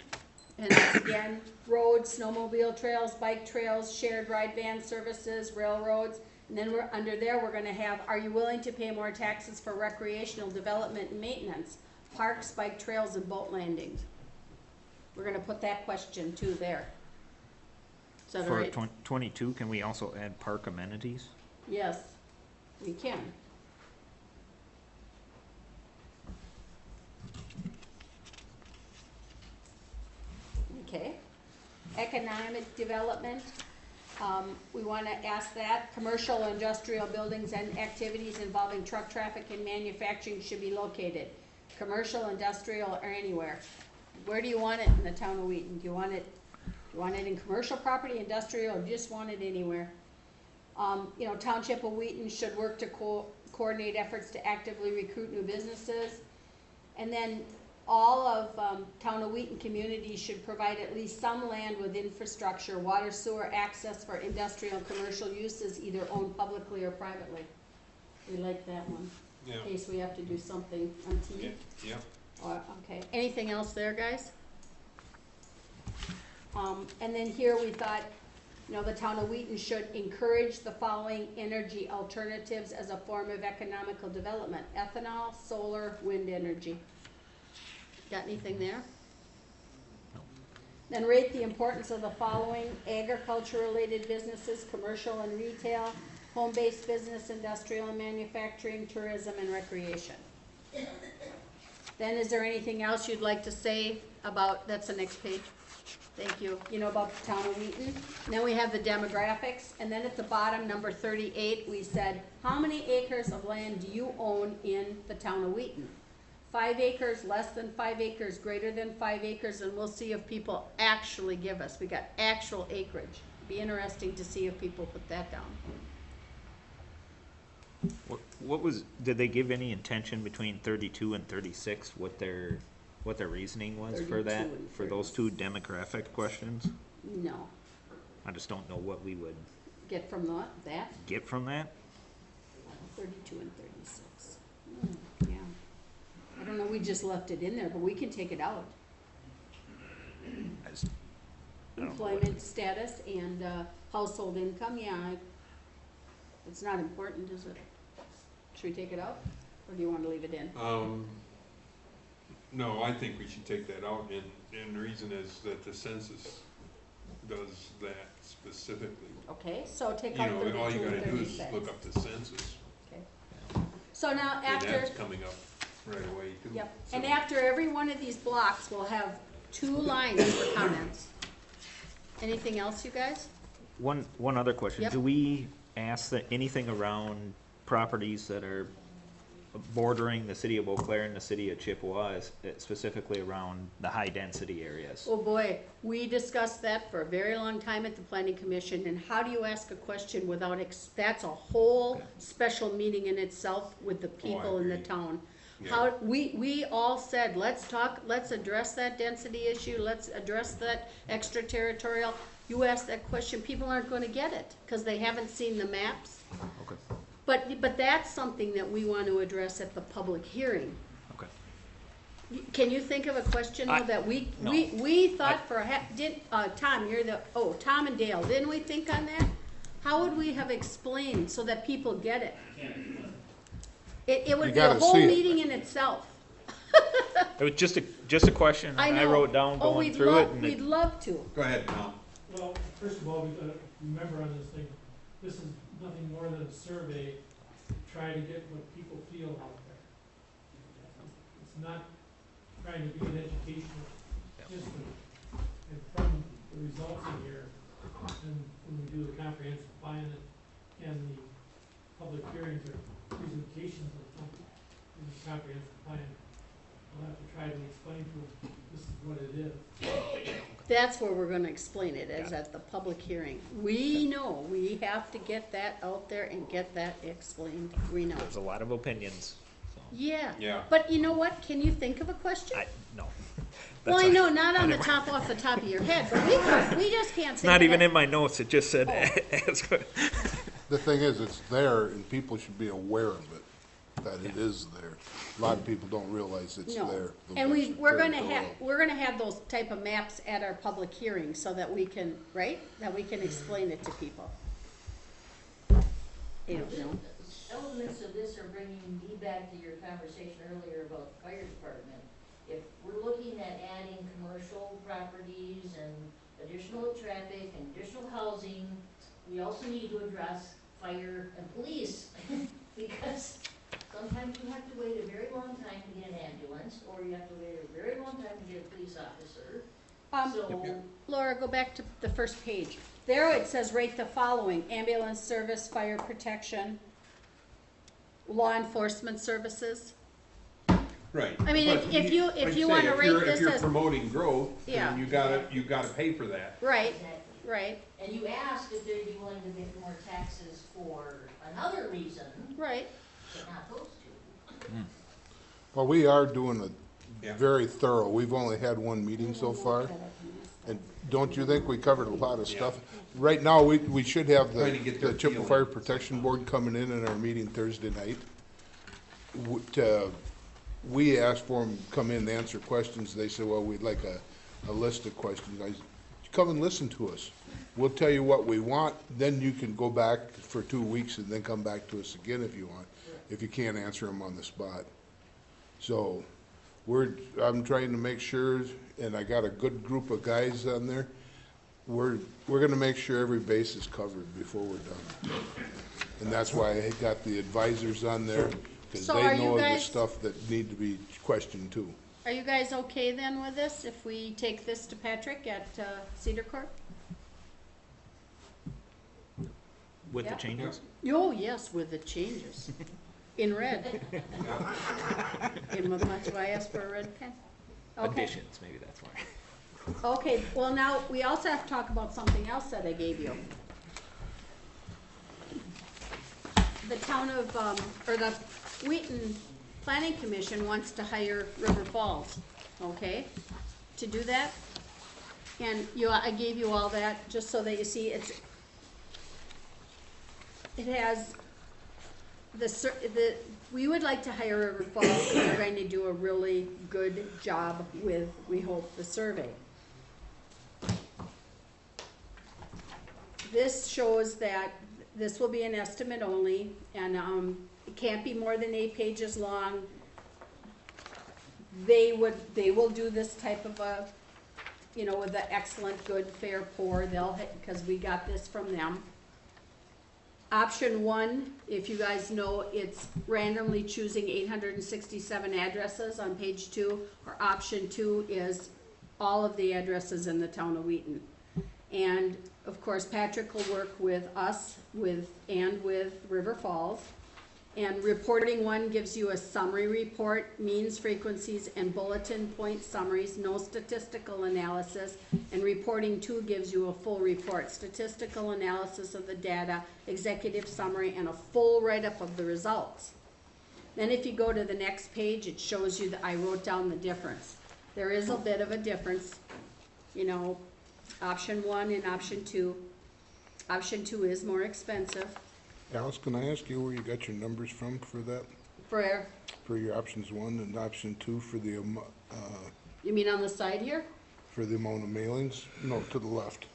And that's again, roads, snowmobile trails, bike trails, shared ride van services, railroads. And then we're, under there, we're gonna have, are you willing to pay more taxes for recreational development and maintenance? Parks, bike trails, and boat landings. We're gonna put that question too there. Is that all For right? 22, can we also add park amenities? Yes, we can. Okay. Economic development, we want to ask that. Commercial, industrial buildings and activities involving truck traffic and manufacturing should be located. Commercial, industrial, or anywhere. Where do you want it in the town of Wheaton? Do you want it in commercial property, industrial, or just want it anywhere? You know, Township of Wheaton should work to coordinate efforts to actively recruit new businesses. And then all of town of Wheaton communities should provide at least some land with infrastructure, water, sewer, access for industrial and commercial uses, either owned publicly or privately. We like that one, Yeah. in case we have to do something on Yeah. TV. Yeah. Okay, anything else there, guys? And then here we thought, you know, the town of Wheaton should encourage the following energy alternatives as a form of economical development: ethanol, solar, wind energy. Got anything there? No. Then rate the importance of the following: agriculture-related businesses, commercial and retail, home-based business, industrial and manufacturing, tourism, and recreation. Then is there anything else you'd like to say about, that's the next page, thank you, you know, about the town of Wheaton? And then we have the demographics, and then at the bottom, number 38, we said, how many acres of land do you own in the town of Wheaton? 5 acres, less than 5 acres, greater than 5 acres, and we'll see if people actually give us. We got actual acreage. Be interesting to see if people put that down. What was, did they give any intention between 32 and 36, what their reasoning was for 32 that, and for those two demographic questions? No. I just don't know what we would Get from that? get from that. 32 and 36. Yeah. I don't know, we just left it in there, but we can take it out. I just- I don't know what- Employment status and household income, yeah. It's not important, is it? Should we take it out, or do you want to leave it in? No, I think we should take that out, and the reason is that the census does that specifically. Okay, so take You out know, 32 all you and gotta do is 36. look up the census, Okay. So now and after, that's coming up right away too. yep, So- and after every one of these blocks, we'll have 2 lines for comments. Anything else, you guys? One other question. Yep. Do we ask that anything around properties that are bordering the city of Eau Claire and the city of Chippewa, specifically around the high-density areas? Oh, boy, we discussed that for a very long time at the planning commission, and how do you ask a question without, that's a whole special meeting in itself with the people in the agree. town. Yeah. How, we all said, let's address that density issue, let's address that extraterritorial. You ask that question, people aren't gonna get it, cause they haven't seen the maps. Okay. But that's something that we want to address at the public hearing. Okay. Can you think of a question though, that no. we thought Tom, Tom and Dale, didn't we think on that? How would we have explained so that people get it? It would You be a gotta whole see it. meeting in itself. It was just a question. I and I know. wrote down Oh, going we'd through it, love, and we'd love to. Go ahead, Tom. Well, first of all, we gotta remember on this thing, this is nothing more than a survey to try to get what people feel out there. It's not trying to be an educational system. And from the results in here, and when we do the comprehensive plan and the public hearings or presentations of the comprehensive plan, we'll have to try to explain to them, this is what it is. That's where we're gonna explain it, is at the public hearing. We know, we have to get that out there and get that explained, we know. there's a lot of opinions. So. Yeah. Yeah. But you know what, can you think of a question? No. Well, That's I a- know, not on the top, off the top of your head, but we just can't It's say. not even that. in my notes. It just said Oh. ask. The thing is, it's there, and people should be aware of it, that it is there. A lot of people don't realize it's No. there. And we're gonna have those type of maps at our public hearing, so that we can, right, that we can explain it to people. I don't know. Elements of this are bringing me back to your conversation earlier about the fire department. If we're looking at adding commercial properties and additional traffic and additional housing, we also need to address fire and police. Because sometimes you have to wait a very long time to get an ambulance, or you have to wait a very long time to get a police officer. So, Laura, go back to the first page. There it says rate the following: ambulance service, fire protection, law enforcement services. Right. I mean, But if you like wanna say, if rate you're- this If you're as- promoting growth, Yeah. then you gotta pay for that. Right, exactly. right, And you asked if they'd be willing to pay more taxes for another reason, right. but not those two. Well, we are doing Yeah. a very thorough, we've only had one meeting so far, and don't you think we covered a lot of stuff? Right now, we should have Trying to get their the Chippewa feeling. Fire Protection Board coming in our meeting Thursday night. We asked for them to come in and answer questions, they said, well, we'd like a list of questions. I said, come and listen to us. We'll tell you what we want, then you can go back for 2 weeks and then come back to us again if you want, if you can't answer them on the spot. So, I'm trying to make sure, and I got a good group of guys on there, we're gonna make sure every base is covered before we're done. And that's why I got the advisors on there, because So are they you know the guys- stuff that need to be questioned too. Are you guys okay then with this, if we take this to Patrick at Cedar Court? With Yeah. the changes? Oh, yes, with the changes. In red. In much do I ask for a red pen? Okay. Additions, maybe that's why. Okay, well now, we also have to talk about something else that I gave you. The town of, or the Wheaton Planning Commission wants to hire River Falls, okay? To do that, and I gave you all that, just so that you see, it has, we would like to hire River Falls, because they're going to do a really good job with, we hope, the survey. This shows that this will be an estimate only, and it can't be more than 8 pages long. They will do this type of a, you know, with the excellent, good, fair, poor, because we got this from them. Option 1, if you guys know, it's randomly choosing 867 addresses on page 2, or option 2 is all of the addresses in the town of Wheaton. And of course, Patrick will work with us and with River Falls. And reporting 1 gives you a summary report, means, frequencies, and bulletin point summaries, no statistical analysis. And reporting 2 gives you a full report, statistical analysis of the data, executive summary, and a full write-up of the results. Then if you go to the next page, it shows you that I wrote down the difference. There is a bit of a difference, you know, option 1 and option 2. Option 2 is more expensive. Alice, can I ask you where you got your numbers from for that? For your options 1 and option 2 for the, you mean on the side here? for the amount of mailings? No, to the left.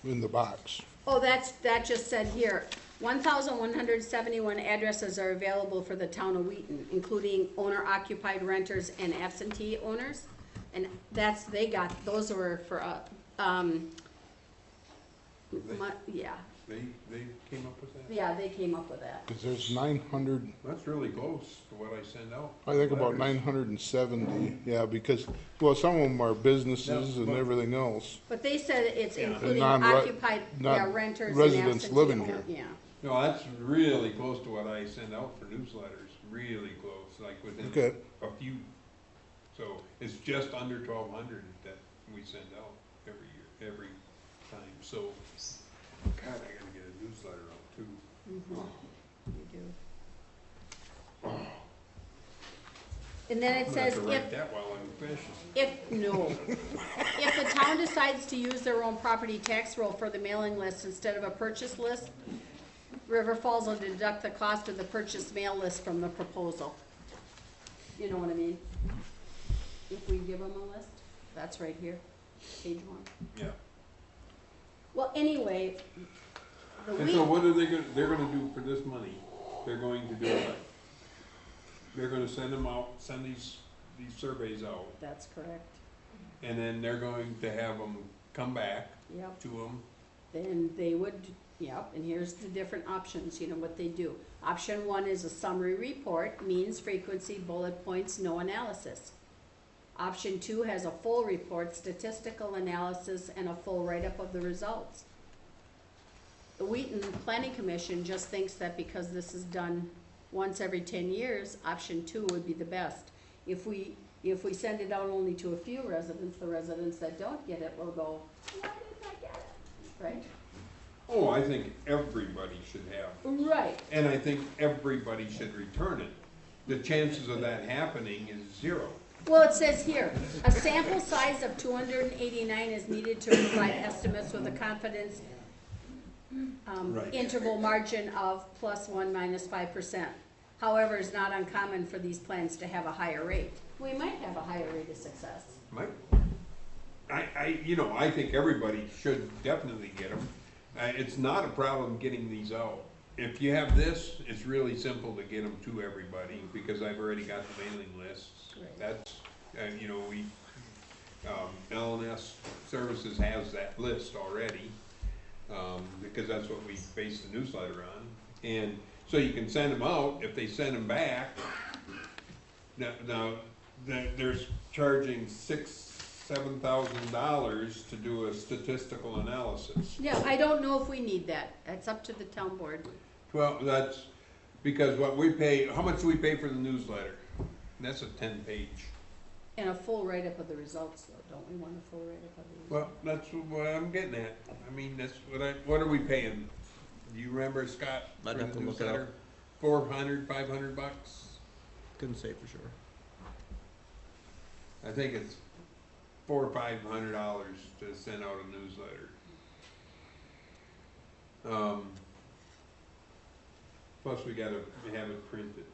In the box. Oh, that just said here, 1,171 addresses are available for the town of Wheaton, including owner-occupied renters and absentee owners. And those were for, yeah. They came up with that? Yeah, they came up with that. Because there's 900, That's really close to what I send out. I think about Letters. 970, yeah, because, well, some of them are businesses Yeah, and but- everything else. But they said it's Yeah. including And occupied, not renters and residents absentee living owners. here. Yeah. No, that's really close to what I send out for newsletters, really close, like within Okay. a few. So it's just under 1,200 that we send out every year, every time, so, God, I gotta get a newsletter out too. Mhm. You do. And then it I'm gonna have says to write that while I'm fishing. if the town decides to use their own property tax roll for the mailing list instead of a purchase list, River Falls will deduct the cost of the purchase mail list from the proposal. You know what I mean? If we give them a list, that's right here, page 1. Yeah. Well, anyway, And so what are they're gonna do for this money? They're going to do what? They're gonna send them out, send these surveys out, That's correct. and then they're going to have them come back Yep. to them. Then they would, yep, and here's the different options, you know, what they do. Option 1 is a summary report, means, frequency, bullet points, no analysis. Option 2 has a full report, statistical analysis, and a full write-up of the results. The Wheaton Planning Commission just thinks that because this is done once every 10 years, option 2 would be the best. If we send it out only to a few residents, the residents that don't get it will go, why didn't I get it? Right? Oh, I think everybody should have, Right. and I think everybody should return it. The chances of that happening is 0. Well, it says here, a sample size of 289 is needed to provide estimates with a confidence Right. interval margin of +1 - 5%. However, it's not uncommon for these plans to have a higher rate. We might have a higher rate of success. Mike? I think everybody should definitely get them. It's not a problem getting these out. If you have this, it's really simple to get them to everybody, because I've already got the mailing lists. Right. That's, L&S Services has that list already, because that's what we base the newsletter on. And so you can send them out. If they send them back, now there's charging $7,000 to do a statistical analysis. Yeah, I don't know if we need that. That's up to the town board. Well, Because what we pay, how much do we pay for the newsletter? That's a 10-page. And a full write-up of the results, though, don't we want a full write-up of the Well, results? that's what I'm getting at. I mean, that's what are we paying? Do you remember, Scott, for I'd the have to look it up. newsletter? 400, 500 bucks? Couldn't say for sure. I think it's $400 or $500 to send out a newsletter. Plus we gotta have it printed.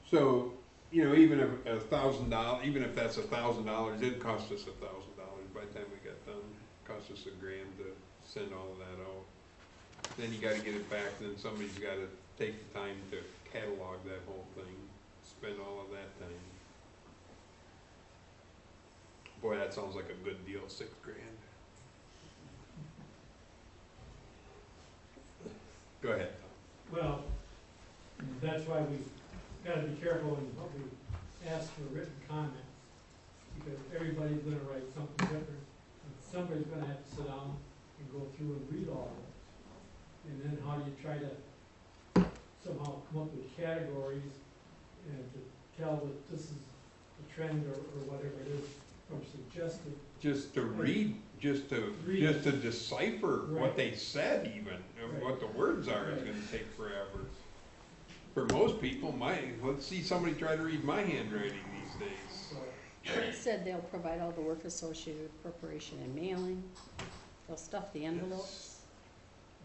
So, you know, even if $1,000, even if that's $1,000, it'd cost us $1,000 by the time we got done. It cost us $1,000 to send all of that out. Then you gotta get it back, then somebody's gotta take the time to catalog that whole thing, spend all of that time. Boy, that sounds like a good deal, $6,000. Go ahead. Well, that's why we've gotta be careful in what we ask for written comments, because everybody's gonna write something different, and somebody's gonna have to sit down and go through and read all of it. And then how do you try to somehow come up with categories and to tell that this is the trend or whatever it is, or suggested. Just to read, just to decipher what they said even, of what the words are, is gonna take forever. For most people, let's see somebody try to read my handwriting these days. So, It said they'll provide all the work associated with preparation and mailing. They'll stuff the envelopes.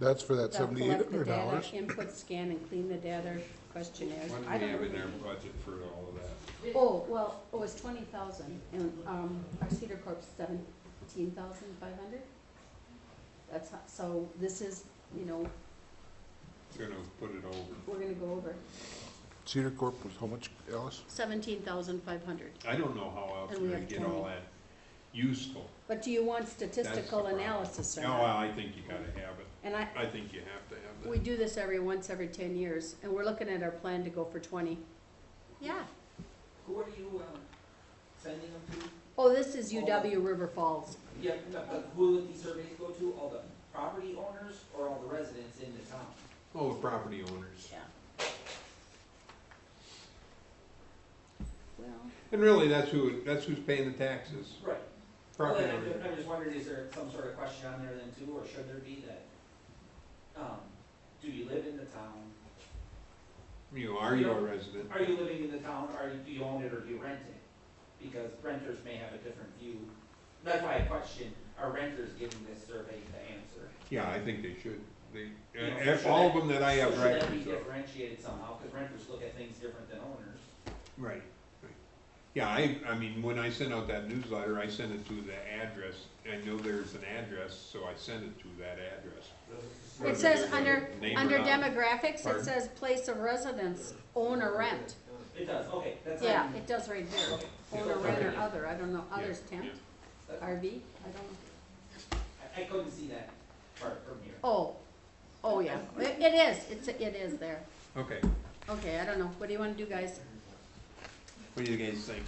That's for that They'll collect the $7,800. data, input, scan, and clean the data questionnaires. What do I we don't have know. in our budget for all of that? Oh, well, it was 20,000, and, our Cedar Corp's 17,500. That's, so this is, you know, Gonna put it over. we're gonna go over Cedar Corp was how much, Alice? 17,500. I don't know how else And we're we gonna have get 20. all that useful. But do you want statistical That's the problem. analysis or Oh, not? well, I think you gotta have it. And I think you have to have we that. do this every 10 years, and we're looking at our plan to go for 20. Yeah. Who are you sending them to? Oh, this is UW River Falls. Yeah, but who would these surveys go to? All the property owners or all the residents in the town? Oh, the property owners. Yeah. Well, And really, that's who's paying the taxes. Right. Property Well, owners. I'm just wondering, is there some sort of question on there then too, or should there be that? Do you live in the town? Are you a resident? Are you living in the town, or do you own it, or do you rent it? Because renters may have a different view. That's why I question, are renters giving this survey the answer? Yeah, I think they should. They, You know, should all that- of them that I have So should that records be of. differentiated somehow, because renters look at things different than owners? Right, right. Yeah, I mean, when I sent out that newsletter, I sent it to the address. I know there's an address, so I sent it to that address. it says under Name or under not. demographics, it Pardon? says place of residence, own or rent. It does, okay, that's. Yeah, it does right there. Okay. Own or rent or Okay. other, I don't know, Yeah, others tent, yeah. RV, I don't know. I couldn't see that part from here. Oh, yeah, it is there. Okay, Okay, I don't know, what do you wanna do, guys? what do you guys think?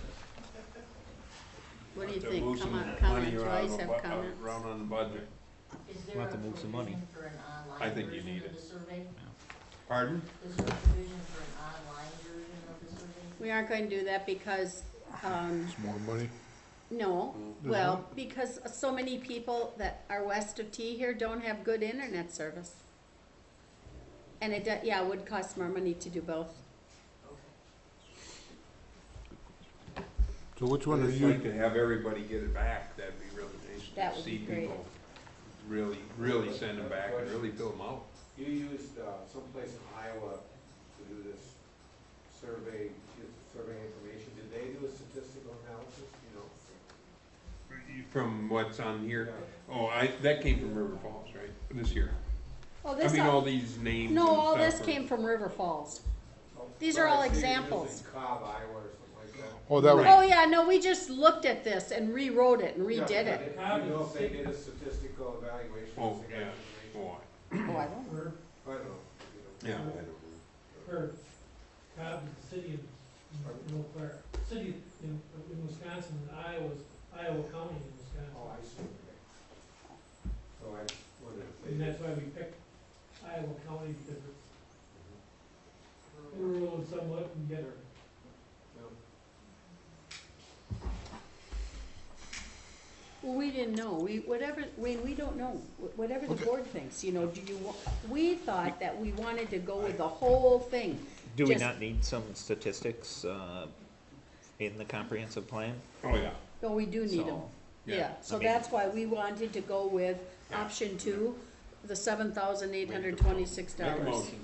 What do you To think? move Come some on, money comments, you around always the have comments. Around on the budget. Is We'll there have a to move some money. provision for an online I think you version need of it. the survey? Pardon? Is there a provision for an online version of the survey? We aren't going to do that because, It's more money. no, well, because so many people that are west of T here don't have good internet service. And it would cost more money to do both. So which one are I'd you? like to have everybody get it back, that'd be really nice. to That would see be great. people really send them back and really fill them out. You used someplace in Iowa to do this survey, survey information. Did they do a statistical analysis, you know? From what's on here, that came from River Falls, right, this year? Oh, I this, mean, all these names and no, all stuff this are- came from River Falls. These So are all I see you're examples. using Cobb, Iowa, or something like that. Oh, that was, Oh, yeah, no, we just looked at this and rewrote it and redid Yeah, it. but you know if they did a statistical evaluation? Oh, of the yeah, information? oh, Oh, I don't know. We're, I don't know. yeah, I don't know. we're, Cobb is the city in Eau Claire, city in Wisconsin, and Iowa County in Wisconsin. Oh, I see, okay. So I wondered if they And did. that's why we picked Iowa County, because it's Well, we didn't know, whatever, Wayne, we don't know, whatever the Okay. board thinks, you know, we thought that we wanted to go with the whole thing. Do we Just- not need some statistics, in the comprehensive plan? Oh, yeah. No, we do need them, So, yeah, yeah, so I mean- that's why we wanted to go with option 2, the $7,826. Make a motion.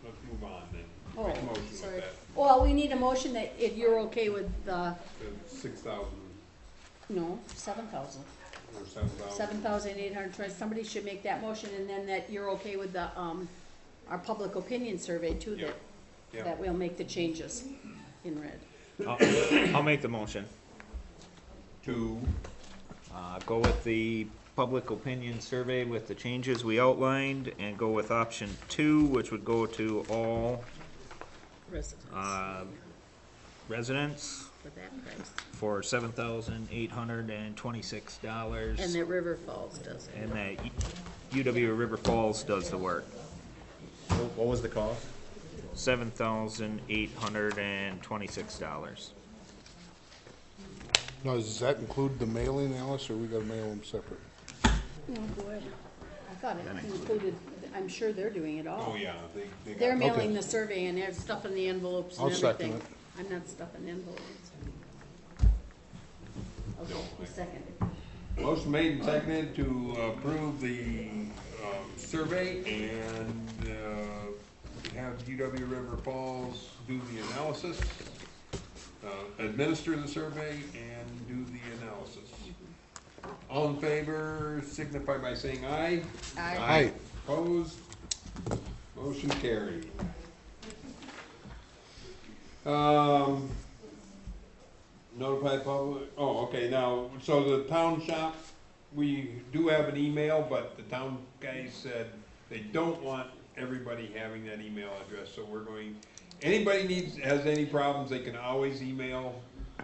Let's move on then. Oh, Make a motion with sorry. that. Well, we need a motion that if you're okay with the, The 6,000 no, 7,000. or 7,000. 7,820, somebody should make that motion, and then that you're okay with the, our public opinion survey too, Yeah. Yeah. that we'll make the changes in red. I'll make the motion. To, Go with the public opinion survey with the changes we outlined, and go with option 2, which would go to all, Residents, residents for that price. for $7,826. And that River Falls does it. And that UW River Falls does the work. What was the cost? $7,826. Now, does that include the mailing, Alice, or we gotta mail them separate? Oh, boy. I thought it included, I'm sure they're doing it all. oh, yeah, they got. They're Okay. mailing the survey and there's stuff in the envelopes and I'll second everything. it. I'm not stuffing envelopes. Okay, you second it. Motion made and seconded to approve the survey and have UW River Falls do the analysis, administer the survey, and do the analysis. All in favor signify by saying aye. Aye. Opposed? Motion carried. Notify public, oh, okay, now, so the town shop, we do have an email, but the town guys said they don't want everybody having that email address, so we're going, anybody has any problems, they can always email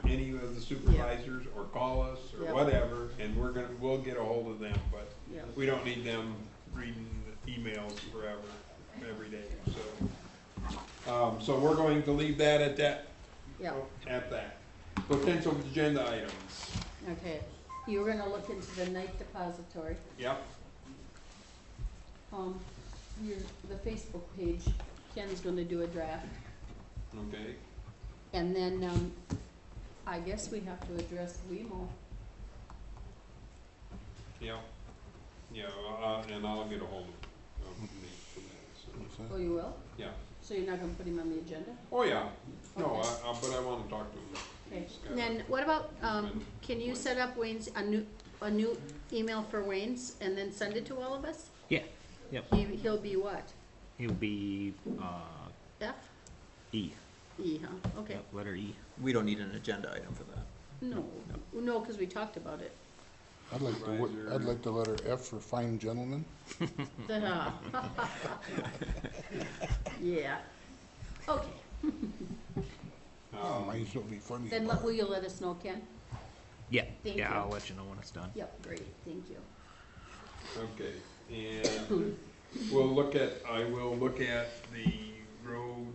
any of the supervisors or call us or Yep. whatever, and we'll get a hold of them, but Yeah. we don't need them reading the emails forever, every day, so. So we're going to leave that at that. Yeah, At that. Potential agenda items. okay. You're gonna look into the night depository. Yep. The Facebook page, Ken's gonna do a draft. Okay. And then, I guess we have to address WeMo. Yeah. Yeah, and I'll get a hold of Nate for that, so. Oh, you will? Yeah. So you're not gonna put him on the agenda? Oh, yeah. No, Okay. but I wanna talk to him. Okay, He's got and then what about, can you set up Wayne's, a new email for Wayne's and then send it to all of us? Yeah, yep. He'll be what? He'll be, F? E. E, huh? Okay. Yep, letter E. We don't need an agenda item for that. No, cause we talked about it. I'd like the letter F for fine gentleman. Yeah. Okay, Oh, mine's gonna be funny. then will you let us know, Ken? Yeah, Thank yeah, you. I'll let you know when it's done. Yep, great, thank you. Okay, and I will look at the road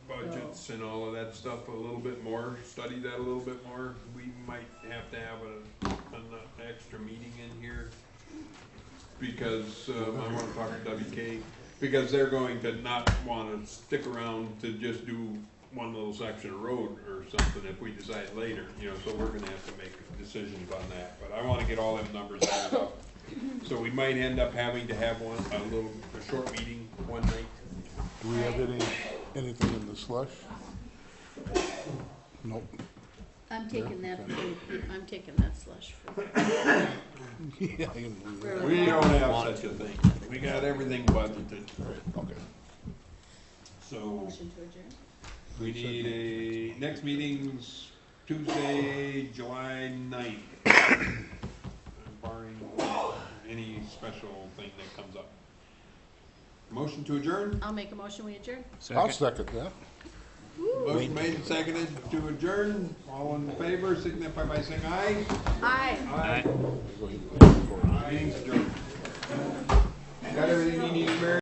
budgets and all of that stuff a little bit more, study that a little bit more. We might have to have an extra meeting in here, because, I wanna talk to WK, because they're going to not wanna stick around to just do one little section of road or something if we decide later, so we're gonna have to make decisions on that, but I wanna get all them numbers added up. So we might end up having to have a short meeting one night. Do we have anything in the slush? Nope. I'm taking that slush for. Yeah, I can believe that. We don't have such a thing, we got everything budgeted, Okay. so Motion to adjourn? we need next meeting's Tuesday, July 9th. Barring any special thing that comes up. Motion to adjourn? I'll make a motion, we adjourn? I'll second that. Motion made and seconded to adjourn. All in favor, signify by saying aye. Aye. Aye. Meeting's adjourned. Got everything you need, Mary?